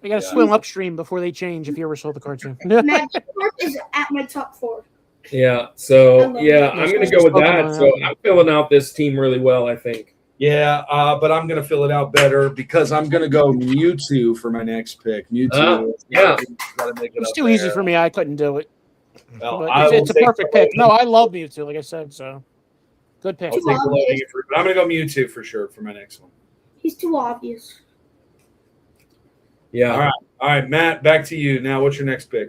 You got to swim upstream before they change if you ever saw the cartoon. Magikarp is at my top 4. yeah. So love yeah, that. I'm gonna go with that. So I'm filling out this team really well, I think. Yeah, but I'm going to fill it out better because I'm going to go Mewtwo for my next pick. Mewtwo. Yeah. Gotta make it It's up too easy there. for me. I couldn't do it. Well, But I will it's a take perfect the pick. No, I love Mewtwo, like I said. So good pick. I'll take the low-hanging fruit, but I'm going to go Mewtwo for sure for my next one. He's too obvious. Yeah. All right, Matt, back to you. Now, what's your next pick?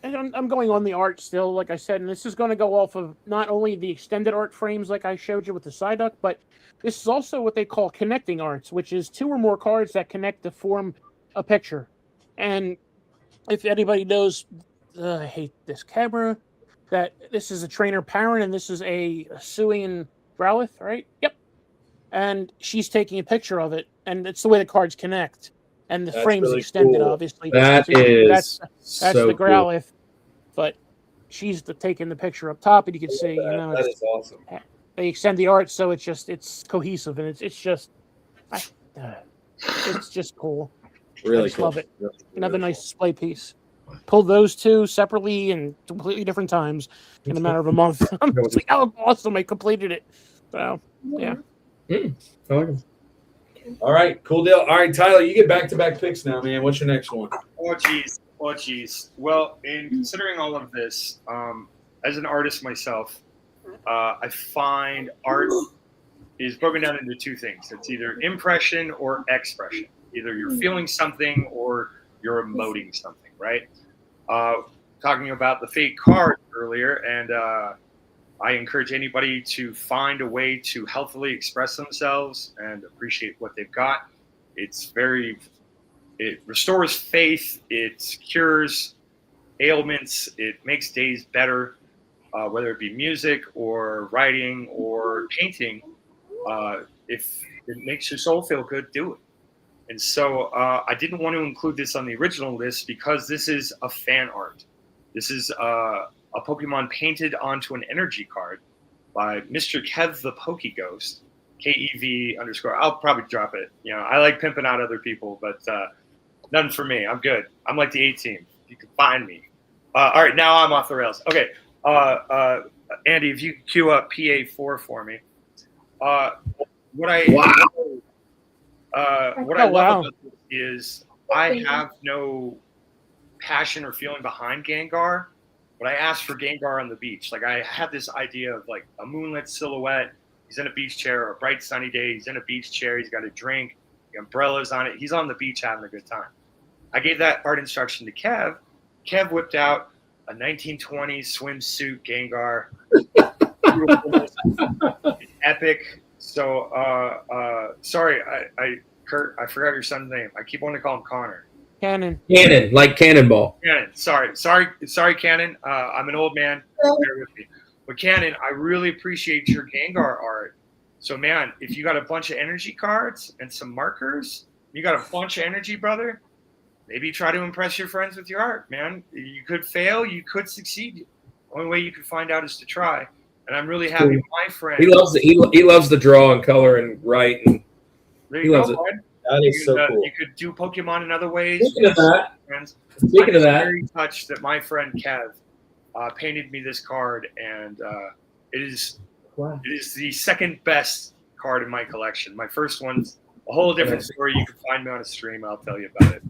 And I'm going on the art still, like I said, and this is going to go off of not only the extended art frames like I showed you with the Psyduck, but this is also what they call connecting arts, which is 2 or more cards that connect to form a picture. And if anybody knows, I hate this camera, that this is a trainer parent and this is a Suian Growlithe, right? Yep. And she's taking a picture of it, and it's the way the cards connect. And the That's frame's really extended, cool. obviously. That's That's so the cool. Growlithe, but she's taking the picture up top, and you can see, That is awesome. they extend the art, so it's cohesive, and it's just cool. Really I just cool. love it. Really, Another really nice display piece. Pull those 2 separately and completely different times in a matter of a month. I'm just like, oh, awesome! I completed it. So yeah. I like 'em. All right, cool deal. All right, Tyler, you get back-to-back picks now, man. What's your next one? Oh, geez. Well, in considering all of this, as an artist myself, I find art is broken down into two things. It's either impression or expression. Either you're feeling something or you're emoting something, right? Talking about the fake card earlier, and I encourage anybody to find a way to healthily express themselves and appreciate what they've got. It restores faith, it cures ailments, it makes days better, whether it be music or writing or painting. If it makes your soul feel good, do it. And so I didn't want to include this on the original list because this is a fan art. This is a Pokemon painted onto an energy card by Mr. Kev the Pokeghost, KEV_. I'll probably drop it. You know, I like pimping out other people, but nothing for me. I'm good. I'm like the A-team. You can find me. All right, now I'm off the rails. Okay, Andy, if you could cue up PA4 for me. What I love about this is I have no passion or feeling behind Gengar, but I asked for Gengar on the beach. Like, I had this idea of like a moonlit silhouette. He's in a beach chair, or a bright sunny day. He's in a beach chair. He's got a drink, the umbrellas on it. He's on the beach having a good time. I gave that art instruction to Kev. Kev whipped out a 1920s swimsuit Gengar. It's epic. So, sorry, Kurt, I forgot your son's name. I keep wanting to call him Connor. Cannon, like Cannonball. Cannon. Sorry, Cannon. I'm an old man. Bear with me. But Cannon, I really appreciate your Gengar art. So, man, if you got a bunch of energy cards and some markers, you got a bunch of energy, brother, maybe try to impress your friends with your art, man. You could fail. You could succeed. The only way you can find out is to try. And I'm really happy my friend. He loves the draw and color and write. And there you go, it. bud. That is so cool. You could do Pokemon in other ways. Speaking of that, I'm very touched that my friend Kev painted me this card, and it is the second best card in my collection. My first one's a whole different story. You can find me on a stream. I'll tell you about it.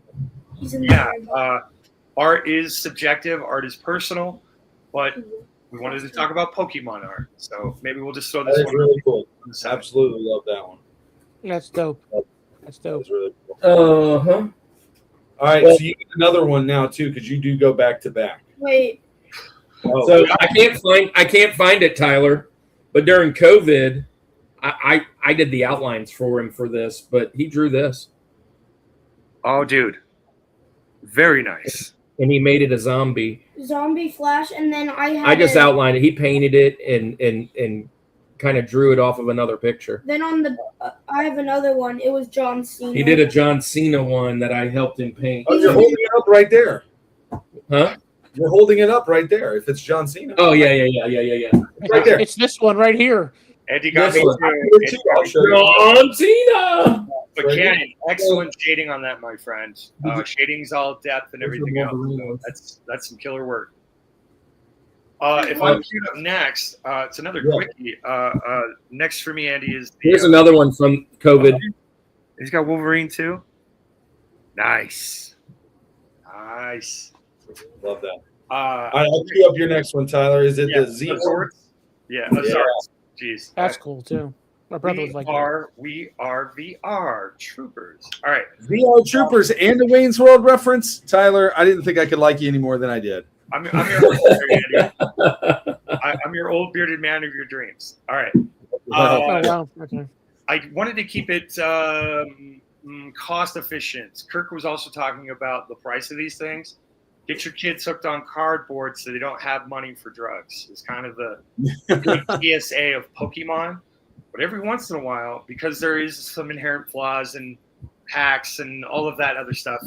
Yeah, art is subjective. Art is personal, but we wanted to talk about Pokemon art, so maybe we'll just throw this one. That's really cool. Absolutely love that one. That's dope. That's dope. That was really cool. Uh-huh. All right, so you get another one now too, because you do go back to back. Wait. Oh. So I can't find it, Tyler. But during COVID, I did the outlines for him for this, but he drew this. Oh, dude, very nice. And he made it a zombie Flash, and then I just outlined it. He painted it and kind of drew it off of another picture. Then on the I have another one. It was John Cena. He did a John Cena one that I helped him paint. Oh, you're holding it up right there. Huh? You're holding it up right there. If it's John Cena. Oh yeah. Right there. It's this one right here. Eddie got This me one. too. I'll show you. John Cena. But Right Cannon, excellent shading on that, my friend. Shading's all depth and everything else. So that's some killer work. If I'm queued up next, it's another quickie. Next for me, Andy, is Here's another one from COVID. He's got Wolverine too. Nice. Love that. I'll queue up your next one, Tyler. Is it the Z? Yeah. Jeez. That's cool too. My brother was like we are VR troopers. All right. VR troopers and a Wayne's World reference. Tyler, I didn't think I could like you any more than I did. I'm your old bearded, I'm your old bearded man of your dreams. All right. wow. Okay. I wanted to keep it cost efficient. Kirk was also talking about the price of these things. Get your kids hooked on cardboard so they don't have money for drugs. It's kind of the good PSA of Pokemon. But every once in a while, because there is some inherent flaws and hacks and all of that other stuff,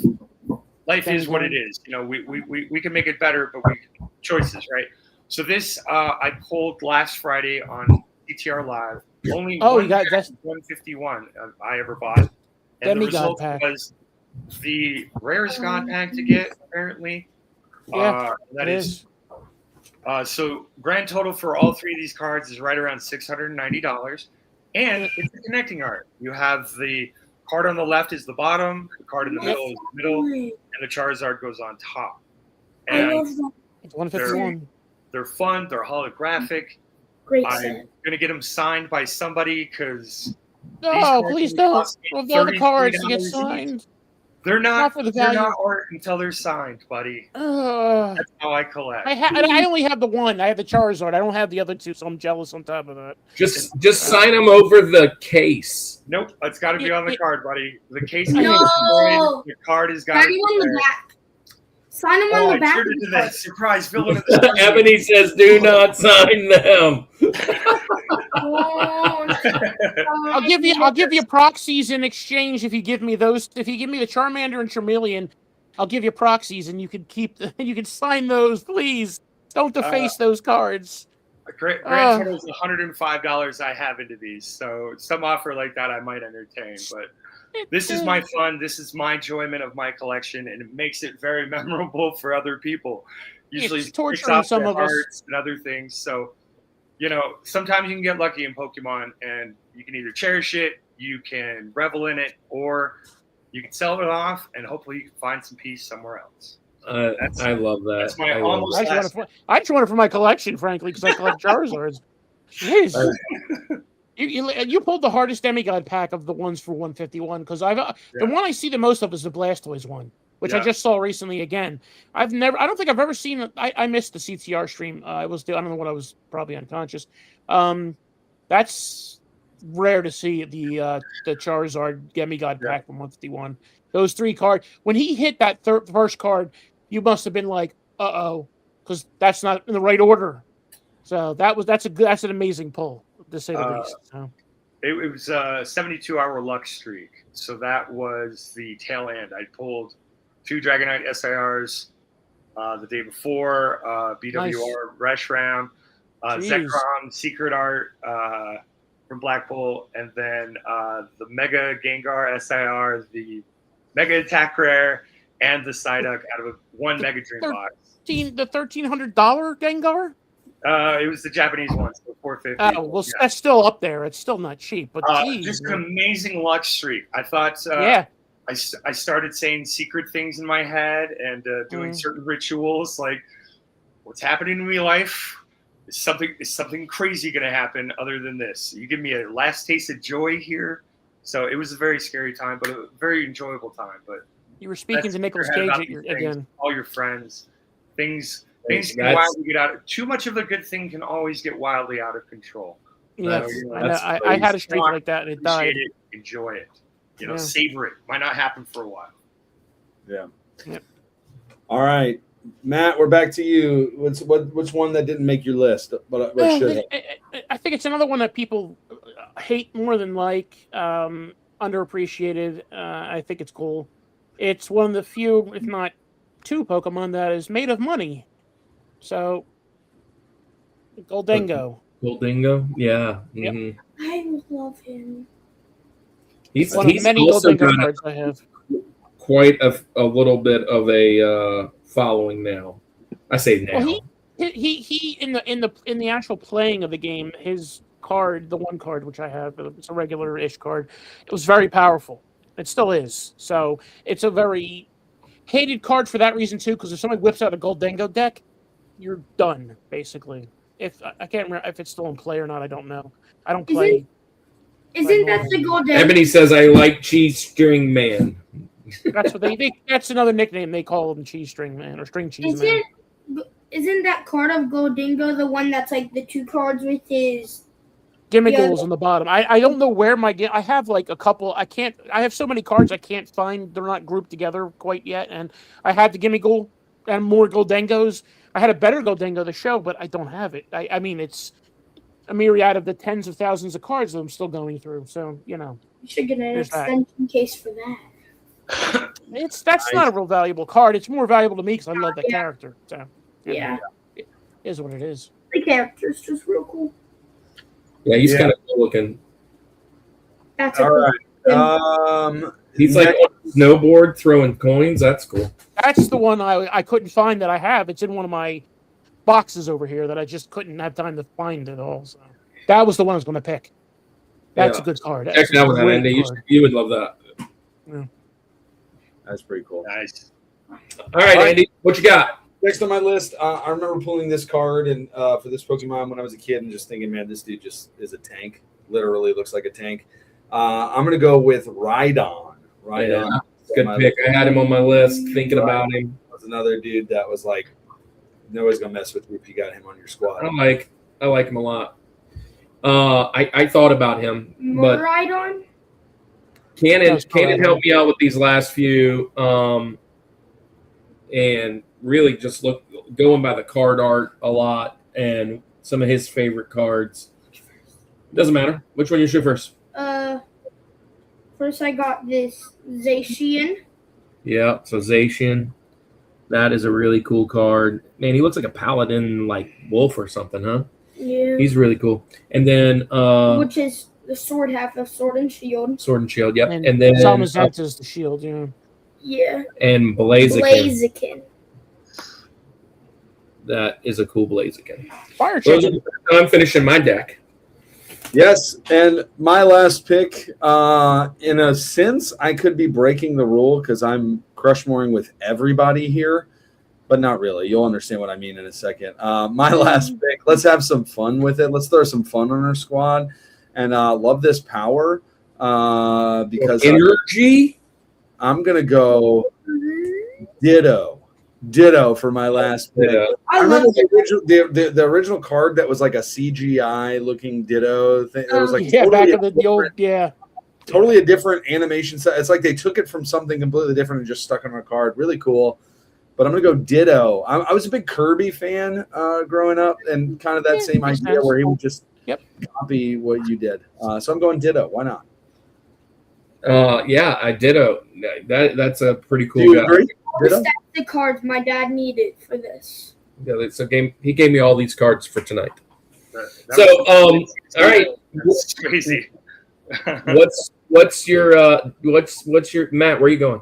life is what it is. You know, we can make it better, but we choices, right? So this I pulled last Friday on DTR Live. Only one 151 I ever bought. And the result was the rarest God pack to get, apparently. Yeah, that is. So grand total for all three of these cards is right around $690. And it's a connecting art. You have the card on the left is the bottom, the card in the middle is the middle, and the Charizard goes on top. And I love that. It's 151. they're fun. They're holographic. Great I'm set. gonna get them signed by somebody because No, please don't. Of all the cards to get signed. they're not for the they're value. not art until they're signed, buddy. Uh, That's how I collect. I only have the one. I have the Charizard. I don't have the other two, so I'm jealous on top of that. Just sign them over the case. Nope, it's got to be on the card, buddy. The case is No. destroyed. The card has got Sign to him be on the there. back. Sign him Oh, on I the back. turned of into the that card. surprise villain of the Ebony says, "Do not sign them." Oh, I'll give you proxies in exchange if you give me those. If you give me the Charmander and Charmeleon, I'll give you proxies, and you can you can sign those, please. Don't deface those cards. Grand total is $105 I have into these, so some offer like that I might entertain. But this is my fun. This is my enjoyment of my collection, and it makes it very memorable for other people. Usually, It's it torturing takes off some their of us. hearts and other things. So, sometimes you can get lucky in Pokemon, and you can either cherish it, you can revel in it, or you can sell it off, and hopefully you can find some peace somewhere else. I love that. That's my I love almost that. I just want it for my collection, frankly, because I collect Charizards. Jeez. You pulled the hardest demigod pack of the ones for 151 because the one I see the most of is the Blastoise one, which I just saw recently again. I don't think I've ever seen it. I missed the CTR stream. I don't know what I was probably unconscious. That's rare to see the Charizard demigod pack from 151. Those 3 cards. When he hit that first card, you must have been like, "Uh-oh," because that's not in the right order. So that's an amazing pull, to say the least. So. It was a 72-hour luck streak, so that was the tail end. I pulled 2 Dragonite SIRs the day before, BWR Rush Round, Zekrom Secret Art from Blackpool, and then the Mega Gengar SIR, the Mega Attack Rare, and the Psyduck out of one Mega Dream box. The $1,300 Gengar? It was the Japanese one, so $450. Oh, well, that's still up there. It's still not cheap, but geez, just an amazing luck streak. I thought, I started saying secret things in my head and doing certain rituals, like, what's happening in my life? Is something crazy going to happen other than this? You give me a last taste of joy here. So it was a very scary time, but a very enjoyable time. But you were speaking to Nicolas Cage again. All your friends, things can wildly get out. Too much of a good thing can always get wildly out of control. Yes, I had a streak like that, and it died. It, enjoy it. Savor it. Might not happen for a while. Yeah. Yep. All right, Matt, we're back to you. Which one that didn't make your list, but should have? I think it's another one that people hate more than like, underappreciated. I think it's cool. It's one of the few, if not 2 Pokemon that is made of money. So, Goldengo. Goldengo, yeah. Mm-hmm. I love him. He's one of the many also Goldengo got cards I have. Quite a little bit of a following now. I say now. Well, he in the actual playing of the game, his card, the one card which I have, it's a regular-ish card, it was very powerful. It still is. So it's a very hated card for that reason too, because if somebody whips out a Goldengo deck, you're done basically. If I can't remember if it's still in play or not, I don't know. I don't play. Isn't that the Goldengo? Ebony says, "I like cheese string man." That's what they that's another nickname they call him, cheese string man or string cheese man. Isn't that card of Goldengo the one that's like the 2 cards with his Gimmicks on the bottom? I don't know where I have like a couple. I have so many cards I can't find. They're not grouped together quite yet. And I had the Gimmighoul and more Goldengos. I had a better Goldengo to show, but I don't have it. I mean, it's a myriad of the tens of thousands of cards that I'm still going through. So, You should get an extension case for that. That's not a real valuable card. It's more valuable to me because I love the character. So, Yeah. It is what it is. The character's just real cool. Yeah, he's kind of cool looking. That's all right. He's like on a snowboard throwing coins. That's cool. That's the one I couldn't find that I have. It's in one of my boxes over here that I just couldn't have time to find it all. So that was the one I was going to pick. That's a good card. Check that one out, Andy. You would love that. Yeah. That's pretty cool. Nice. All right, Andy, what you got? Next on my list, I remember pulling this card and for this Pokemon when I was a kid and just thinking, man, this dude just is a tank. Literally looks like a tank. I'm going to go with Rhydon. Rhydon. Yeah, good pick. I had him on my list, thinking about him. Was another dude that was like, nobody's going to mess with you if you got him on your squad. I like him a lot. I thought about him, but Rhydon? Cannon helped me out with these last few, and really just going by the card art a lot and some of his favorite cards. Doesn't matter. Which one you shoot first? First I got this Zacian. Yeah, so Zacian. That is a really cool card. Man, he looks like a paladin, like wolf or something, huh? Yeah. He's really cool. And then which is the sword half of Sword and Shield. Sword and Shield, yep. And then Zamazenta is the shield, yeah. Yeah. And Blaziken. Blaziken. That is a cool Blaziken. Fire chicken. I'm finishing my deck. Yes, and my last pick, in a sense, I could be breaking the rule because I'm Rushmoring with everybody here, but not really. You'll understand what I mean in a second. My last pick, let's have some fun with it. Let's throw some fun on our squad, and love this power because energy. I'm going to go Ditto for my last pick. Yeah. I remember the original card that was like a CGI looking Ditto thing. It was like back of the old, totally a different animation set. It's like they took it from something completely different and just stuck it on a card. Really cool. But I'm gonna go Ditto. I was a big Kirby fan growing up, and kind of that same idea where he would just copy what you did. So I'm going Ditto. Why not? Yeah, I Ditto. That's a pretty cool Do you guy. agree? The cards my dad needed for this. Yeah, he gave me all these cards for tonight. That All right. That's crazy. What's your Matt? Where are you going?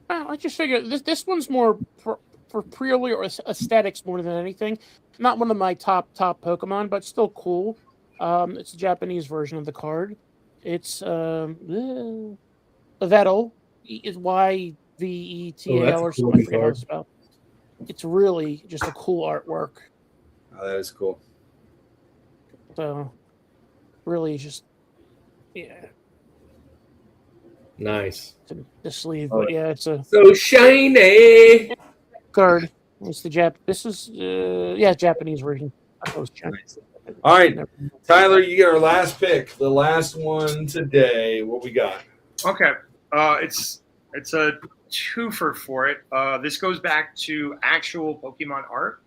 I just figured this one's more for purely or aesthetics more than anything. Not one of my top Pokemon, but still cool. It's a Japanese version of the card. It's Vettel. Is YVETAL or something. I forget how it's spelled. It's really just a cool artwork. Oh, that is cool. So, really, just Nice. The sleeve, but yeah, it's a so shiny card. It's the This is Japanese version. I thought it was Chinese. All right, Tyler, you get our last pick, the last one today. What we got? Okay, it's a twofer for it. This goes back to actual Pokemon art.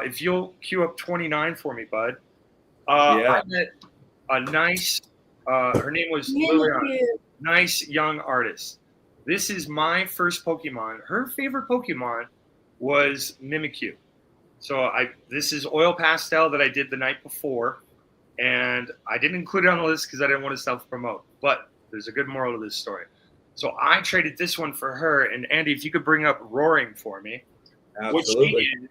If you'll queue up 29 for me, bud. I met a nice. Her name was Liliana. Nice young artist. This is my first Pokemon. Her favorite Pokemon was Mimikyu. So this is oil pastel that I did the night before, and I didn't include it on the list because I didn't want to self-promote. But there's a good moral to this story. So I traded this one for her. And Andy, if you could bring up Roaring for me. Absolutely. What she did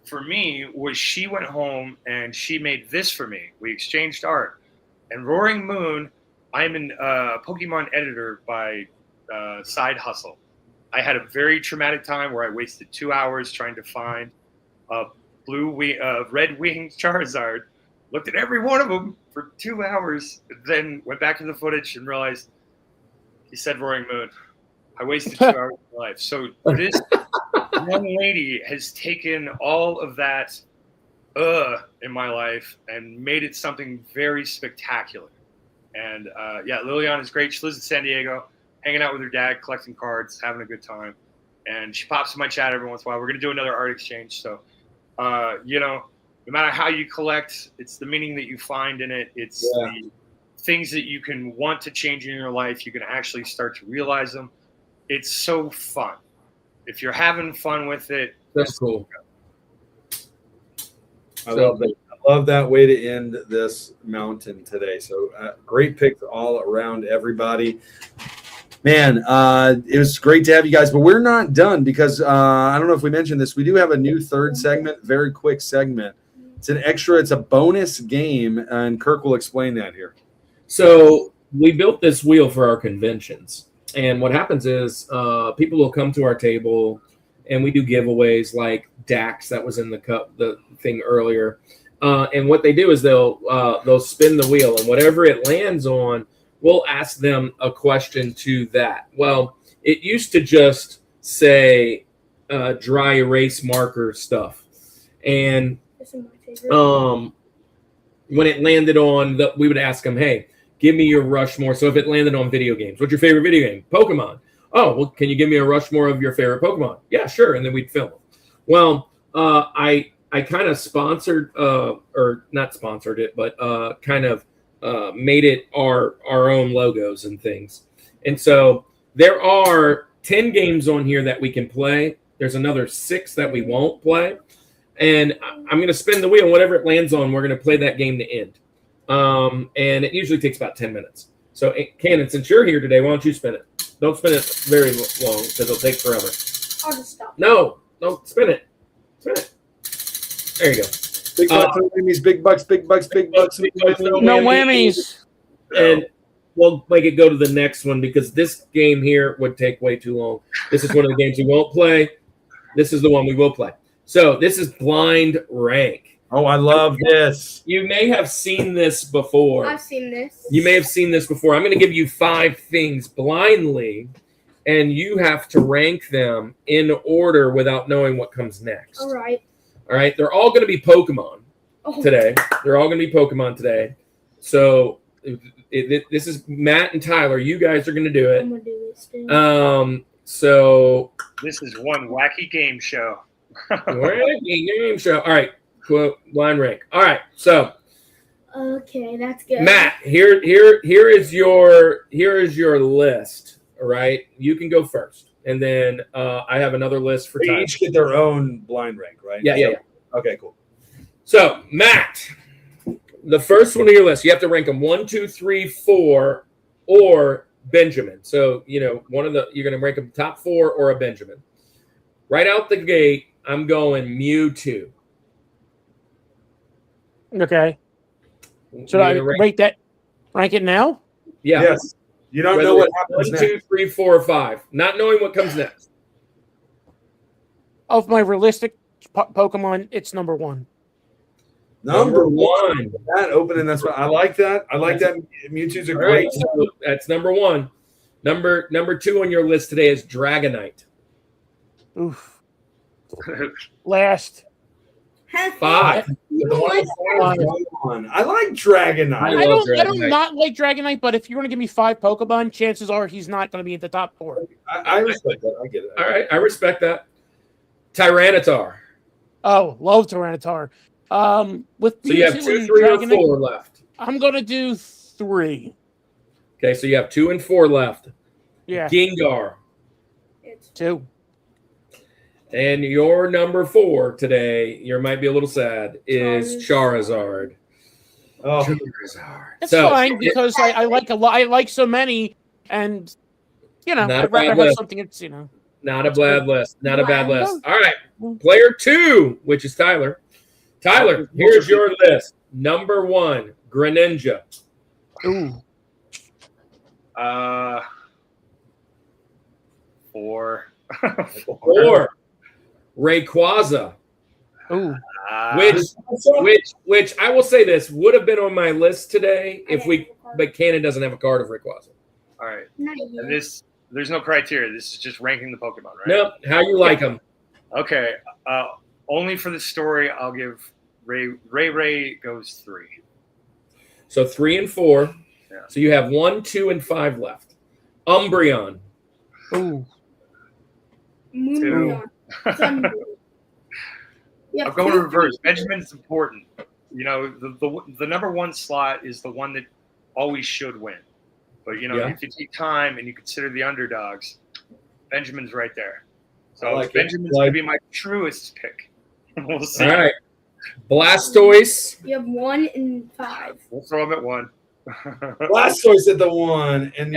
for me was she went home and she made this for me. We exchanged art. And Roaring Moon, I'm a Pokemon editor by side hustle. I had a very traumatic time where I wasted 2 hours trying to find a red winged Charizard. Looked at every one of them for 2 hours, then went back to the footage and realized he said Roaring Moon. I wasted 2 hours of my life. So this young lady has taken all of that in my life and made it something very spectacular. And Liliana is great. She lives in San Diego, hanging out with her dad, collecting cards, having a good time. And she pops in my chat every once in a while. We're going to do another art exchange. So, no matter how you collect, it's the meaning that you find in it. It's the things that you can want to change in your life. You can actually start to realize them. It's so fun. If you're having fun with it. That's cool. I love that way to end this mountain today. So great pick all around, everybody. Man, it was great to have you guys, but we're not done because I don't know if we mentioned this. We do have a new third segment, very quick segment. It's a bonus game, and Kirk will explain that here. So we built this wheel for our conventions. And what happens is people will come to our table and we do giveaways like Dax that was in the thing earlier. And what they do is they'll spin the wheel, and whatever it lands on, we'll ask them a question to that. Well, it used to just say dry erase marker stuff. And when it landed on, we would ask them, hey, give me your Rushmore. So if it landed on video games, what's your favorite video game? Pokemon. Oh, well, can you give me a Rushmore of your favorite Pokemon? Yeah, sure. And then we'd film them. Well, I kind of sponsored, or not sponsored it, but kind of made it our own logos and things. And so there are 10 games on here that we can play. There's another 6 that we won't play. And I'm going to spin the wheel, and whatever it lands on, we're going to play that game to end. And it usually takes about 10 minutes. So, Cannon, since you're here today, why don't you spin it? Don't spin it very long because it'll take forever. I'll just stop. No, don't spin it. Spin it. There you go. Big bucks, no whammies, big bucks, big bucks, big bucks. No whammies. And we'll make it go to the next one because this game here would take way too long. This is one of the games we won't play. This is the one we will play. So this is blind rank. Oh, I love this. You may have seen this before. I've seen this. You may have seen this before. I'm going to give you 5 things blindly, and you have to rank them in order without knowing what comes next. All right. All right. They're all going to be Pokemon today. They're all going to be Pokemon today. So this is Matt and Tyler. You guys are going to do it. I'm going to do this too. So This is one wacky game show. game show. All right. Quote line rank. All right. So Okay, that's good. Matt, here is your list. All right. You can go first. And then I have another list for They Tyler. each get their own blind rank, right? Yeah. Okay, cool. So, Matt, the first one on your list, you have to rank them 1, 2, 3, 4, or Benjamin. So, you're going to rank them top 4 or a Benjamin. Right out the gate, I'm going Mewtwo. Okay. Should I rank it now? Yeah. Yes. You don't know what happens 1, 2, 3, 4, or 5. Not knowing what comes next. Of my realistic Pokemon, it's number 1. Number 1. That opening, that's what I like that. I like that. Mewtwo's a great. Right, so that's number 1. Number 2 on your list today is Dragonite. Oof. Last. 5. I like Dragonite. I don't not like Dragonite, but if you're going to give me 5 Pokemon, chances are he's not going to be at the top 4. I respect that. I get it. All right, I respect that. Tyranitar. Oh, love Tyranitar. With So you have 2, 3, or 4 left. I'm going to do 3. Okay, so you have 2 and 4 left. Yeah. Gengar. 2. And your number 4 today, you might be a little sad, is Charizard. Oh, Charizard. That's fine because I like a lot. I like so many, and I'd rather have something that's not a bad list. Not a bad list. All right, player 2, which is Tyler. Tyler, here's your list. Number 1, Greninja. Ooh. 4. 4. Rayquaza. Ooh. Which I will say this would have been on my list today but Cannon doesn't have a card of Rayquaza. All right. And there's no criteria. This is just ranking the Pokemon, right? Nope. How you like them? Okay. Only for the story, I'll give Ray goes 3. So 3 and 4. Yeah. So you have 1, 2, and 5 left. Umbreon. Ooh. 2. I'm going to reverse. Benjamin's important. The number 1 slot is the one that always should win. But if you take time and you consider the underdogs, Benjamin's right there. So Benjamin's going to be my truest pick. We'll see. All right. Blastoise. You have 1 and 5. We'll throw him at 1. Blastoise at the 1, and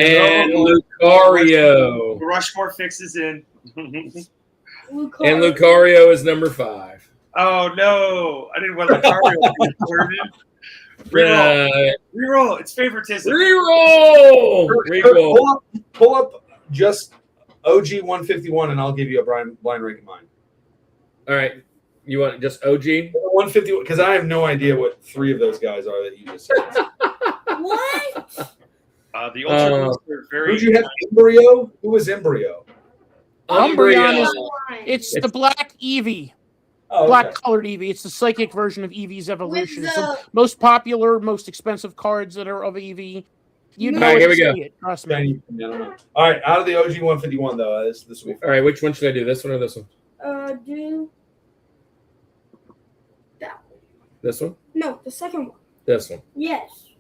Lucario. Rushmore fixes in. And Lucario is number 5. Oh no! I didn't want Lucario to be Reroll. It's favoritism. Reroll. Pull up just OG 151, and I'll give you a blind rank of mine. All right. You want just OG? 151, because I have no idea what 3 of those guys are that you just said. What? The Ultra Beasts are very. Who'd you have? Embryo? Who was Embryo? Umbreon is It's the black Eevee. Oh, Black colored Eevee. It's the psychic version of Eevee's evolution. It's the the- most popular, most expensive cards that are of Eevee. You know All right, here we to go. see it. Trust me. All right, out of the OG 151 though, this will be fun. All right, which one should I do? This one or this one? Do that one. This one? No, the second one. This one. Yes.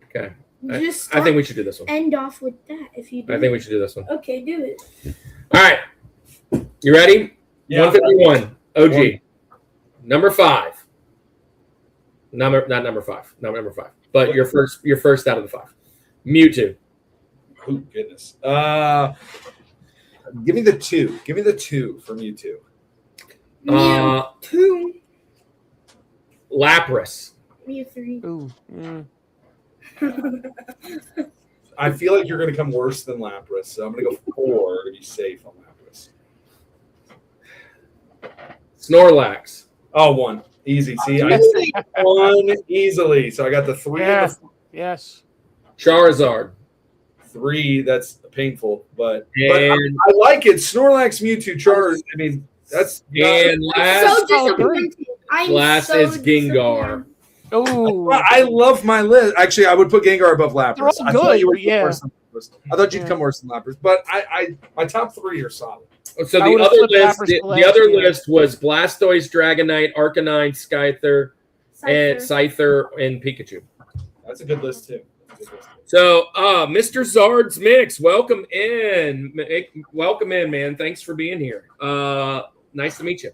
Okay. Just I think we should do this one. end off with that if you do. I think we should do this one. Okay, do it. All right. You ready? Yeah. 151. OG. Number 5. Not number 5. Not number 5. But your first out of the 5. Mewtwo. Oh goodness. Give me the 2. Give me the 2 for Mewtwo. Two. Lapras. Mew 3. Ooh. I feel like you're going to come worse than Lapras, so I'm going to go 4 to be safe on Lapras. Snorlax. Oh, 1. Easy. See, I said 1 easily. So I got the 3 Yeah. and the Yes. Charizard. 3. That's painful, but And, I like it. Snorlax, Mewtwo, Charizard. I mean, that's and I'm last, so disappointed. I'm last so is Gengar. Ooh. Well, I love my list. Actually, I would put Gengar above Lapras. They're all I thought good, you would but yeah. come worse than Lapras. I thought you'd Yeah. come worse than Lapras, but I my top 3 are solid. So I the would've other flipped list, Lapras the to last other year. list was Blastoise, Dragonite, Arcanine, Scyther, and Scyther and Pikachu. That's a good list too. So, Mr. Zard's Mix, welcome in. Welcome in, man. Thanks for being here. Nice to meet you.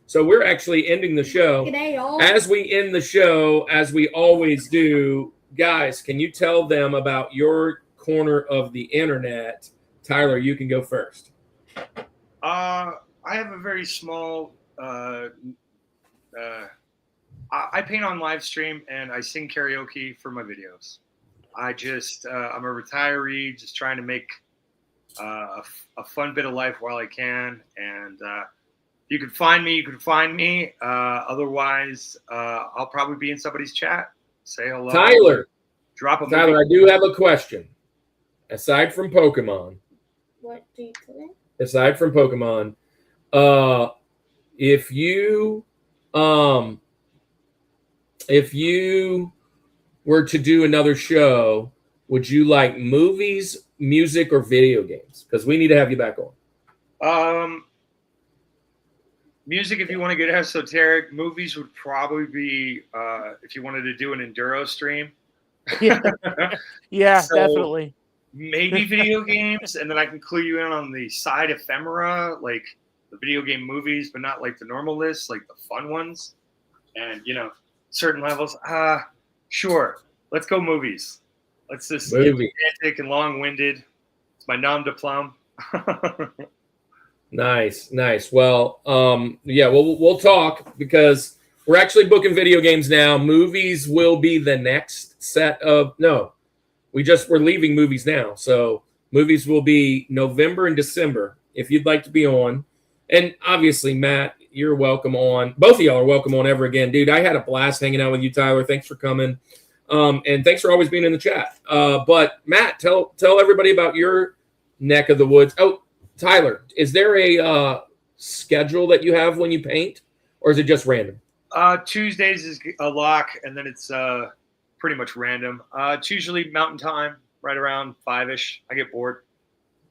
So we're actually ending the show. G'day, all. As we end the show, as we always do, guys, can you tell them about your corner of the internet? Tyler, you can go first. I have a very small. I paint on live stream and I sing karaoke for my videos. I'm a retiree, just trying to make a fun bit of life while I can. And you can find me. Otherwise, I'll probably be in somebody's chat. Say hello. Tyler, Drop a Tyler, I do have a question. Aside from Pokemon, What do you play? aside from Pokemon, if you were to do another show, would you like movies, music, or video games? Because we need to have you back on. Music, if you want to get esoteric. Movies would probably be if you wanted to do an enduro stream. Yeah. Yeah, So- definitely. Maybe video games, and then I can clue you in on the side ephemera, like the video game movies, but not like the normal list, like the fun ones. And certain levels. Sure. Let's go movies. Let's just get Movie. romantic and long-winded. It's my nom de plume. Nice. Well, yeah, we'll talk because we're actually booking video games now. Movies will be the next set of we're leaving movies now. So movies will be November and December if you'd like to be on. And obviously, Matt, you're welcome on. Both of y'all are welcome on ever again. Dude, I had a blast hanging out with you, Tyler. Thanks for coming. And thanks for always being in the chat. But Matt, tell everybody about your neck of the woods. Oh, Tyler, is there a schedule that you have when you paint, or is it just random? Tuesdays is a lock, and then it's pretty much random. It's usually mountain time, right around 5-ish. I get bored.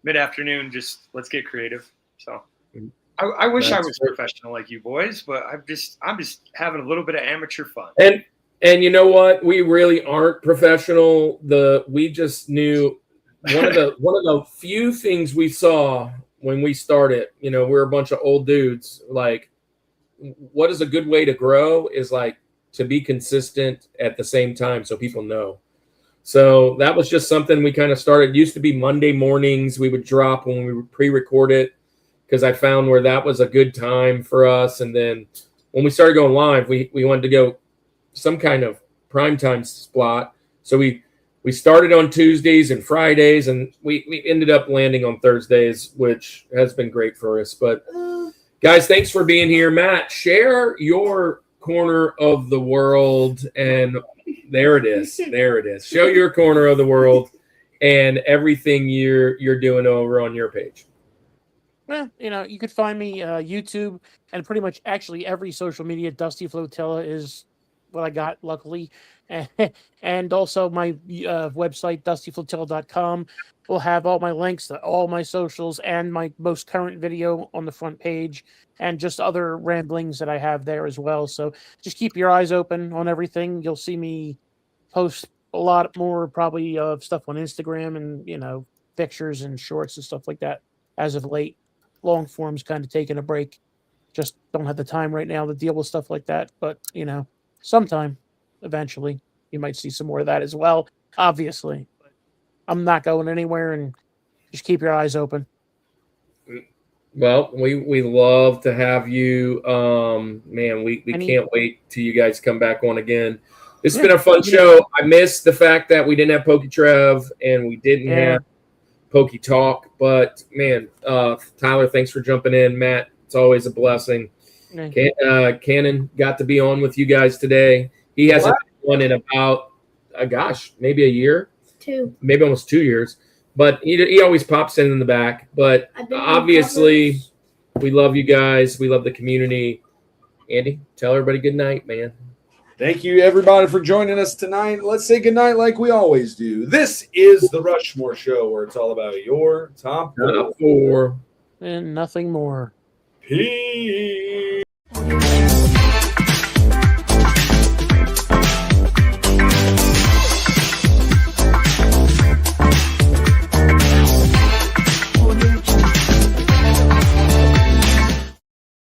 Mid-afternoon, just let's get creative. So I wish I was professional like you boys, but I'm just having a little bit of amateur fun. And you know what? We really aren't professional. We just knew one of the few things we saw when we started. We're a bunch of old dudes. Like, what is a good way to grow is like to be consistent at the same time, so people know. So that was just something we kind of started. It used to be Monday mornings. We would drop when we would pre-record it because I found where that was a good time for us. And then when we started going live, we wanted to go some kind of primetime slot. So we started on Tuesdays and Fridays, and we ended up landing on Thursdays, which has been great for us. But guys, thanks for being here. Matt, share your corner of the world, and there it is. There it is. Show your corner of the world and everything you're doing over on your page. Well, you could find me YouTube and pretty much actually every social media. Dusty Flotilla is what I got, luckily. And also my website, dustyflotilla.com, will have all my links to all my socials and my most current video on the front page and just other ramblings that I have there as well. So just keep your eyes open on everything. You'll see me post a lot more probably of stuff on Instagram and, pictures and shorts and stuff like that as of late. Long form's kind of taking a break. Just don't have the time right now to deal with stuff like that. But, sometime, eventually, you might see some more of that as well, obviously. But I'm not going anywhere, and just keep your eyes open. Well, we love to have you. Man, we can't wait till you guys come back on again. This has been a fun show. I missed the fact that we didn't have PokéTrev and we didn't have PokéTalk, but man, Tyler, thanks for jumping in. Matt, it's always a blessing. Cannon got to be on with you guys today. He hasn't been on in about, maybe a year, maybe almost 2 years. But he always pops in the back. But obviously, we love you guys. We love the community. Andy, tell everybody good night, man. Thank you, everybody, for joining us tonight. Let's say good night like we always do. This is the Rushmore Show, where it's all about your top four. And nothing more. Peace.